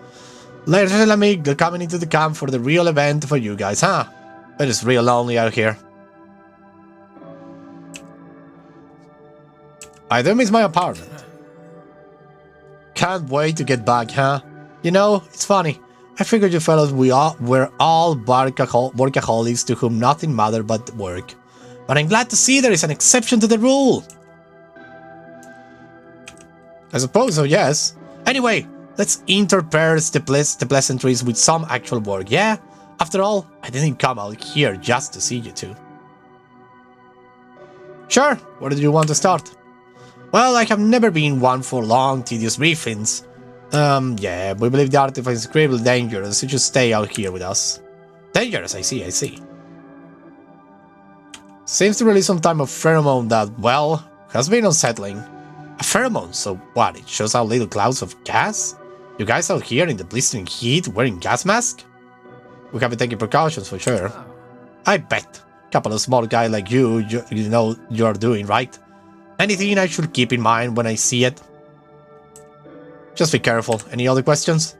Later, let me coming into the camp for the real event for you guys, huh? It is real lonely out here. I do miss my apartment. Can't wait to get back, huh? You know, it's funny. I figured you fellas were all workaholics to whom nothing mattered but work. But I'm glad to see there is an exception to the rule. I suppose so, yes. Anyway, let's intersperse the pleasantries with some actual work, yeah? After all, I didn't come out here just to see you two. Sure, where did you want to start? Well, I have never been one for long, tedious briefings. Yeah, we believe the artifact is incredibly dangerous. You should stay out here with us. Dangerous, I see. Seems to release some type of pheromone that, well, has been unsettling. A pheromone, so what, it shows out little clouds of gas? You guys out here in the blistering heat wearing gas masks? We have been taking precautions for sure. I bet. Couple of small guys like you know you're doing, right? Anything I should keep in mind when I see it? Just be careful. Any other questions?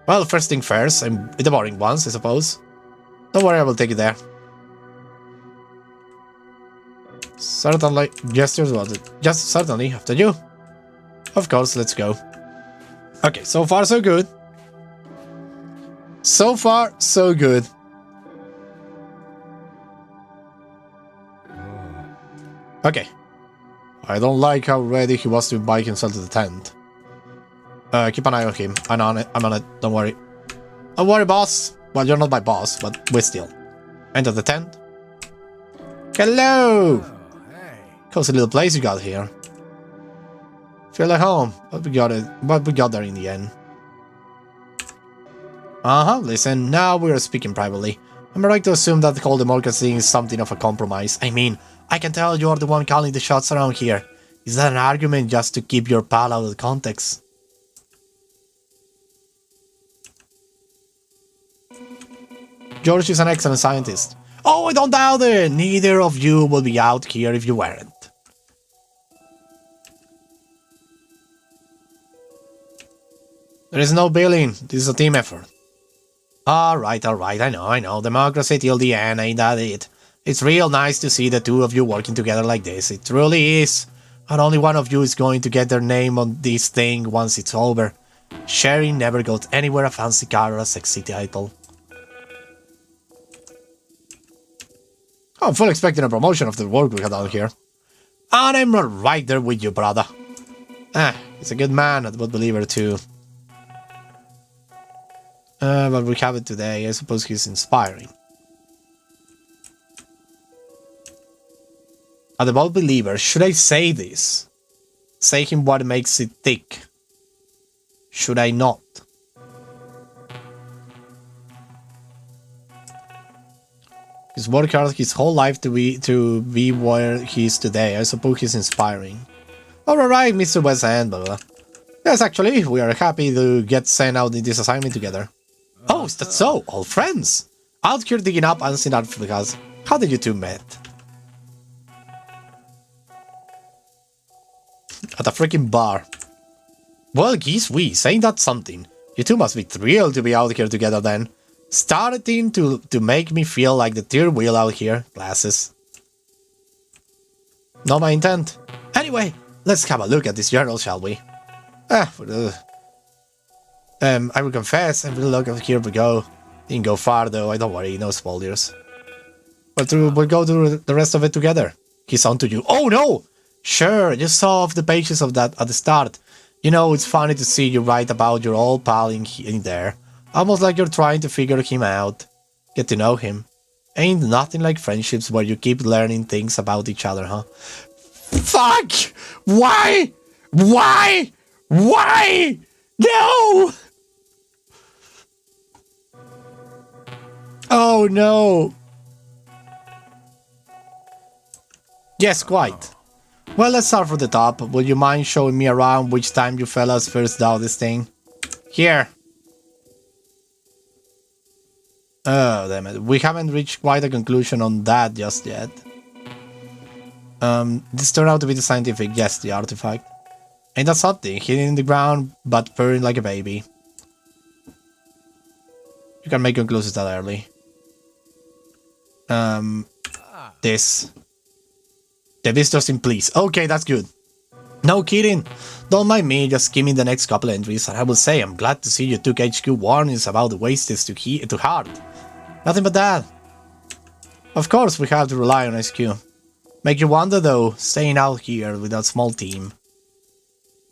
Well, first thing first, and the boring ones, I suppose. Don't worry, I will take it there. Certainly, gestures was it. Just certainly, after you. Of course, let's go. Okay, so far so good. So far, so good. Okay. I don't like how ready he was to invite himself to the tent. Keep an eye on him. I'm on it. Don't worry. Don't worry, boss. Well, you're not my boss, but we're still. Enter the tent. Hello! Oh, hey. Cozy little place you got here. Feel like home, but we got there in the end. Listen, now we're speaking privately. Am I right to assume that the whole democracy is something of a compromise? I mean, I can tell you're the one calling the shots around here. Is that an argument just to keep your pal out of context? George is an excellent scientist. Oh, I don't doubt it! Neither of you will be out here if you weren't. There is no billing. This is a team effort. Alright, I know. Democracy till the end, ain't that it? It's real nice to see the two of you working together like this. It truly is. And only one of you is going to get their name on this thing once it's over. Sharing never got anywhere a fancy car or a sexy title. I'm fully expecting a promotion of the work we had done here. And I'm right there with you, brother. He's a good man, I would believe her too. But we have it today. I suppose he's inspiring. A devout believer, should I say this? Say him what makes it tick. Should I not? He's worked hard his whole life to be where he is today. I suppose he's inspiring. Alright, Mr. West End, blah, blah. Yes, actually, we are happy to get sent out in this assignment together. Oh, is that so? All friends? Out here digging up ancient artifacts. How did you two met? At a freaking bar. Well, geez whiz, ain't that something? You two must be thrilled to be out here together then. Starting to make me feel like the third wheel out here. Glasses. Not my intent. Anyway, let's have a look at this journal, shall we? I will confess, I'm really lucky. Here we go. Didn't go far though, I don't worry, no spoilers. But we'll go through the rest of it together. He's on to you. Oh no! Sure, you saw off the pages of that at the start. You know, it's funny to see you write about your old pal in there. Almost like you're trying to figure him out. Get to know him. Ain't nothing like friendships where you keep learning things about each other, huh? Fuck! Why? Why? Why? No! Oh no! Yes, quite. Well, let's start from the top. Would you mind showing me around which time you fellas first saw this thing? Here. Oh, damn it. We haven't reached quite a conclusion on that just yet. This turned out to be the scientific, yes, the artifact. Ain't that something? Hidden in the ground, but purring like a baby. You can make conclusions that early. This. The visitors in please. Okay, that's good. No kidding. Don't mind me, just give me the next couple entries, and I will say I'm glad to see you took HQ warnings about the wastes to heart. Nothing but that. Of course, we have to rely on HQ. Make you wonder though, staying out here with that small team.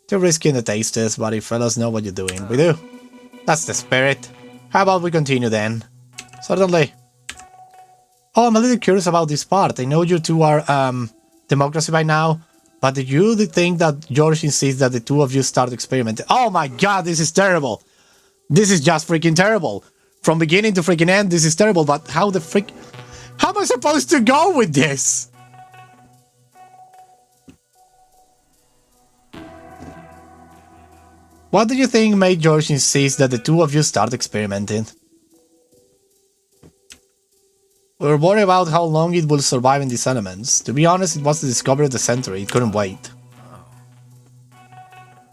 Too risky in the taste test, but if fellas know what you're doing, we do. That's the spirit. How about we continue then? Certainly. Oh, I'm a little curious about this part. I know you two are, democracy by now, but do you think that George insists that the two of you start experimenting? Oh my god, this is terrible! This is just freaking terrible! From beginning to freaking end, this is terrible, but how the frick... How am I supposed to go with this? What do you think made George insist that the two of you start experimenting? We're worried about how long it will survive in these elements. To be honest, it was the discovery of the century, it couldn't wait.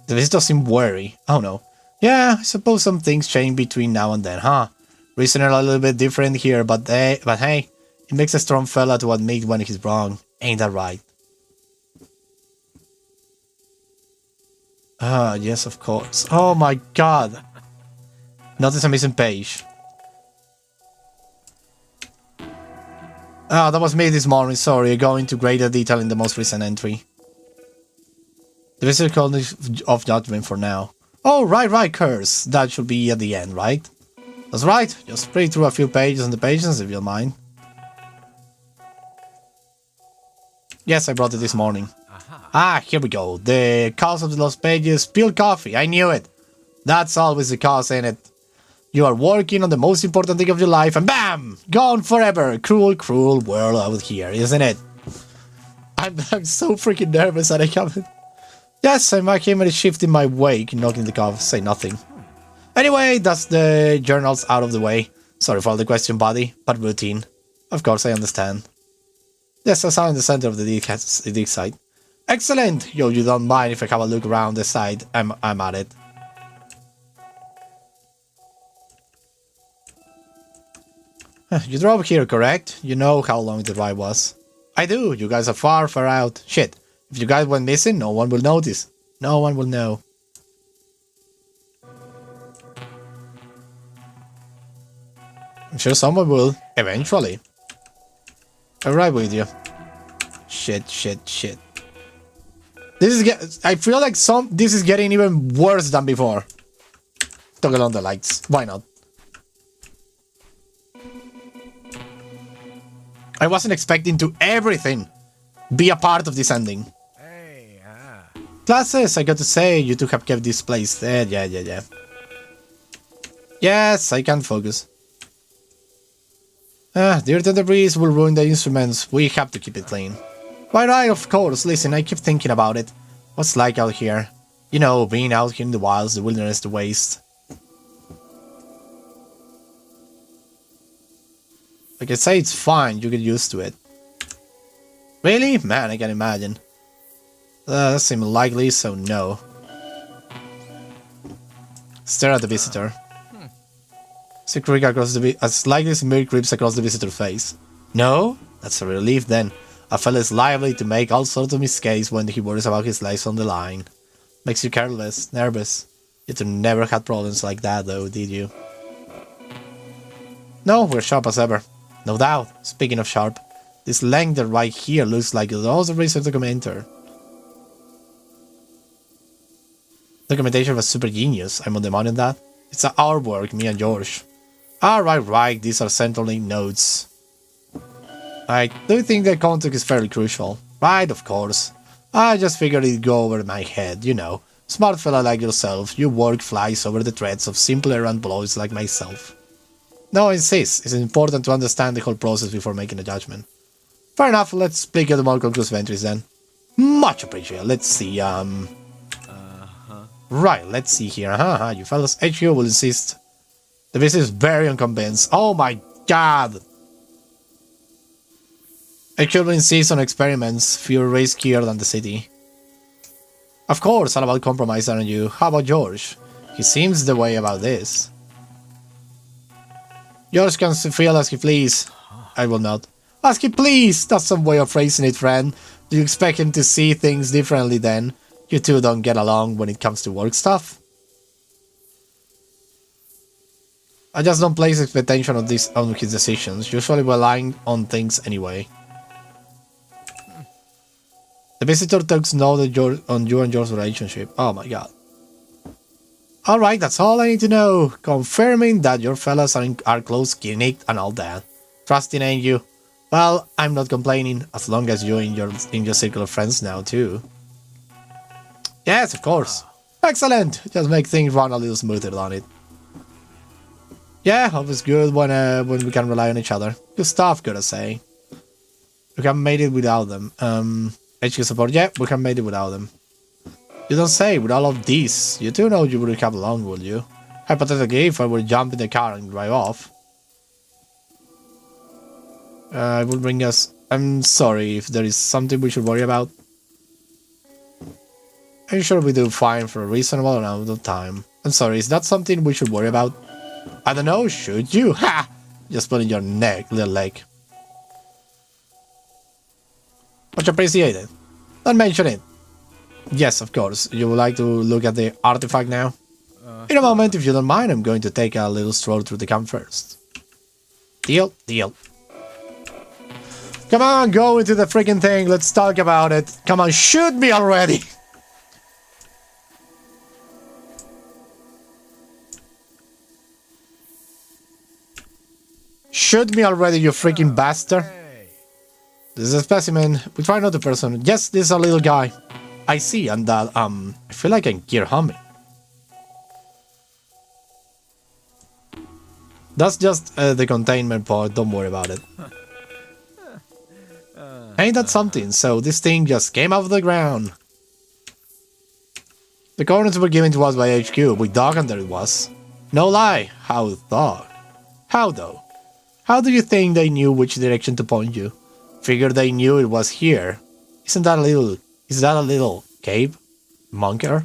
The visitors seem wary. Oh no. Yeah, I suppose some things change between now and then, huh? Reason are a little bit different here, but hey, it makes a strong fella to admit when he's wrong. Ain't that right? Ah, yes, of course. Oh my god. Notice a missing page. Ah, that was me this morning, sorry, I go into greater detail in the most recent entry. The visitor called of judgment for now. Oh, right, curse. That should be at the end, right? That's right, just read through a few pages on the patience if you mind. Yes, I brought it this morning. Ah, here we go. The cause of the lost pages, spilled coffee, I knew it. That's always the cause, ain't it? You are working on the most important thing of your life and BAM! Gone forever! Cruel, cruel world out here, isn't it? I'm so freaking nervous that I haven't... Yes, I came at a shift in my wake, knocking the cough, say nothing. Anyway, that's the journals out of the way. Sorry for all the question, buddy, but routine. Of course, I understand. Yes, I saw in the center of the dig site. Excellent! Yo, you don't mind if I have a look around the site? I'm at it. You drove here, correct? You know how long the ride was. I do, you guys are far out. Shit, if you guys went missing, no one will notice. No one will know. I'm sure someone will, eventually. I'm right with you. Shit. This is I feel like this is getting even worse than before. Toggle on the lights. Why not? I wasn't expecting to everything be a part of this ending. Hey, Classes, I got to say, you two have kept this place dead. Yeah. Yes, I can't focus. Dirt and debris will ruin the instruments. We have to keep it clean. Right, of course. Listen, I keep thinking about it. What's like out here? You know, being out here in the wilds, the wilderness, the waste. Like I say, it's fine. You get used to it. Really? Man, I can imagine. That seems likely, so no. Stare at the visitor. A slightly smear creeps across the visitor's face. No? That's a relief then. A fella is liable to make all sorts of mistakes when he worries about his life on the line. Makes you careless, nervous. You two never had problems like that though, did you? No, we're sharp as ever. No doubt. Speaking of sharp, this length right here looks like it was a research documenter. Documentation was super genius. I'm on the money on that. It's our work, me and George. Right. These are centrally notes. I do think the context is fairly crucial. Right, of course. I just figured it'd go over my head, you know. Smart fella like yourself, your work flies over the threads of simple errand boys like myself. No, I insist. It's important to understand the whole process before making a judgment. Fair enough, let's speak at the more conclusive entries then. Much appreciated. Let's see, Right, let's see here. You fellas, HQ will insist. The visit is very unconvinced. Oh my god! HQ will insist on experiments, fewer riskier than the city. Of course, all about compromise, aren't you? How about George? He seems the way about this. George can feel as he please. I will not. As he please! That's some way of phrasing it, friend. Do you expect him to see things differently then? You two don't get along when it comes to work stuff. I just don't place expectation on his decisions, usually relying on things anyway. The visitor takes note on you and George's relationship. Oh my god. Alright, that's all I need to know. Confirming that your fellas are close, kinnicked and all that. Trusting in you. Well, I'm not complaining, as long as you're in your circle of friends now too. Yes, of course. Excellent! Just make things run a little smoother, don't it? Yeah, always good when we can rely on each other. Good stuff, gotta say. We can made it without them. HQ support, yeah, we can made it without them. You don't say, with all of these. You do know you wouldn't have long, would you? Hypothetically, if I were to jump in the car and drive off. It will bring us... I'm sorry if there is something we should worry about. I'm sure we do fine for a reasonable amount of time. I'm sorry, is that something we should worry about? I don't know, should you? Ha! Just put in your little leg. Much appreciated. Don't mention it. Yes, of course. You would like to look at the artifact now? In a moment, if you don't mind, I'm going to take a little stroll through the camp first. Deal? Deal. Come on, go into the freaking thing. Let's talk about it. Come on, shoot me already! Shoot me already, you freaking bastard. This is a specimen. We try not the person. Yes, this is a little guy. I see, and that, I feel like I can hear humming. That's just the containment part, don't worry about it. Ain't that something? So this thing just came out of the ground. The coordinates were given to us by HQ. We dug and there it was. No lie. How dog? How though? How do you think they knew which direction to point you? Figure they knew it was here. Is that a little cave? Bunker?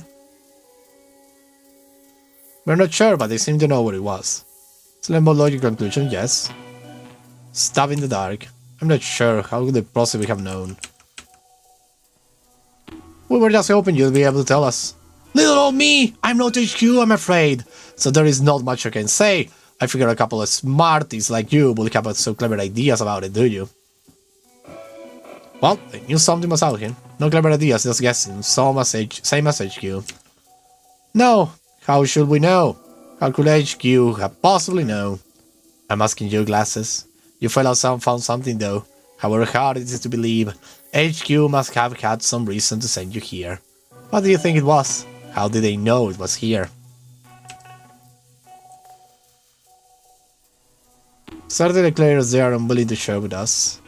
We're not sure, but they seem to know what it was. Slim logical conclusion, yes. Stab in the dark. I'm not sure. How could they possibly have known? We were just hoping you'd be able to tell us. Little old me! I'm not HQ, I'm afraid. So there is not much I can say. I figure a couple of smarties like you will have some clever ideas about it, do you? Well, I knew something was out here. No clever ideas, just guessing. Same as HQ. No, how should we know? How could HQ have possibly known? I'm asking you, Glasses. You fellows found something though. However hard it is to believe, HQ must have had some reason to send you here. What do you think it was? How did they know it was here? Certainly clear as they are unwilling to share with us.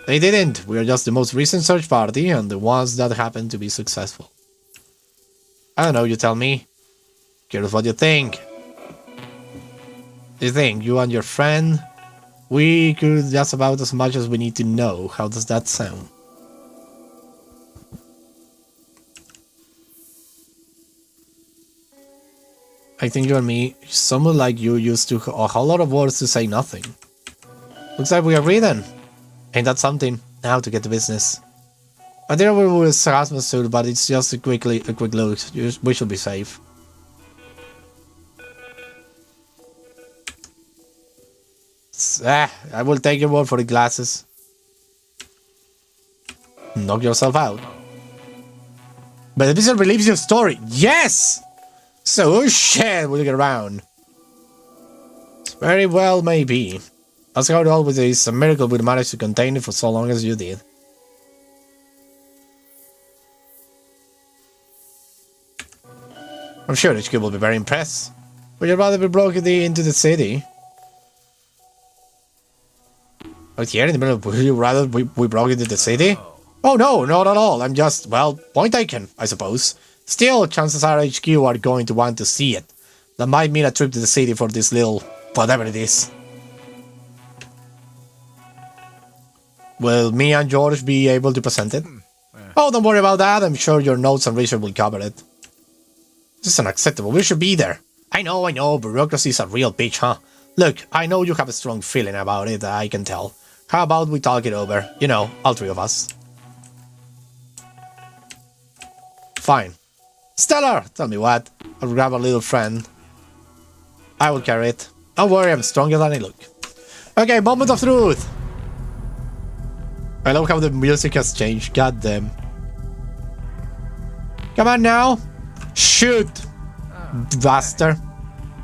They didn't. We are just the most recent search party and the ones that happen to be successful. I don't know, you tell me. Curious what you think. You think, you and your friend? We could just about as much as we need to know. How does that sound? I think you and me, someone like you used to a whole lot of words to say nothing. Looks like we agree then. Ain't that something? Now to get to business. I think we will sarcasm soon, but it's just a quick look. We should be safe. I will take your word for the Glasses. Knock yourself out. But the visitor believes your story. Yes! So, shit, we'll get around. Very well, maybe. As how it always is, a miracle we managed to contain it for so long as you did. I'm sure HQ will be very impressed. Would you rather be broken into the city? Out here in the middle, would you rather we broke into the city? Oh no, not at all. I'm just, well, point taken, I suppose. Still, chances are HQ are going to want to see it. That might mean a trip to the city for this little whatever it is. Will me and George be able to present it? Oh, don't worry about that. I'm sure your notes and research will cover it. This is unacceptable. We should be there. I know. Bureaucracy is a real bitch, huh? Look, I know you have a strong feeling about it, I can tell. How about we talk it over? You know, all three of us. Fine. Stellar! Tell me what. I'll grab a little friend. I will carry it. Don't worry, I'm stronger than I look. Okay, moment of truth! I love how the music has changed. God damn. Come on now. Shoot! Bastard.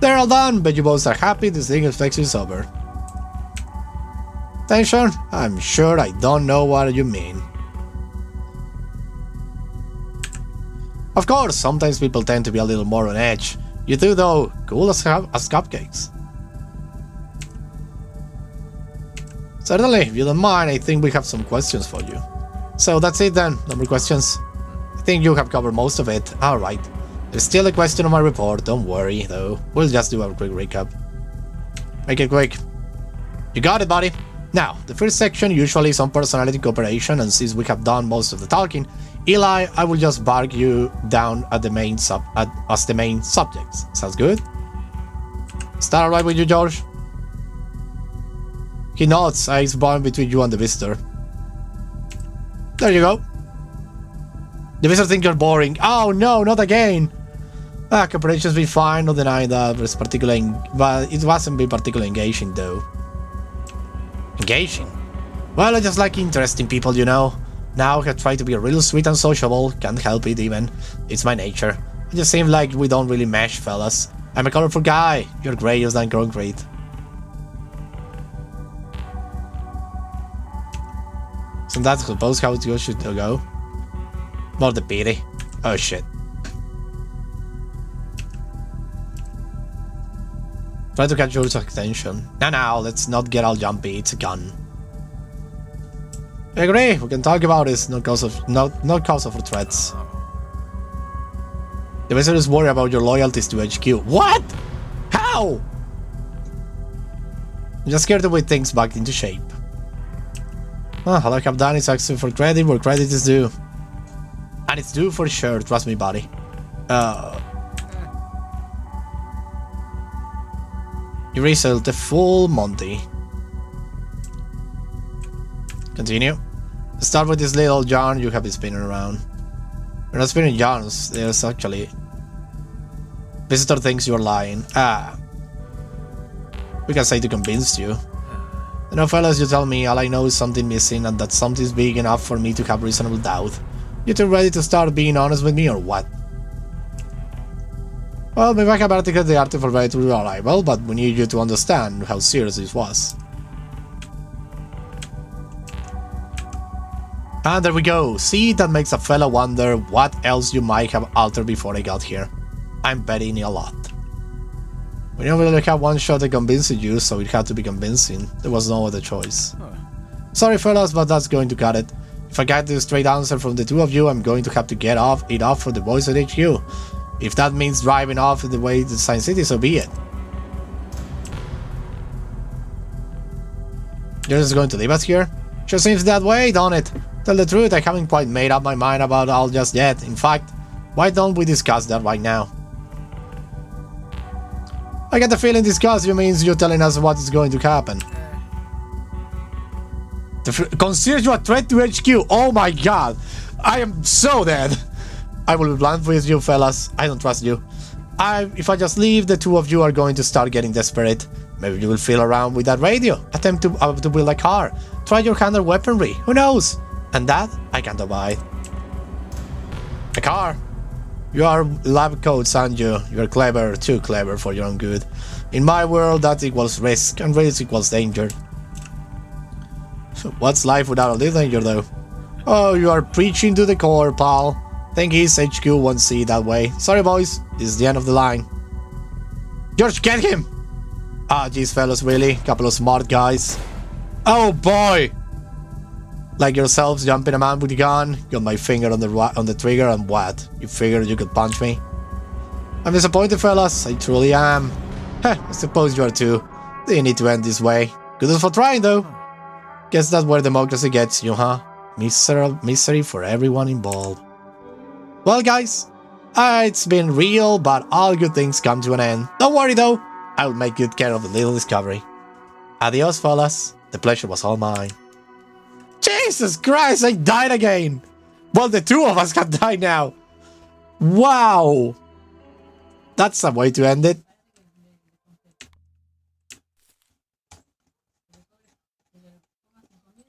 They're all done, but you both are happy this thing affects is over. Tension? I'm sure I don't know what you mean. Of course, sometimes people tend to be a little more on edge. You do though, cool as cupcakes. Certainly, if you don't mind, I think we have some questions for you. So that's it then, no more questions. I think you have covered most of it, alright. There's still a question on my report, don't worry though. We'll just do a quick recap. Make it quick. You got it, buddy. Now, the first section usually is on personality cooperation, and since we have done most of the talking, Eli, I will just bark you down at the main as the main subjects. Sounds good? Start alright with you, George? He nods, eyes bond between you and the visitor. There you go. The visitor thinks you're boring. Oh no, not again! Cooperation's been fine, no denying that, but it wasn't been particularly engaging though. Engaging? Well, I just like interesting people, you know. Now I try to be real sweet and sociable, can't help it even. It's my nature. It just seems like we don't really mesh, fellas. I'm a colorful guy. You're gray, you're not growing great. So that's suppose how it should go. More the pity. Oh shit. Try to catch your attention. Now, let's not get all jumpy, it's a gun. I agree, we can talk about this, no cause of threats. The visitor is worried about your loyalties to HQ. What? How? I'm just scared to put things back into shape. All I have done is asking for credit where credit is due. And it's due for sure, trust me, buddy. You result the full Monty. Continue. Start with this little yarn you have been spinning around. You're not spinning yarns, there's actually... Visitor thinks you're lying. We can say to convince you. You know, fellas, you tell me, all I know is something missing and that something's big enough for me to have reasonable doubt. You two ready to start being honest with me or what? Well, maybe I better get the artifact ready to your arrival, but we need you to understand how serious this was. And there we go. See, that makes a fella wonder what else you might have altered before I got here. I'm betting a lot. We didn't really have one shot at convincing you, so it had to be convincing. There was no other choice. Sorry fellas, but that's going to cut it. If I get the straight answer from the two of you, I'm going to have to get it off for the boys at HQ. If that means driving off the way to Science City, so be it. You're just going to leave us here? Sure seems that way, don't it? Tell the truth, I haven't quite made up my mind about all just yet. In fact, why don't we discuss that right now? I get the feeling discuss you means you're telling us what is going to happen. Consider you a threat to HQ. Oh my god. I am so dead. I will be blunt with you fellas. I don't trust you. If I just leave, the two of you are going to start getting desperate. Maybe you will feel around with that radio. Attempt to build a car. Try your hand at weaponry. Who knows? And that, I can't abide. A car. You are lab coats, aren't you? You're clever, too clever for your own good. In my world, that equals risk, and risk equals danger. What's life without a little danger, though? Oh, you are preaching to the core, pal. Think his HQ won't see it that way. Sorry, boys. This is the end of the line. George, get him! Ah, geez, fellas, really? Couple of smart guys. Oh, boy! Like yourselves jumping a man with a gun, got my finger on the trigger, and what? You figured you could punch me? I'm disappointed, fellas. I truly am. Heh, I suppose you are too. They need to end this way. Kudos for trying, though. Guess that's where democracy gets you, huh? Misery for everyone involved. Well, guys, it's been real, but all good things come to an end. Don't worry, though. I will make good care of the little discovery. Adios, fellas. The pleasure was all mine. Jesus Christ, I died again! Well, the two of us have died now. Wow! That's a way to end it.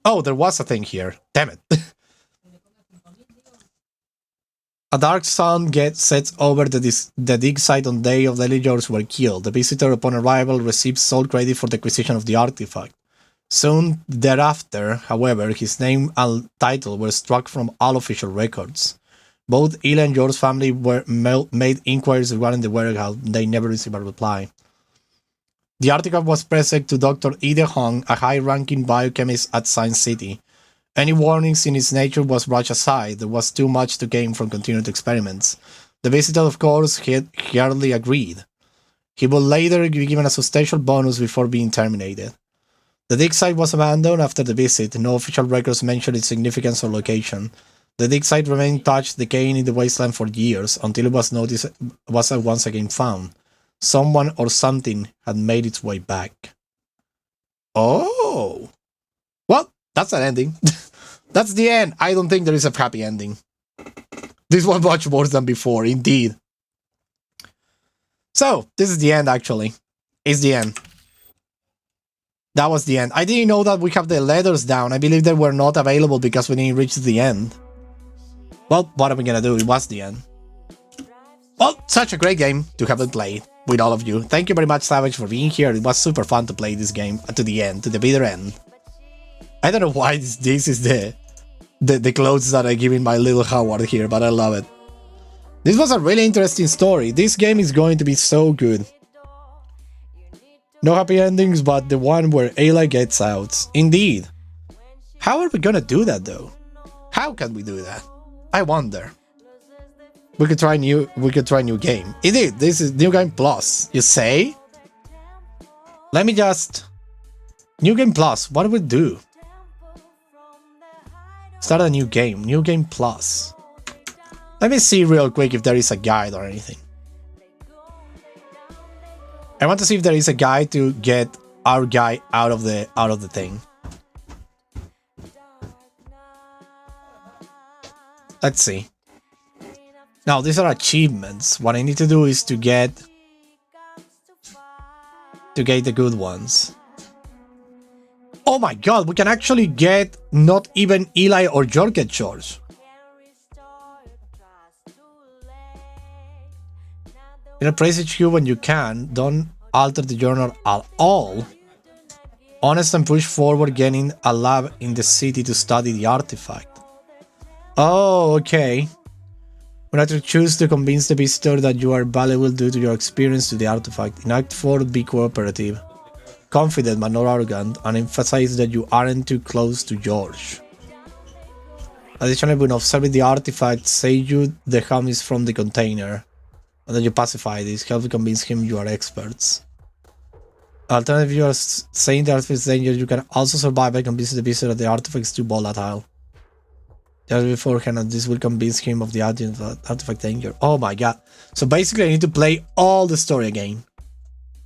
Oh, there was a thing here. Damn it. A dark sun sets over the dig site on the day of the villagers were killed. The visitor upon arrival receives sole credit for the acquisition of the artifact. Soon thereafter, however, his name and title were struck from all official records. Both Ila and George's family made inquiries regarding the warehouse. They never received a reply. The article was presented to Dr. Ide Hong, a high-ranking biochemist at Science City. Any warnings in its nature was brushed aside. There was too much to gain from continued experiments. The visitor, of course, hardly agreed. He would later be given a substantial bonus before being terminated. The dig site was abandoned after the visit. No official records mentioned its significance or location. The dig site remained touched, decaying in the wasteland for years, until it was once again found. Someone or something had made its way back. Oh! Well, that's an ending. That's the end. I don't think there is a happy ending. This was much worse than before, indeed. So, this is the end, actually. It's the end. That was the end. I didn't know that we have the letters down. I believe they were not available because we didn't reach the end. Well, what are we gonna do? It was the end. Well, such a great game to have it played with all of you. Thank you very much, Savage, for being here. It was super fun to play this game to the end, to the bitter end. I don't know why this is the clothes that I give in my little Howard here, but I love it. This was a really interesting story. This game is going to be so good. No happy endings, but the one where Ayla gets out. Indeed. How are we gonna do that, though? How can we do that? I wonder. We could try new game. Indeed, this is New Game Plus. You say? Let me just... New Game Plus, what do we do? Start a new game. New Game Plus. Let me see real quick if there is a guide or anything. I want to see if there is a guide to get our guy out of the thing. Let's see. Now, these are achievements. What I need to do is to get the good ones. Oh my god, we can actually get not even Eli or George get George. In a praise you when you can, don't alter the journal at all. Honest and push forward, getting a lab in the city to study the artifact. Oh, okay. We have to choose to convince the visitor that you are valuable due to your experience to the artifact. In Act 4, be cooperative, confident but not arrogant, and emphasize that you aren't too close to George. Additionally, when observing the artifact, say you the harm is from the container, and that you pacify this, help you convince him you are experts. Alternatively, if you are saying the artifact is dangerous, you can also survive by convincing the visitor that the artifact is too volatile. Just beforehand, and this will convince him of the artifact danger. Oh my god. So basically I need to play all the story again.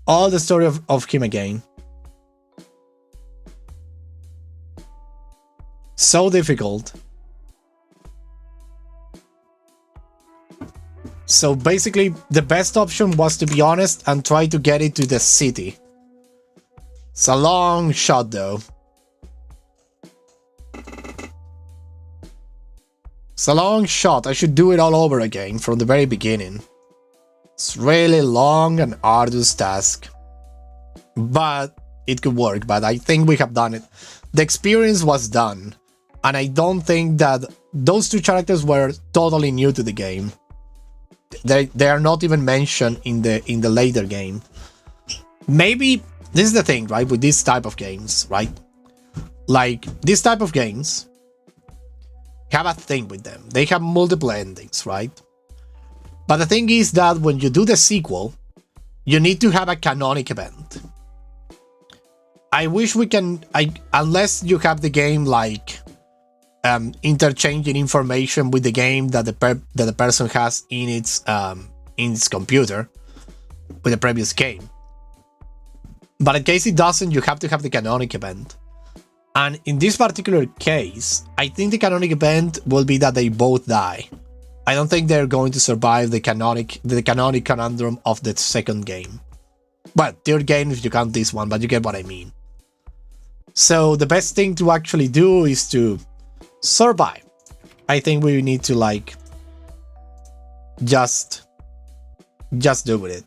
All the story of him again. So difficult. So basically the best option was to be honest and try to get it to the city. It's a long shot though. It's a long shot. I should do it all over again from the very beginning. It's really long and arduous task. But it could work, but I think we have done it. The experience was done. And I don't think that those two characters were totally new to the game. They are not even mentioned in the later game. Maybe this is the thing, right? With this type of games, right? Like this type of games have a thing with them. They have multiple endings, right? But the thing is that when you do the sequel, you need to have a canonic event. I wish we can, unless you have the game like interchanging information with the game that the person has in its computer with the previous game. But in case it doesn't, you have to have the canonic event. And in this particular case, I think the canonic event will be that they both die. I don't think they're going to survive the canonic conundrum of the second game. Well, third game if you count this one, but you get what I mean. So the best thing to actually do is to survive. I think we need to like just do with it.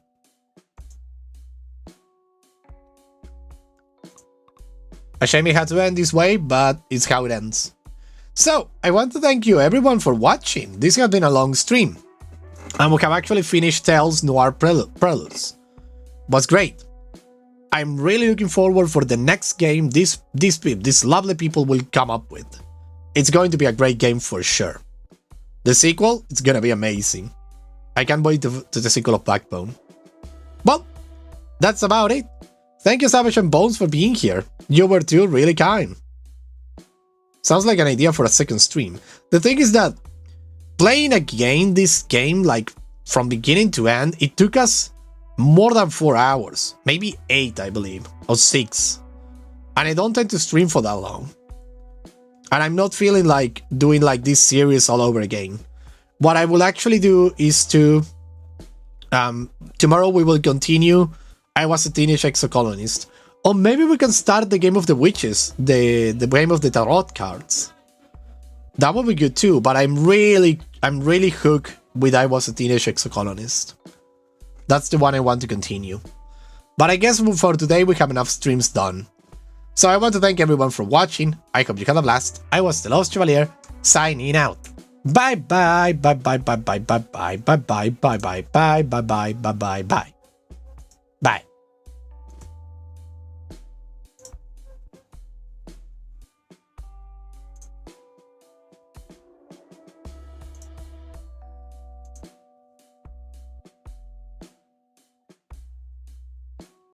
A shame it had to end this way, but it's how it ends. So, I want to thank you everyone for watching. This has been a long stream. And we have actually finished Tales Noir Preludes. Was great. I'm really looking forward for the next game these lovely people will come up with. It's going to be a great game for sure. The sequel, it's gonna be amazing. I can't wait to the sequel of Backbone. Well, that's about it. Thank you Savage and Bones for being here. You were too really kind. Sounds like an idea for a second stream. The thing is that playing again this game like from beginning to end, it took us more than 4 hours. Maybe 8 I believe, or 6. And I don't tend to stream for that long. And I'm not feeling like doing like this series all over again. What I will actually do is to tomorrow we will continue I Was a Teenage Exocolonist. Or maybe we can start the game of the witches, the game of the tarot cards. That would be good too, but I'm really hooked with I Was a Teenage Exocolonist. That's the one I want to continue. But I guess for today we have enough streams done. So I want to thank everyone for watching. I hope you had a blast. I was the Lost Chevalier, signing out. Bye bye bye bye bye bye bye bye bye bye bye bye bye bye bye bye bye bye.